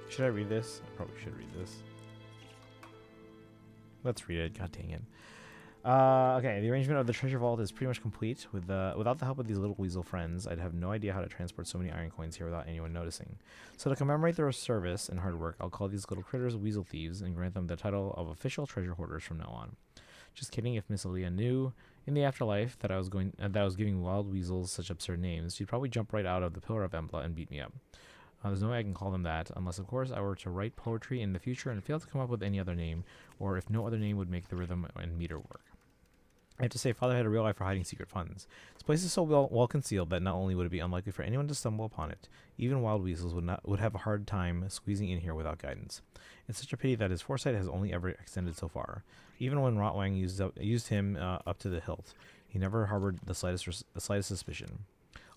Should I read this? I probably should read this. Let's read it. God dang it. Okay, the arrangement of the treasure vault is pretty much complete. Without the help of these little weasel friends, I'd have no idea how to transport so many iron coins here without anyone noticing. So to commemorate their service and hard work, I'll call these little critters weasel thieves and grant them the title of official treasure hoarders from now on. Just kidding. If Miss Aaliyah knew in the afterlife that I was giving wild weasels such absurd names, she'd probably jump right out of the Pillar of Embla and beat me up. There's no way I can call them that, unless of course I were to write poetry in the future and fail to come up with any other name, or if no other name would make the rhythm and meter work. I have to say, Father had a real eye for hiding secret funds. This place is so well concealed that not only would it be unlikely for anyone to stumble upon it, even wild weasels would have a hard time squeezing in here without guidance. It's such a pity that his foresight has only ever extended so far. Even when Rotwang used him up to the hilt, he never harbored the slightest suspicion.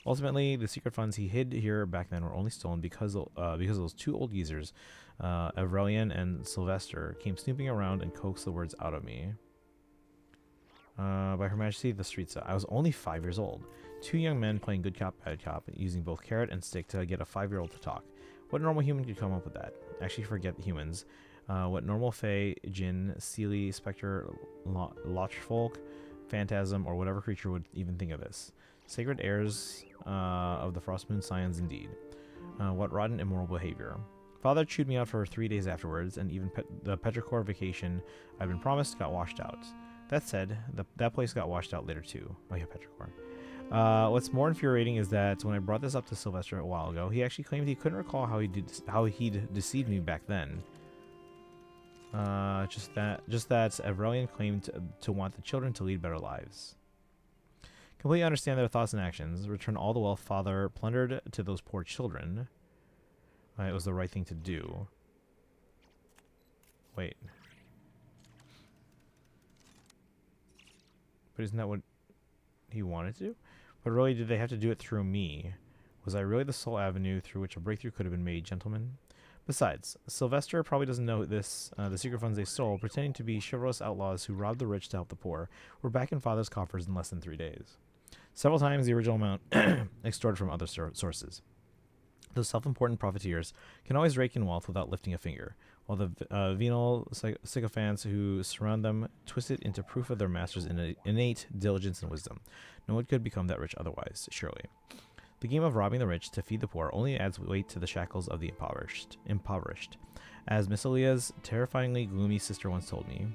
Ultimately, the secret funds he hid here back then were only stolen because those two old geezers, Aurelian and Sylvester, came snooping around and coaxed the words out of me. By Her Majesty, the streets. I was only 5 years old. Two young men playing good cop, bad cop, using both carrot and stick to get a 5-year-old to talk. What normal human could come up with that? Actually, forget humans. What normal fae, djinn, seelie, specter, lochfolk, phantasm, or whatever creature would even think of this? Sacred heirs of the Frostmoon Scions, indeed. What rotten, immoral behavior. Father chewed me out for 3 days afterwards, and even the petrichor vacation I'd been promised got washed out. That said, that place got washed out later too. Oh yeah, petrichor. What's more infuriating is that when I brought this up to Sylvester a while ago, he actually claimed he couldn't recall how he'd deceived me back then. Just that Aurelian claimed to want the children to lead better lives. Completely understand their thoughts and actions. Return all the wealth father plundered to those poor children. It was the right thing to do. Wait. But isn't that what he wanted to do? But really, did they have to do it through me? Was I really the sole avenue through which a breakthrough could have been made, gentlemen? Besides, Sylvester probably doesn't know this. The secret funds they stole, pretending to be chivalrous outlaws who robbed the rich to help the poor, were back in Father's coffers in less than 3 days. Several times the original amount extorted from other sources. Those self-important profiteers can always rake in wealth without lifting a finger, while the venal sycophants who surround them twist it into proof of their master's innate diligence and wisdom. No one could become that rich otherwise, surely. The game of robbing the rich to feed the poor only adds weight to the shackles of the impoverished. As Miss Aaliyah's terrifyingly gloomy sister once told me.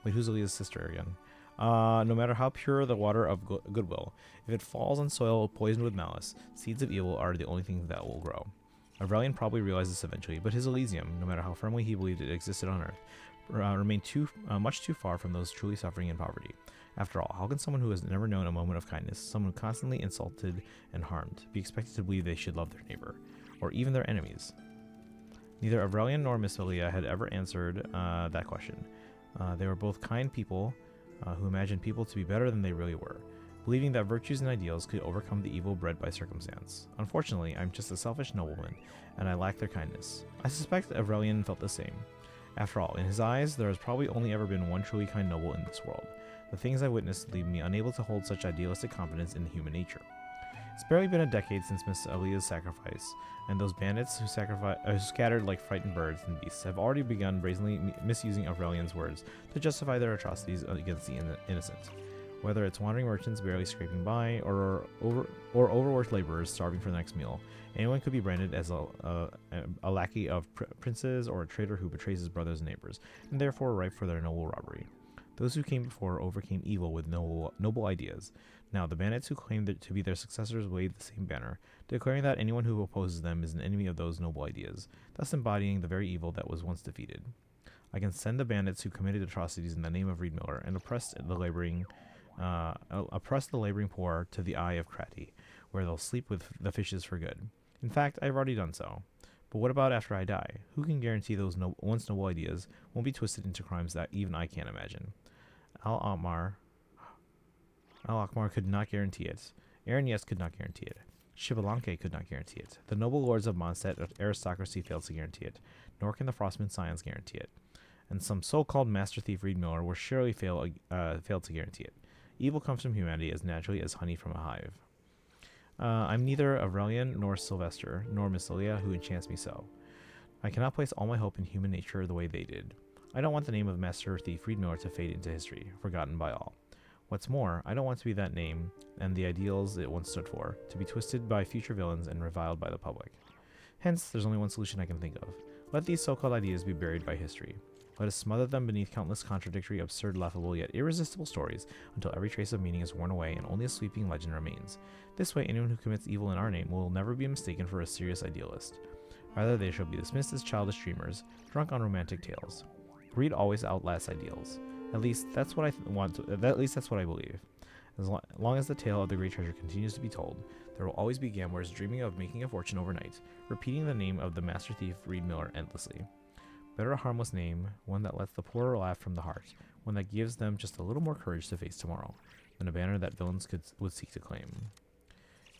Wait, who's Aaliyah's sister again? No matter how pure the water of goodwill, if it falls on soil poisoned with malice, seeds of evil are the only things that will grow. Aurelian probably realized this eventually, but his Elysium, no matter how firmly he believed it existed on Earth, remained much too far from those truly suffering in poverty. After all, how can someone who has never known a moment of kindness, someone constantly insulted and harmed, be expected to believe they should love their neighbor, or even their enemies? Neither Aurelian nor Miss Aaliyah had ever answered that question. They were both kind people who imagined people to be better than they really were, believing that virtues and ideals could overcome the evil bred by circumstance. Unfortunately, I'm just a selfish nobleman, and I lack their kindness. I suspect Aurelian felt the same. After all, in his eyes, there has probably only ever been one truly kind noble in this world. The things I witnessed leave me unable to hold such idealistic confidence in human nature. It's barely been a decade since Miss Aaliyah's sacrifice, and those bandits who scattered like frightened birds and beasts have already begun brazenly misusing Aurelian's words to justify their atrocities against the innocent. Whether it's wandering merchants barely scraping by, or overworked laborers starving for the next meal, anyone could be branded as a lackey of princes or a traitor who betrays his brothers and neighbors, and therefore ripe for their noble robbery. Those who came before overcame evil with noble ideas. Now, the bandits who claimed to be their successors wave the same banner, declaring that anyone who opposes them is an enemy of those noble ideas, thus embodying the very evil that was once defeated. I can send the bandits who committed atrocities in the name of Reed Miller and oppressed the laboring poor to the Eye of Cratty, where they'll sleep with the fishes for good. In fact, I've already done so. But what about after I die? Who can guarantee those once noble ideas won't be twisted into crimes that even I can't imagine? Al-Akmar could not guarantee it. Aaron Yes could not guarantee it. Shibalanke could not guarantee it. The noble lords of Mondstadt aristocracy failed to guarantee it. Nor can the Frostmoon Scions guarantee it. And some so-called Master Thief Reed Miller will surely fail to guarantee it. Evil comes from humanity as naturally as honey from a hive. I'm neither Aurelian nor Sylvester, nor Miss Aaliyah, who enchants me so. I cannot place all my hope in human nature the way they did. I don't want the name of Master Thief Reed Miller to fade into history, forgotten by all. What's more, I don't want to be that name, and the ideals it once stood for, to be twisted by future villains and reviled by the public. Hence, there's only one solution I can think of. Let these so-called ideas be buried by history. Let us smother them beneath countless contradictory, absurd, laughable, yet irresistible stories until every trace of meaning is worn away and only a sweeping legend remains. This way, anyone who commits evil in our name will never be mistaken for a serious idealist. Rather, they shall be dismissed as childish dreamers, drunk on romantic tales. Greed always outlasts ideals. At least that's what I believe. As long as the tale of the great treasure continues to be told, there will always be gamblers dreaming of making a fortune overnight, repeating the name of the Master Thief Reed Miller endlessly. Better a harmless name, one that lets the poor laugh from the heart, one that gives them just a little more courage to face tomorrow, than a banner that villains would seek to claim.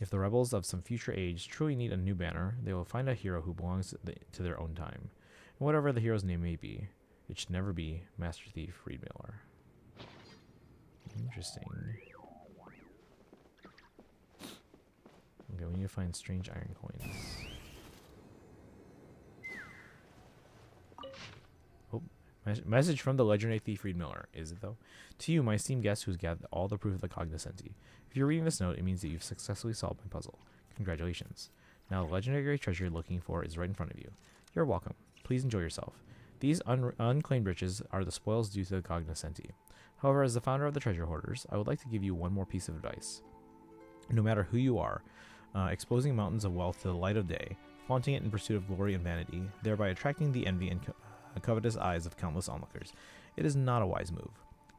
If the rebels of some future age truly need a new banner, they will find a hero who belongs to their own time. And whatever the hero's name may be, it should never be Master Thief Reed Miller. Interesting. Okay, we need to find strange iron coins. Oh, message from the legendary thief Reed Miller. Is it though? To you, my esteemed guest who's gathered all the proof of the cognoscenti. If you're reading this note, it means that you've successfully solved my puzzle. Congratulations. Now the legendary treasure you're looking for is right in front of you. You're welcome. Please enjoy yourself. These unclaimed riches are the spoils due to the cognoscenti. However, as the founder of the treasure hoarders, I would like to give you one more piece of advice. No matter who you are, exposing mountains of wealth to the light of day, flaunting it in pursuit of glory and vanity, thereby attracting the envy and covetous eyes of countless onlookers, it is not a wise move.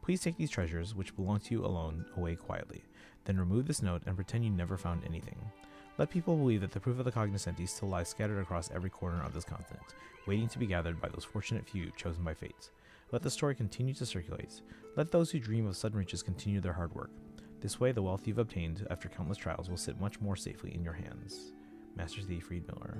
Please take these treasures, which belong to you alone, away quietly. Then remove this note and pretend you never found anything. Let people believe that the proof of the cognoscenti still lies scattered across every corner of this continent, waiting to be gathered by those fortunate few chosen by fate. Let the story continue to circulate. Let those who dream of sudden riches continue their hard work. This way, the wealth you've obtained after countless trials will sit much more safely in your hands. Master Thief Reed Miller.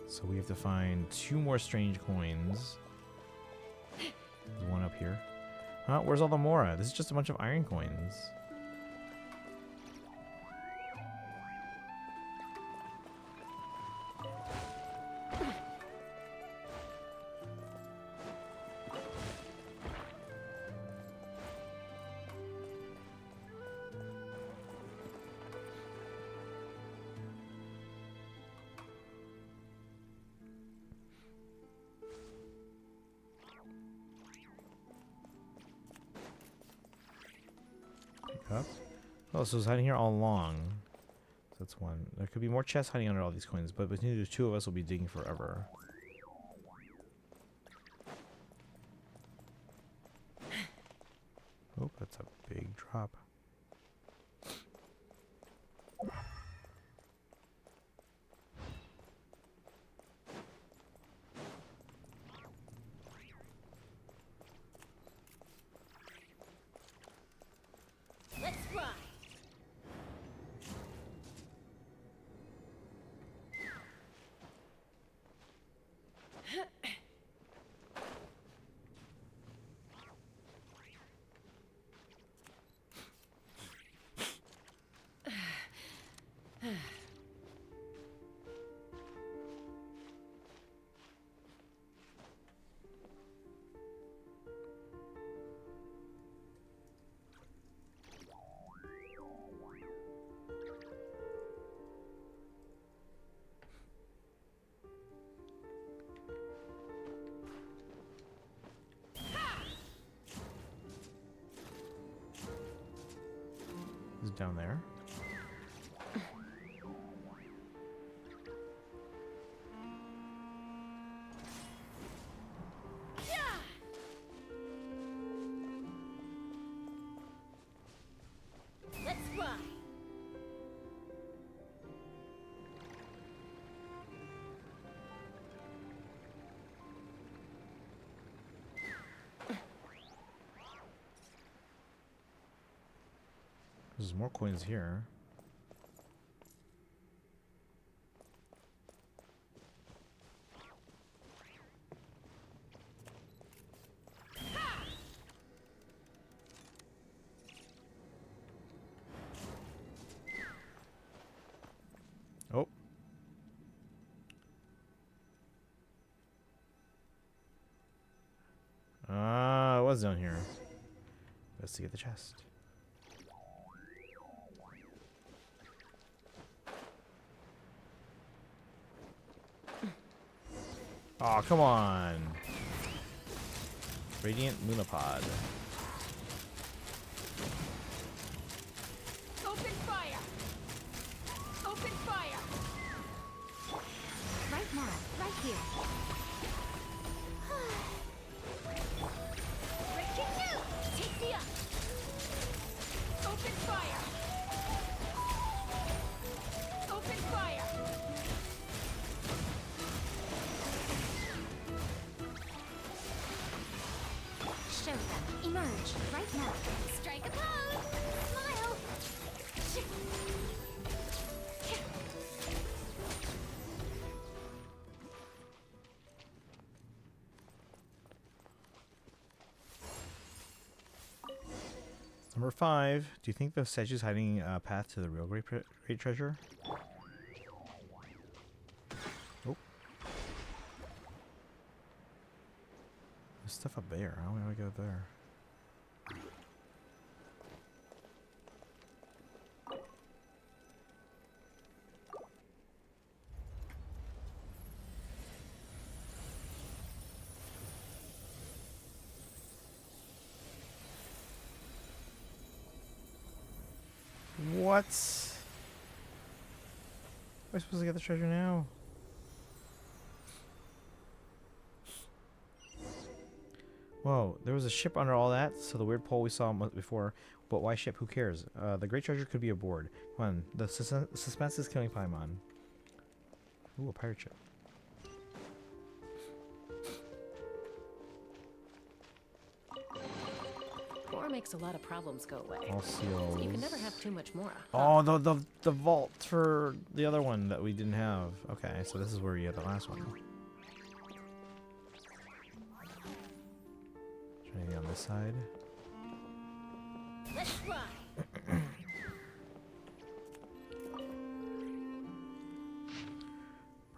So we have to find 2 more strange coins. There's one up here. Huh? Where's all the Mora? This is just a bunch of iron coins. Up. Oh, so it's hiding here all along. So that's one. There could be more chests hiding under all these coins, but between the 2 of us, will be digging forever. Oh, that's a big drop. Let's ride. Is it down there? Let's ride. There's more coins here. Oh. Ah, it was down here. Let's see, get the chest. Oh, come on. Radiant Lunapod. Open fire. Open fire. Right now, right here. Breaking you. Take the up. Open fire. Open fire. Number 5. Do you think the statue's hiding a path to the real great treasure? Oh. There's stuff up there. How do I go there? What? Am I supposed to get the treasure now? Whoa, there was a ship under all that, so the weird pole we saw before. But why ship? Who cares? The great treasure could be aboard. Come on, the suspense is killing Paimon. Ooh, a pirate ship. More makes a lot of problems go away. All seals. You can never have too much more. Oh, the vault for the other one that we didn't have. Okay, so this is where you had the last one. Trying to get on this side. Let's fly.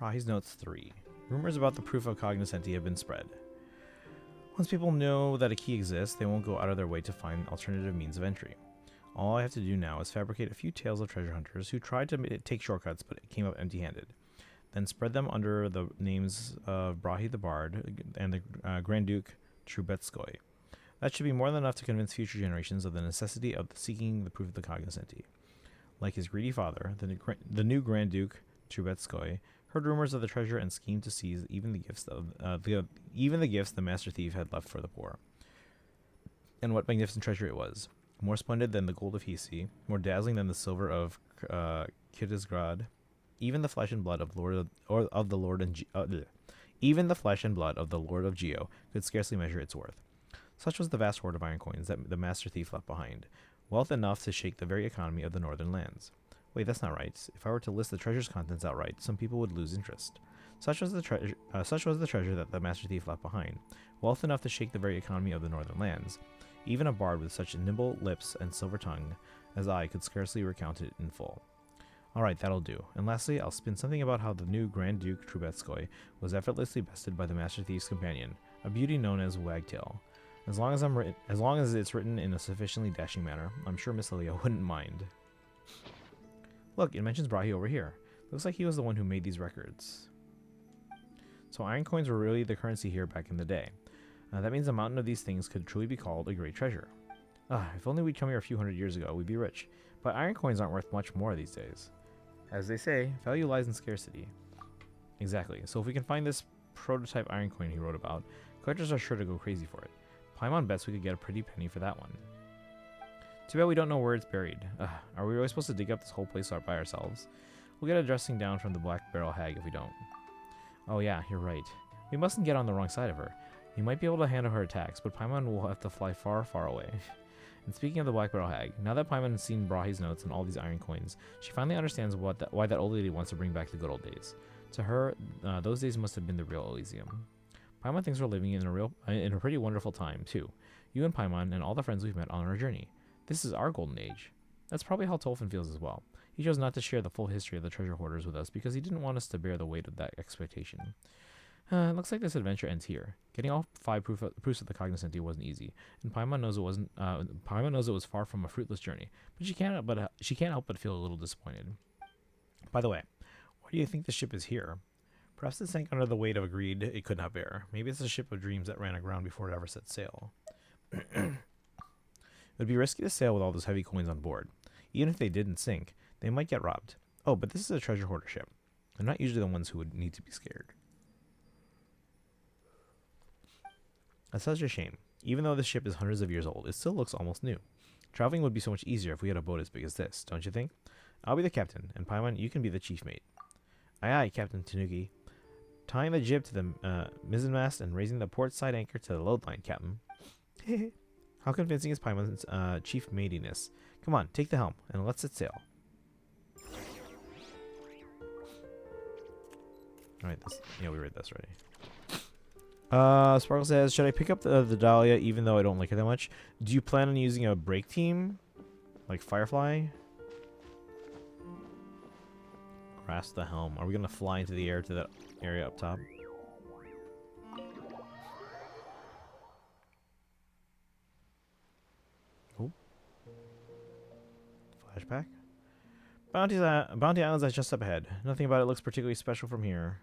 Rahi's Notes 3. Rumors about the proof of cognoscenti have been spread. Once people know that a key exists, they won't go out of their way to find alternative means of entry. All I have to do now is fabricate a few tales of treasure hunters who tried to take shortcuts but came up empty-handed. Then spread them under the names of Brahi the Bard and the Grand Duke Trubetskoy. That should be more than enough to convince future generations of the necessity of seeking the proof of the cognoscenti. Like his greedy father, the new Grand Duke Trubetskoy heard rumors of the treasure and schemed to seize even the gifts the master thief had left for the poor. And what magnificent treasure it was! More splendid than the gold of Hisi, more dazzling than the silver of Kirisgrad. Even the flesh and blood of even the flesh and blood of the Lord of Geo could scarcely measure its worth. Such was the vast hoard of iron coins that the master thief left behind, wealth enough to shake the very economy of the northern lands. Wait, that's not right. If I were to list the treasure's contents outright, some people would lose interest. Such was the treasure that the master thief left behind, wealth enough to shake the very economy of the northern lands. Even a bard with such nimble lips and silver tongue as I could scarcely recount it in full. Alright, that'll do. And lastly, I'll spin something about how the new Grand Duke Trubetskoy was effortlessly bested by the master thief's companion, a beauty known as Wagtail. As long as it's written in a sufficiently dashing manner, I'm sure Miss Lilia wouldn't mind. Look, it mentions Brahi over here. Looks like he was the one who made these records. So iron coins were really the currency here back in the day. That means a mountain of these things could truly be called a great treasure. If only we'd come here a few hundred years ago, we'd be rich. But iron coins aren't worth much more these days. As they say, value lies in scarcity. Exactly. So if we can find this prototype iron coin he wrote about, collectors are sure to go crazy for it. Paimon bets we could get a pretty penny for that one. Too bad we don't know where it's buried. Are we really supposed to dig up this whole place by ourselves? We'll get a dressing down from the Black Barrel Hag if we don't. Oh yeah, you're right. We mustn't get on the wrong side of her. We might be able to handle her attacks, but Paimon will have to fly far, far away. And speaking of the Black Barrel Hag, now that Paimon has seen Brahi's notes and all these iron coins, she finally understands why that old lady wants to bring back the good old days. To her, those days must have been the real Elysium. Paimon thinks we're living in a pretty wonderful time, too. You and Paimon and all the friends we've met on our journey. This is our golden age. That's probably how Tolfin feels as well. He chose not to share the full history of the treasure hoarders with us because he didn't want us to bear the weight of that expectation. Looks like this adventure ends here. Getting all 5 proofs of the cognoscenti wasn't easy, and Paimon knows it wasn't. Paimon knows it was far from a fruitless journey, but she can't help but feel a little disappointed. By the way, why do you think the ship is here? Perhaps it sank under the weight of a greed it could not bear. Maybe it's a ship of dreams that ran aground before it ever set sail. It would be risky to sail with all those heavy coins on board. Even if they didn't sink, they might get robbed. Oh, but this is a treasure hoarder ship. They're not usually the ones who would need to be scared. That's such a shame. Even though this ship is hundreds of years old, it still looks almost new. Traveling would be so much easier if we had a boat as big as this, don't you think? I'll be the captain, and Paimon, you can be the chief mate. Aye aye, Captain Tanuki. Tying the jib to the mizzenmast and raising the port side anchor to the load line, Captain. How convincing is Paimon's chief matiness? Come on, take the helm, and let's set sail. Alright, we read this already. Sparkle says, should I pick up the Dahlia even though I don't like it that much? Do you plan on using a break team? Like Firefly? Grasp the helm. Are we going to fly into the air to that area up top? Oh. Flashback? Bounty Islands is just up ahead. Nothing about it looks particularly special from here.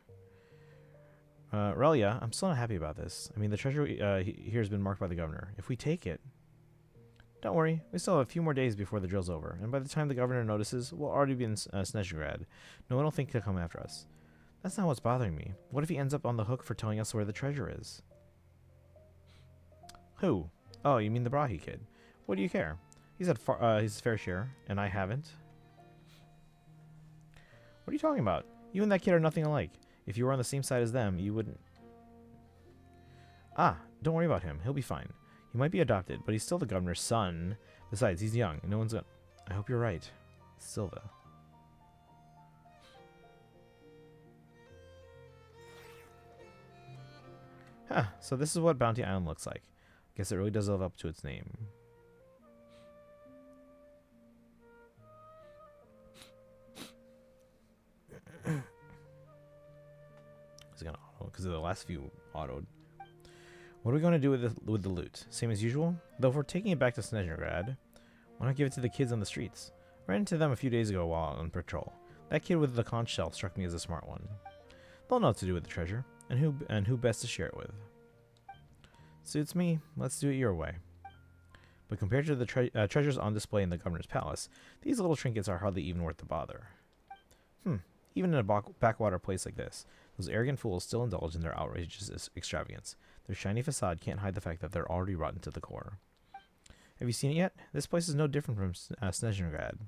Relia, I'm still not happy about this. I mean, the treasure here has been marked by the governor. If we take it... Don't worry, we still have a few more days before the drill's over, and by the time the governor notices, we'll already be in Snezhnograd. No one will think to come after us. That's not what's bothering me. What if he ends up on the hook for telling us where the treasure is? Who? Oh, you mean the Brahi kid. What do you care? He's had his fair share, and I haven't. What are you talking about? You and that kid are nothing alike. If you were on the same side as them, you wouldn't... Ah, don't worry about him. He'll be fine. He might be adopted, but he's still the governor's son. Besides, he's young. No one's gonna... I hope you're right. Silva. Huh, so this is what Bounty Island looks like. Guess it really does live up to its name. It's gonna auto because the last few autoed. What are we going to do with the loot? Same as usual? Though if we're taking it back to Snezhnograd, why not give it to the kids on the streets? Ran into them a few days ago while on patrol. That kid with the conch shell struck me as a smart one. They'll know what to do with the treasure, and who best to share it with. Suits me. Let's do it your way. But compared to the treasures on display in the governor's palace, these little trinkets are hardly even worth the bother. Even in a backwater place like this, those arrogant fools still indulge in their outrageous extravagance. Their shiny facade can't hide the fact that they're already rotten to the core. Have you seen it yet? This place is no different from Snezhnograd.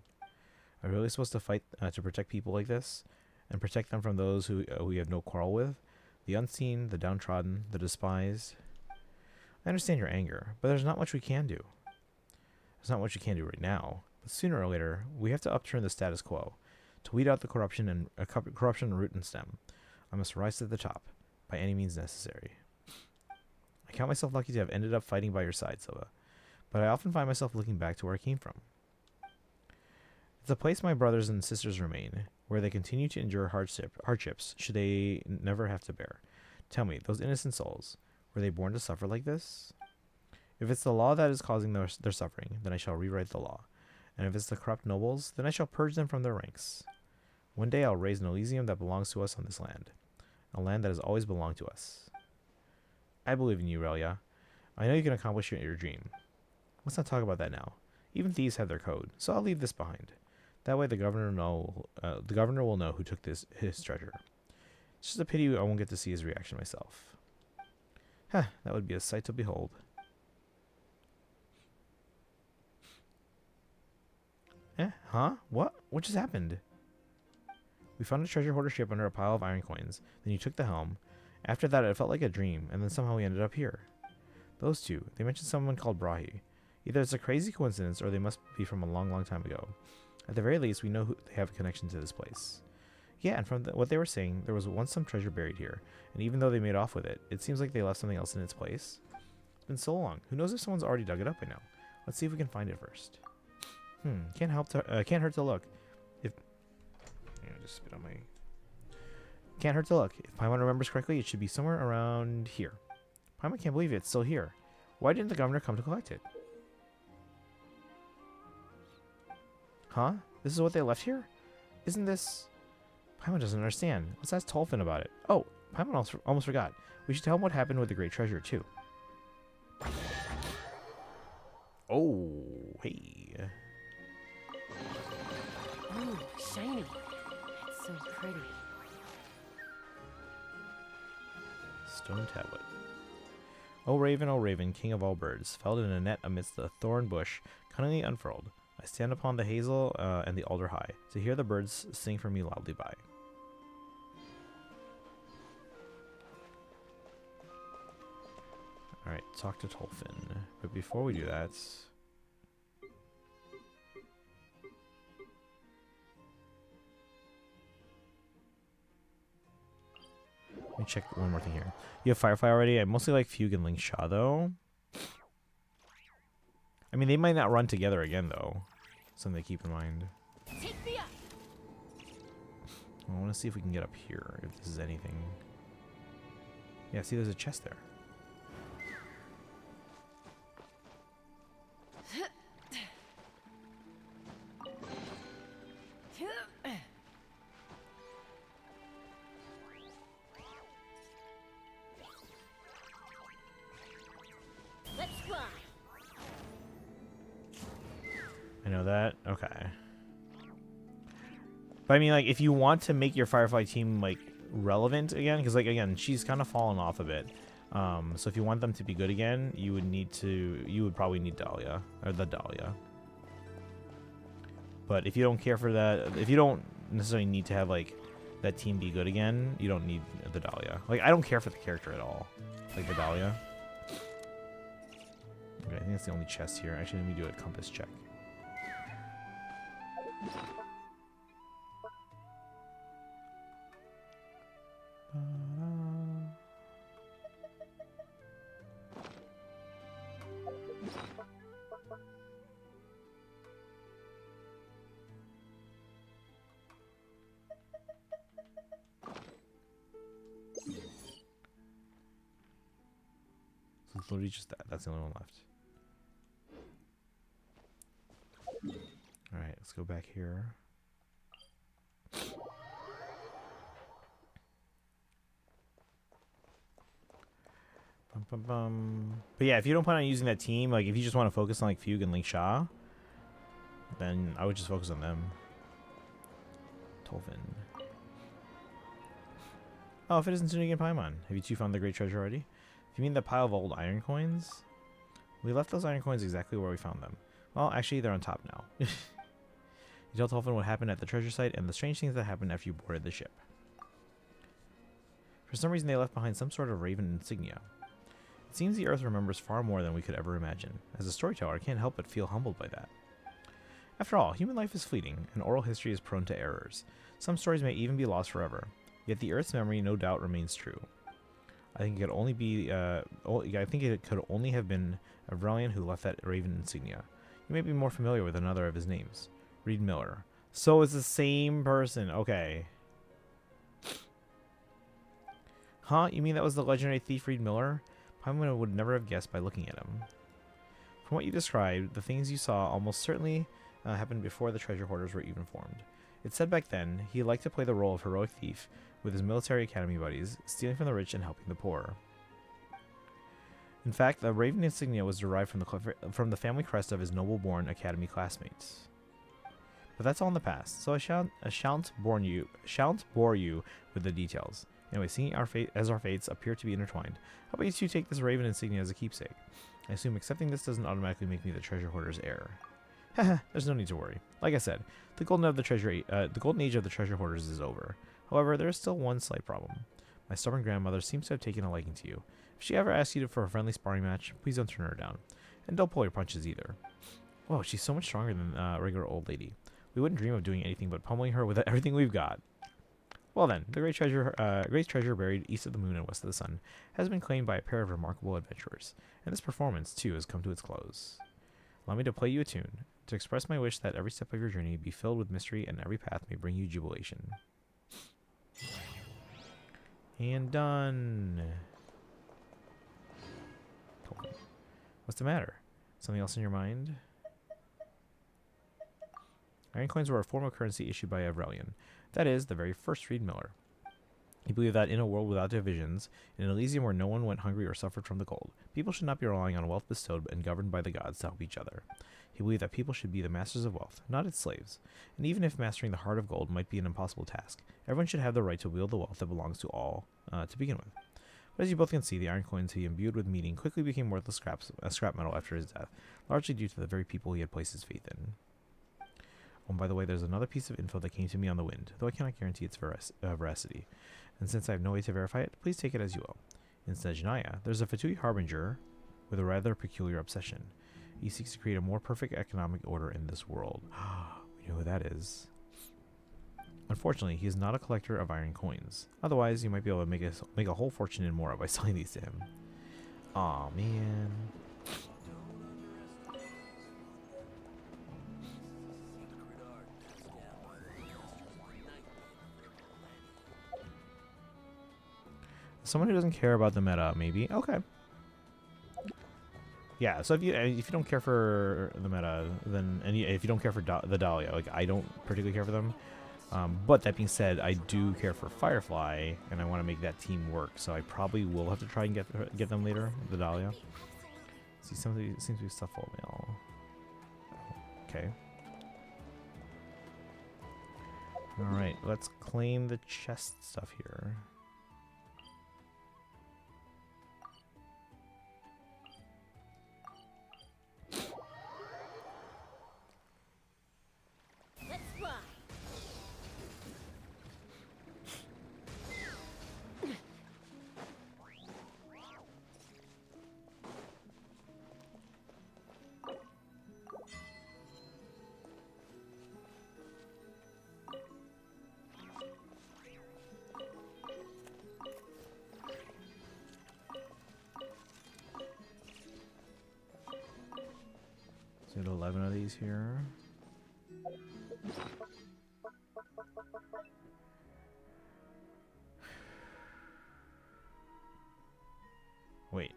Are we really supposed to fight to protect people like this? And protect them from those who we have no quarrel with? The unseen, the downtrodden, the despised? I understand your anger, but there's not much we can do. There's not much we can do right now, but sooner or later, we have to upturn the status quo. To weed out the corruption and root and stem, I must rise to the top, by any means necessary. I count myself lucky to have ended up fighting by your side, Silva, but I often find myself looking back to where I came from. It's a place my brothers and sisters remain, where they continue to endure hardships should they never have to bear. Tell me, those innocent souls, were they born to suffer like this? If it's the law that is causing their suffering, then I shall rewrite the law. And if it's the corrupt nobles, then I shall purge them from their ranks. One day I'll raise an Elysium that belongs to us on this land. A land that has always belonged to us. I believe in you, Relia. I know you can accomplish your dream. Let's not talk about that now. Even thieves have their code, so I'll leave this behind. That way the governor will know who took his treasure. It's just a pity I won't get to see his reaction myself. Huh, that would be a sight to behold. Huh? What? What just happened? We found a treasure hoarder ship under a pile of iron coins. Then you took the helm. After that, it felt like a dream, and then somehow we ended up here. Those two, they mentioned someone called Brahi. Either it's a crazy coincidence, or they must be from a long, long time ago. At the very least, we know they have a connection to this place. Yeah, and from what they were saying, there was once some treasure buried here, and even though they made off with it, it seems like they left something else in its place. It's been so long. Who knows if someone's already dug it up by now? Let's see if we can find it first. Can't hurt to look. Just spit on my... Can't hurt to look. If Paimon remembers correctly, it should be somewhere around here. Paimon can't believe it's still here. Why didn't the governor come to collect it? Huh? This is what they left here? Isn't this... Paimon doesn't understand. Let's ask Tolfin about it. Oh, Paimon almost forgot. We should tell him what happened with the great treasure, too. Oh, hey. Ooh, shiny. It's so pretty. Stone tablet. O Raven, king of all birds, felled in a net amidst the thorn bush, cunningly unfurled. I stand upon the hazel and the alder high, to hear the birds sing for me loudly by. Alright, talk to Tolfin. But before we do that... Let me check one more thing here. You have Firefly already. I mostly like Fugue and Link Shaw though. I mean, they might not run together again though. Something to keep in mind. Take the up. I want to see if we can get up here. If this is anything. Yeah, see, there's a chest there. Let's fly. I know that. Okay. But I mean, like, if you want to make your Firefly team, like, relevant again, because, like, again, she's kind of fallen off a bit. So if you want them to be good again, you would probably need Dahlia, or the Dahlia. But if you don't care for that, if you don't necessarily need to have, like, that team be good again, you don't need the Dahlia. Like, I don't care for the character at all. Like, the Dahlia. Okay, I think that's the only chest here. Actually, let me do a compass check. So it's literally just that. That's the only one left. Alright, let's go back here. Bum, bum, bum. But yeah, if you don't plan on using that team, like if you just want to focus on like Fugue and Link Shaw, then I would just focus on them. Tolvin. Oh, if it isn't Tunic and Paimon. Have you two found the great treasure already? If you mean the pile of old iron coins, we left those iron coins exactly where we found them. Well, actually, they're on top now. You tell Tolvin what happened at the treasure site and the strange things that happened after you boarded the ship. For some reason, they left behind some sort of raven insignia. It seems the Earth remembers far more than we could ever imagine. As a storyteller, I can't help but feel humbled by that. After all, human life is fleeting, and oral history is prone to errors. Some stories may even be lost forever, yet the Earth's memory no doubt remains true. I think it could only be. I think it could only have been Avrelian who left that raven insignia. You may be more familiar with another of his names, Reed Miller. So it's the same person. Okay. Huh? You mean that was the legendary thief Reed Miller? Paimon would never have guessed by looking at him. From what you described, the things you saw almost certainly happened before the treasure hoarders were even formed. It said back then he liked to play the role of heroic thief with his military academy buddies, stealing from the rich and helping the poor. In fact, the raven insignia was derived from the family crest of his noble-born academy classmates. But that's all in the past, so I shan't bore you with the details. Anyway, seeing as our fates appear to be intertwined, how about you two take this raven insignia as a keepsake? I assume accepting this doesn't automatically make me the treasure hoarder's heir. Haha, there's no need to worry. Like I said, the golden age of the treasure hoarders is over. However, there is still one slight problem. My stubborn grandmother seems to have taken a liking to you. If she ever asks you for a friendly sparring match, please don't turn her down. And don't pull your punches either. Whoa, she's so much stronger than a regular old lady. We wouldn't dream of doing anything but pummeling her with everything we've got. Well then, the great treasure buried east of the moon and west of the sun has been claimed by a pair of remarkable adventurers, and this performance, too, has come to its close. Allow me to play you a tune, to express my wish that every step of your journey be filled with mystery and every path may bring you jubilation. And done. What's the matter? Something else in your mind? Iron coins were a form of currency issued by Avrelian. That is, the very first Reed Miller. He believed that in a world without divisions, in an Elysium where no one went hungry or suffered from the cold, people should not be relying on wealth bestowed and governed by the gods to help each other. He believed that people should be the masters of wealth, not its slaves. And even if mastering the heart of gold might be an impossible task, everyone should have the right to wield the wealth that belongs to all, to begin with. But as you both can see, the iron coins he imbued with meaning quickly became worthless scrap metal after his death, largely due to the very people he had placed his faith in. Oh, and by the way, there's another piece of info that came to me on the wind, though I cannot guarantee its veracity. And since I have no way to verify it, please take it as you will. In Snezhnaya, there's a Fatui Harbinger with a rather peculiar obsession. He seeks to create a more perfect economic order in this world. We know who that is. Unfortunately, he is not a collector of iron coins. Otherwise, you might be able to make a whole fortune and more by selling these to him. Aw, man. Someone who doesn't care about the meta, maybe. Okay. Yeah, so if you don't care for the meta, then if you don't care for the Dahlia, like I don't particularly care for them. But that being said, I do care for Firefly, and I want to make that team work. So I probably will have to try and get them later. The Dahlia. See, something seems to be stuff full mail. Okay. All right, let's claim the chest stuff here. Let's fly. So 11 of these here. Wait.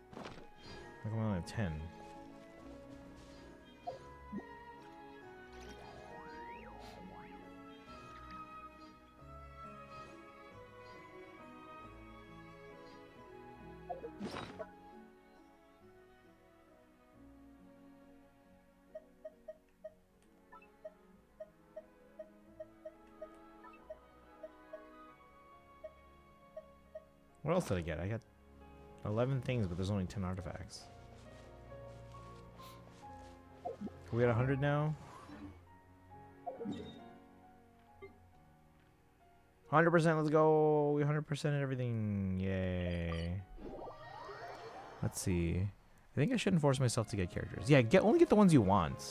How come I only have 10? What else did I get? I got 11 things, but there's only 10 artifacts. Are we at 100 now? 100%, let's go! We 100%ed everything. Yay. Let's see. I think I shouldn't force myself to get characters. Yeah, only get the ones you want.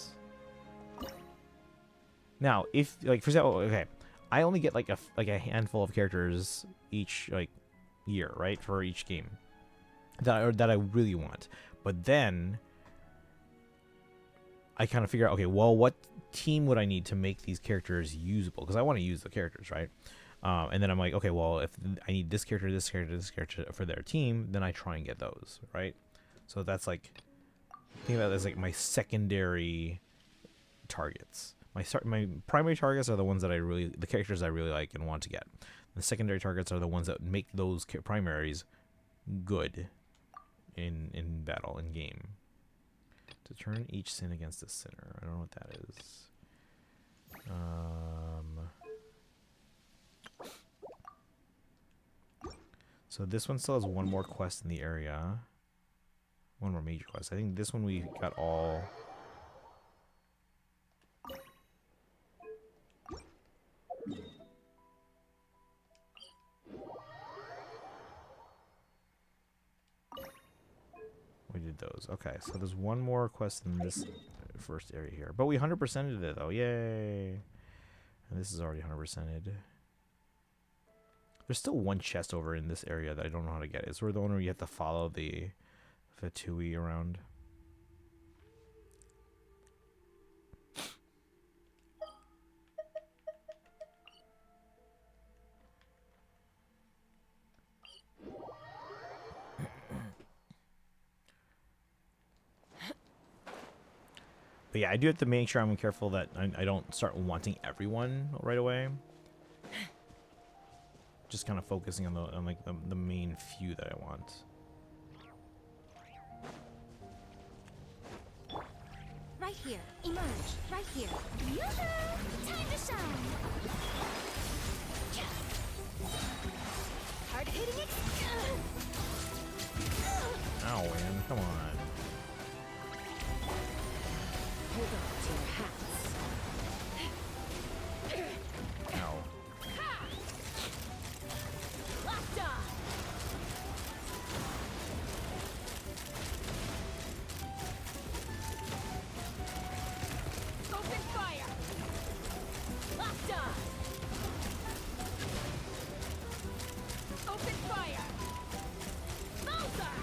Now, if, like, for example, okay, I only get, like, a handful of characters each, like, year, right, for each game that I really want. But then I kind of figure out, okay, well, what team would I need to make these characters usable? Because I want to use the characters, right? And then I'm like, okay, well, if I need this character, this character, this character for their team, then I try and get those, right? So that's like, think about it as like my secondary targets. My primary targets are the ones that the characters I really like and want to get. The secondary targets are the ones that make those primaries good in battle, in game. To turn each sin against a sinner. I don't know what that is. So this one still has one more quest in the area. One more major quest. I think this one we got all... We did those. Okay, so there's one more quest in this first area here. But we 100%ed it, though. Yay! And this is already 100%ed. There's still one chest over in this area that I don't know how to get. It's sort of the one where you have to follow the Fatui around. But yeah, I do have to make sure I'm careful that I don't start wanting everyone right away. Just kind of focusing on the main few that I want. Right here. Emerge. Right here. Yoo-hoo! Time to shine! Hard hitting it! Ow, man, come on. Hold on to your hats. Ow. Locked on. Open fire. Locked on. fire! Bullseye!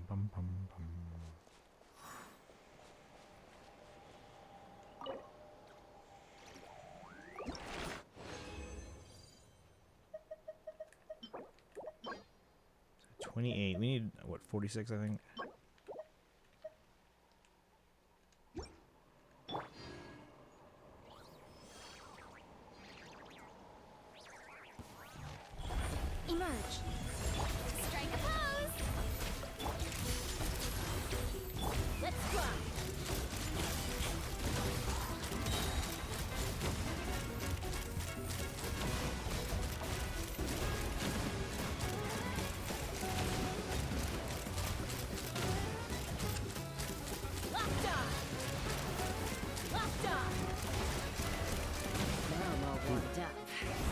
Bum, bum, bum. 28. We need, what, 46, I think? Emerge. Strike a pose. Let's fly! Locked on! Locked on! Now I'm all warmed up.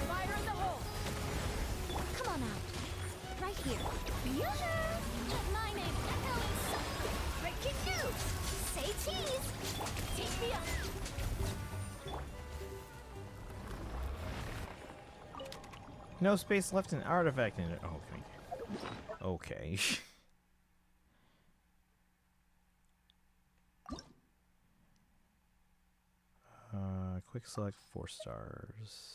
Fire in the hole! Come on out. Right here. Let my name echo in song. Breaking news. Say cheese. Teach me up! No space left in artifact in it. Oh, okay. Okay. Quick select 4 stars.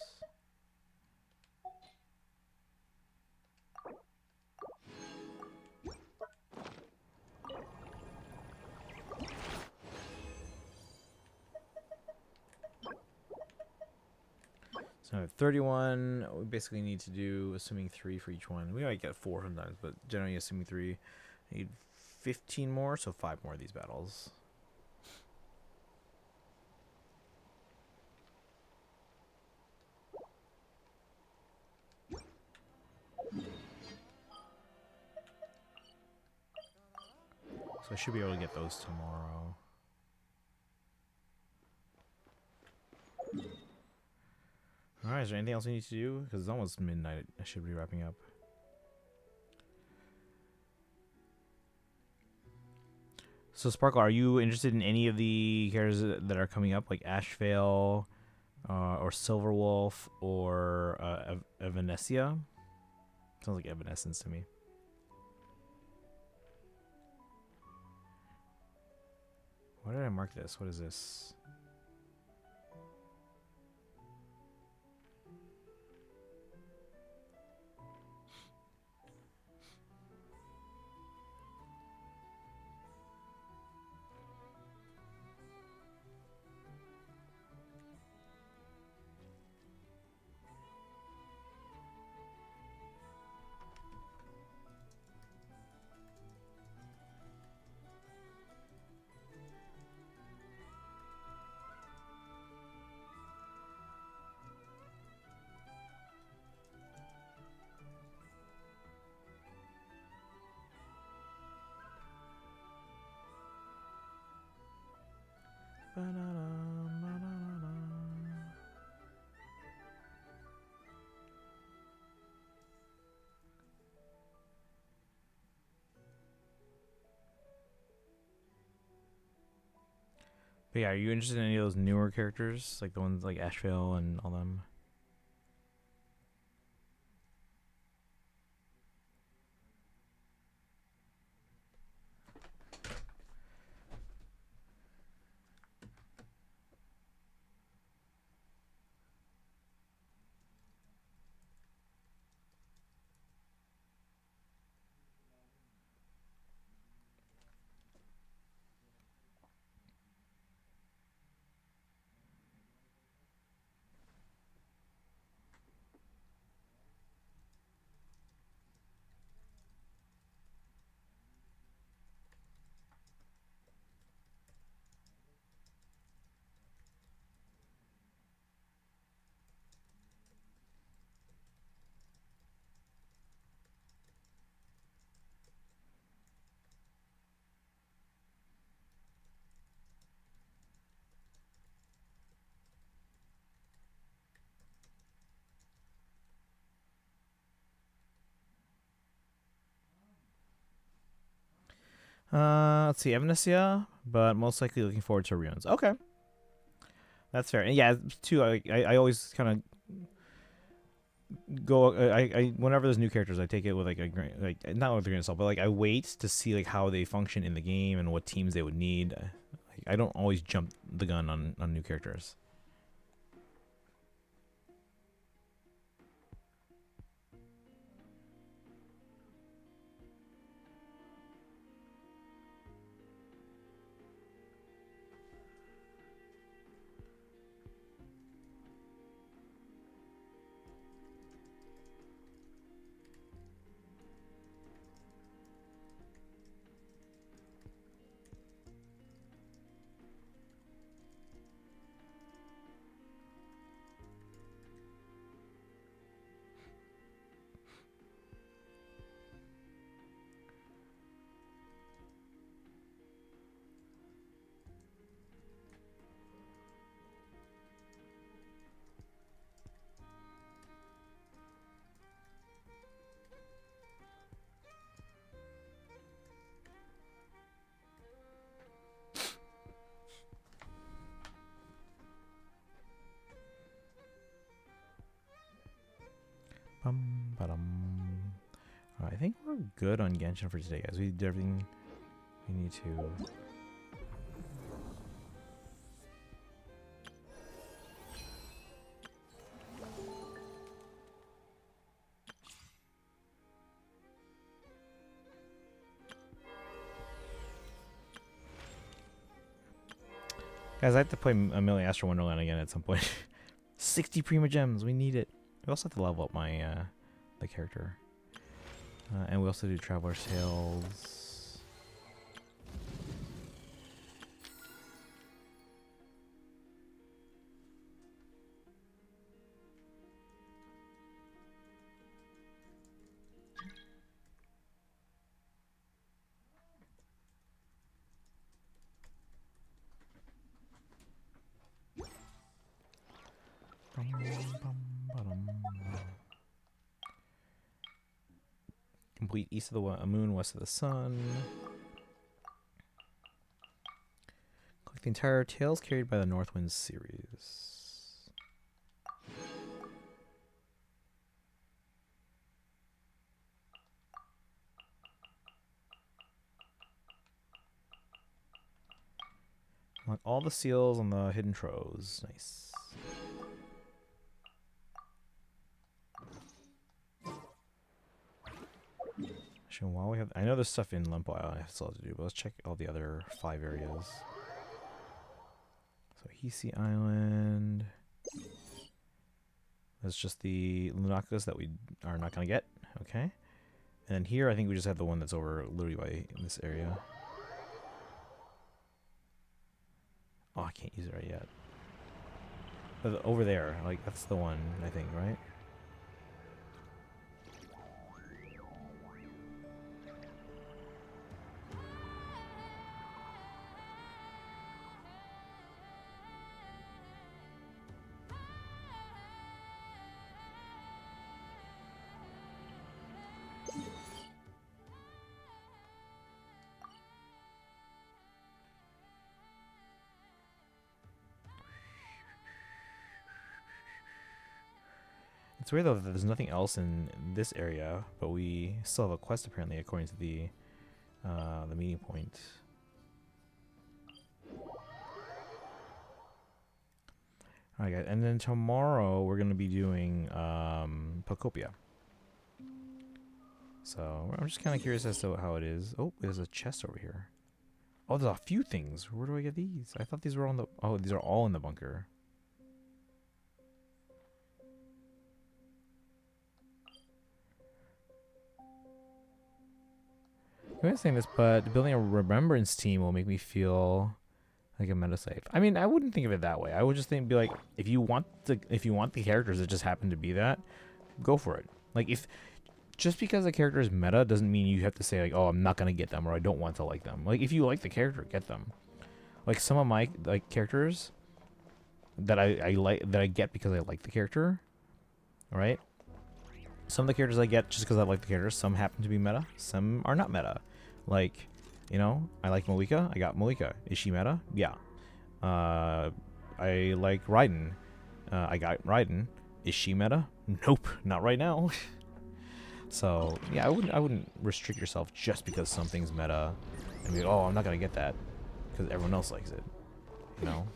So I have 31. We basically need to do, assuming 3 for each one. We might get 4 sometimes, but generally assuming 3. I need 15 more, so 5 more of these battles. So I should be able to get those tomorrow. Alright, is there anything else we need to do? Because it's almost midnight. I should be wrapping up. So Sparkle, are you interested in any of the characters that are coming up, like Ashvale, or Silverwolf, or Evanescia? Sounds like Evanescence to me. Why did I mark this? What is this? But yeah, are you interested in any of those newer characters, like the ones like Ashvale and all them? Let's see, Evanescia, but most likely looking forward to Ruins. Okay, that's fair. And yeah, too, I always kind of go. I whenever there's new characters, I take it with like like not with a grain of salt, but like I wait to see like how they function in the game and what teams they would need. Like, I don't always jump the gun on new characters. Alright, I think we're good on Genshin for today, guys. We did everything we need to. Guys, I have to play a Million Astro Wonderland again at some point. 60 Prima Gems, we need it. We also have to level up my the character. And we also do Traveler's Tales. Complete east of the moon, west of the sun. Collect the entire Tales carried by the Northwind series. Unlock all the seals on the hidden troves. Nice. Actually, while we have, I know there's stuff in Limpo Island I still have to do, but let's check all the other 5 areas. So Hisi Island. That's just the Lunacus that we are not gonna get. Okay. And then here, I think we just have the one that's over literally by in this area. Oh, I can't use it right yet. But over there, like that's the one I think, right? It's weird though that there's nothing else in this area, but we still have a quest apparently according to the meeting point. Alright guys, and then tomorrow we're gonna be doing Pocopia. So I'm just kinda curious as to how it is. Oh, there's a chest over here. Oh, there's a few things. Where do I get these? I thought these were on the these are all in the bunker. I'm saying this, but building a remembrance team will make me feel like a meta save. I mean, I wouldn't think of it that way. I would just think, be like, if you want the characters that just happen to be that, go for it. Like if just because a character is meta doesn't mean you have to say like, oh, I'm not gonna get them or I don't want to like them. Like if you like the character, get them. Like some of my like characters that I like that I get because I like the character, right? Some of the characters I get just because I like the character. Some happen to be meta. Some are not meta. Like, you know, I like Malika. I got Malika. Is she meta? Yeah. I like Raiden. I got Raiden. Is she meta? Nope, not right now. So yeah, I wouldn't restrict yourself just because something's meta and be, oh, I'm not gonna get that because everyone else likes it. You know.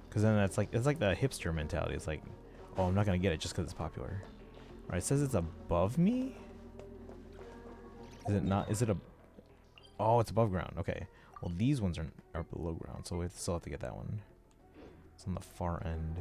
Because then that's like, it's like the hipster mentality. It's like, oh, I'm not gonna get it just because it's popular. Alright, it says it's above me? Is it not? Is it a... Oh, it's above ground. Okay. Well, these ones are below ground, so we still have to get that one. It's on the far end.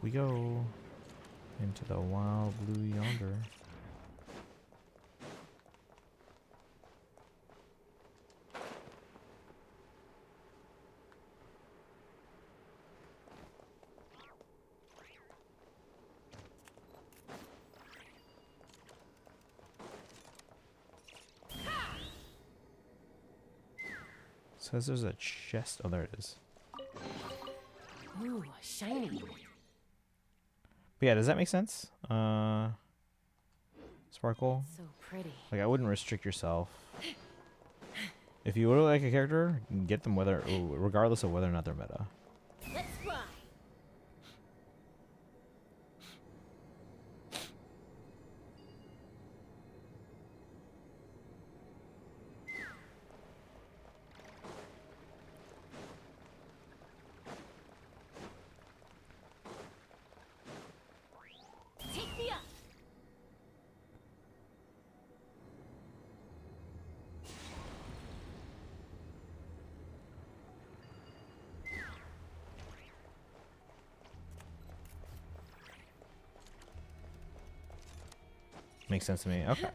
We go into the wild blue yonder. Says there's a chest. Oh, there it is. Ooh, shiny. But yeah, does that make sense? Sparkle? So pretty. Like, I wouldn't restrict yourself. If you really like a character, get them whether, regardless of whether or not they're meta. Let's fly. Take me up. Makes sense to me. Okay.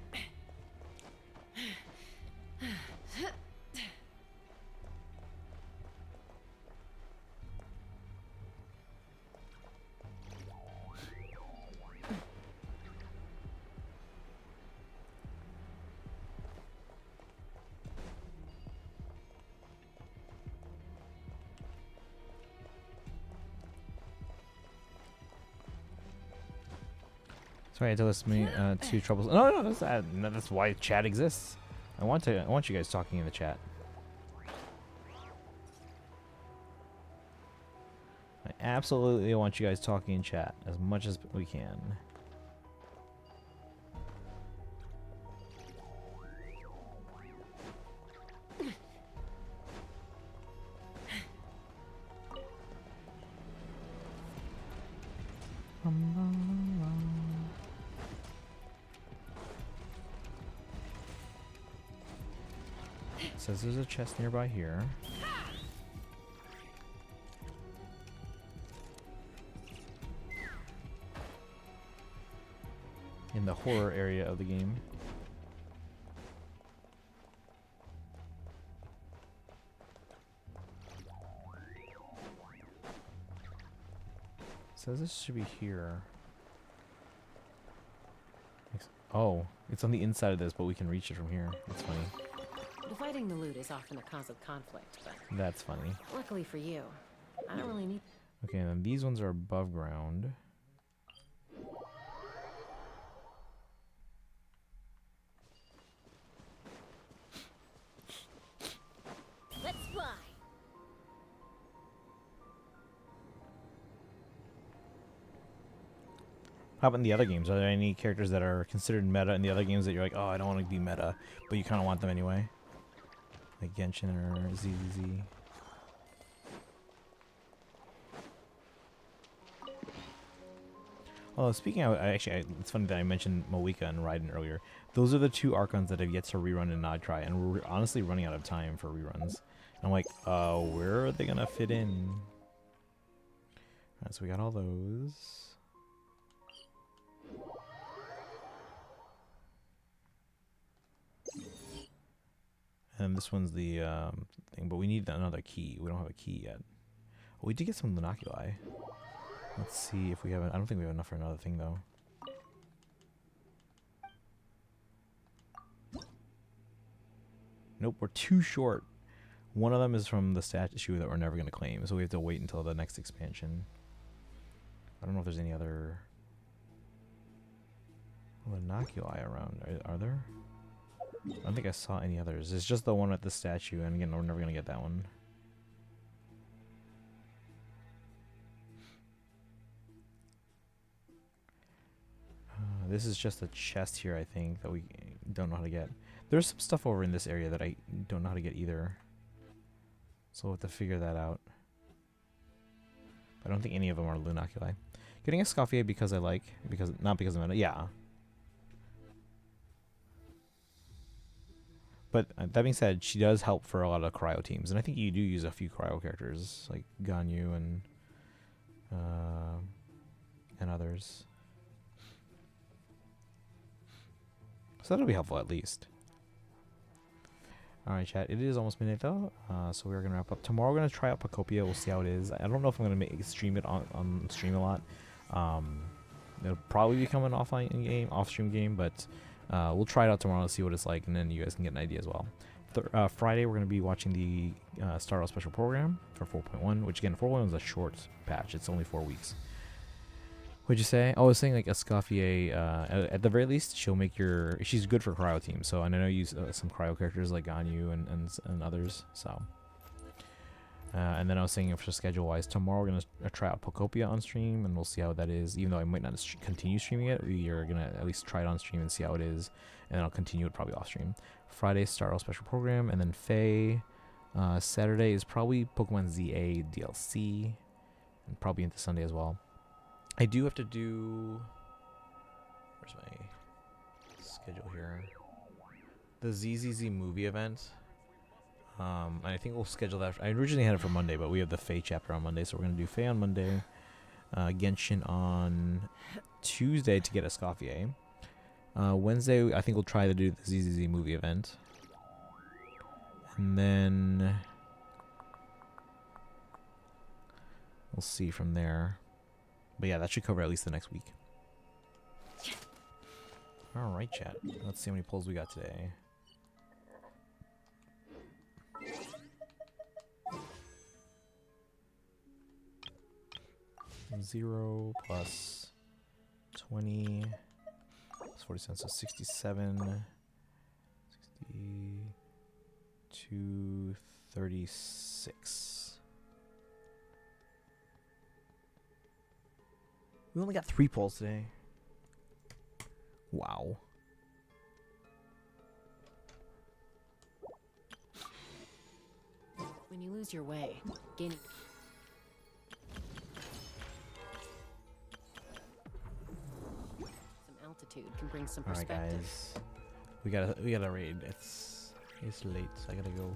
Sorry, I told me two troubles. No, that's why chat exists. I want you guys talking in the chat. I absolutely want you guys talking in chat as much as we can. Says there's a chest nearby here. In the horror area of the game. Says this should be here. Oh, it's on the inside of this, but we can reach it from here. That's funny. Dividing the loot is often a cause of conflict, but That's funny. luckily for you, I don't really need... Okay, and then these ones are above ground. Let's fly. How about in the other games? Are there any characters that are considered meta in the other games that you're like, oh, I don't want to be meta, but you kind of want them anyway? Like Genshin or ZZZ. Oh, speaking of, it's funny that I mentioned Moeka and Raiden earlier. Those are the two Archons that have yet to rerun and not try, and we're honestly running out of time for reruns. And I'm like, where are they gonna fit in? Alright, so we got all those. And this one's the thing, but we need another key. We don't have a key yet. Oh, we did get some Lunoculi. Let's see if we have. I don't think we have enough for another thing though. Nope, we're too short. One of them is from the statue that we're never going to claim, so we have to wait until the next expansion. I don't know if there's any other Lunoculi around. Are there? I don't think I saw any others. It's just the one at the statue, and again, we're never going to get that one. This is just a chest here, I think, that we don't know how to get. There's some stuff over in this area that I don't know how to get either. So we'll have to figure that out. But I don't think any of them are Lunoculi. Getting a Scoffier because I like, not because of meta, yeah. But that being said, she does help for a lot of cryo teams, and I think you do use a few cryo characters like Ganyu and others. So that'll be helpful at least. Alright, chat. It is almost midnight though, so we're gonna wrap up. Tomorrow we're gonna try out Pacopia. We'll see how it is. I don't know if I'm gonna stream it on stream a lot. It'll probably become an off-stream game, but we'll try it out tomorrow and see what it's like, and then you guys can get an idea as well. Friday we're gonna be watching the Star Rail special program for 4.1, which again 4.1 is a short patch. It's only 4 weeks. What'd you say? Oh, I was saying like Escoffier, at the very least, she'll make your... She's good for cryo teams, so and I know you use some cryo characters like Ganyu and others, so... and then I was saying for schedule-wise, tomorrow we're going to try out Pocopia on stream, and we'll see how that is. Even though I might not continue streaming it, we are going to at least try it on stream and see how it is, and then I'll continue it probably off-stream. Friday, Star Rail special program, and then Faye. Saturday is probably Pokemon ZA DLC, and probably into Sunday as well. I do have to do... Where's my schedule here? The ZZZ movie event. And I think we'll schedule that. I originally had it for Monday, but we have the Faye chapter on Monday, so we're going to do Faye on Monday. Genshin on Tuesday to get a Scoffier. Wednesday, I think we'll try to do the ZZZ movie event. And then... we'll see from there. But yeah, that should cover at least the next week. Alright, chat. Let's see how many pulls we got today. Zero plus 20 plus 40 cents, so 67, 62, 36. We only got 3 pulls today. Wow. When you lose your way, gaining... some altitude can bring some perspective. Alright, guys. We gotta raid. It's late, so I gotta go.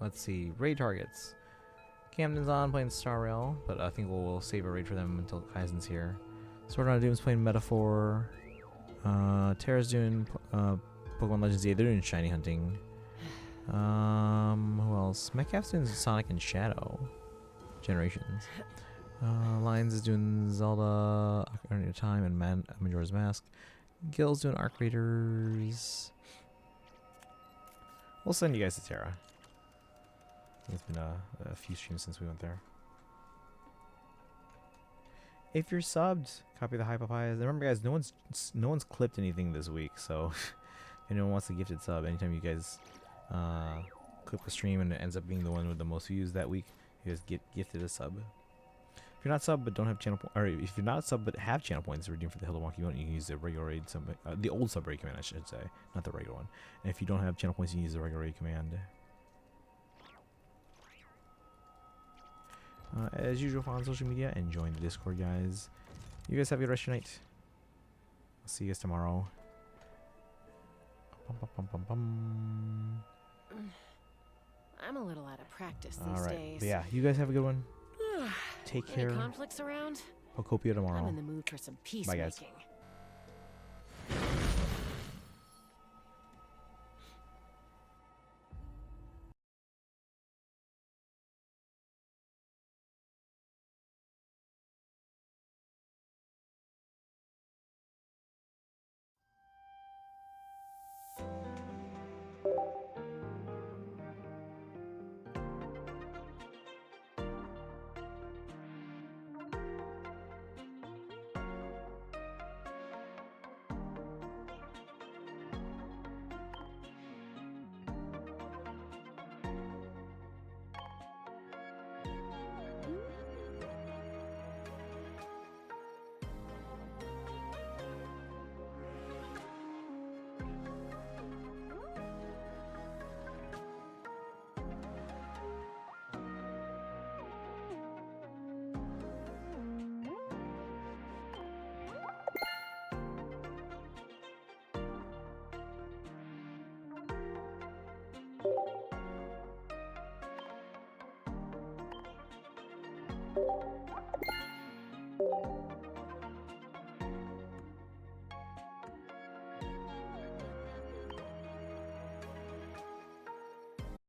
Let's see. Raid targets. Camden's on playing Star Rail, but I think we'll save a raid for them until Kaizen's here. Sword Art Doom's playing Metaphor. Terra's doing Pokemon Legends 8. They're doing shiny hunting. Who else? Metcalf's doing Sonic and Shadow Generations. Lions is doing Zelda Ocarina of Time and Majora's Mask. Gil's doing Arc Raiders. We'll send you guys to Terra. It's been a few streams since we went there. If you're subbed, copy the High Papayas. Remember, guys, no one's clipped anything this week, so if anyone wants a gifted sub, anytime you guys clip the stream and it ends up being the one with the most views that week, you guys get gifted a sub. If you're not sub but don't have channel or if you're not sub but have channel points to redeem for the Hill of Wonky one, you can use the regular raid the old sub raid command, I should say, not the regular one. And if you don't have channel points, you can use the regular raid command. As usual, follow on social media and join the Discord, guys. You guys have a good rest of your night. I'll see you guys tomorrow. I'm a little out of practice these days. But yeah, you guys have a good one. Take care. Any conflicts around? Pocopia tomorrow. I'm in the mood for some peacemaking. Bye, guys.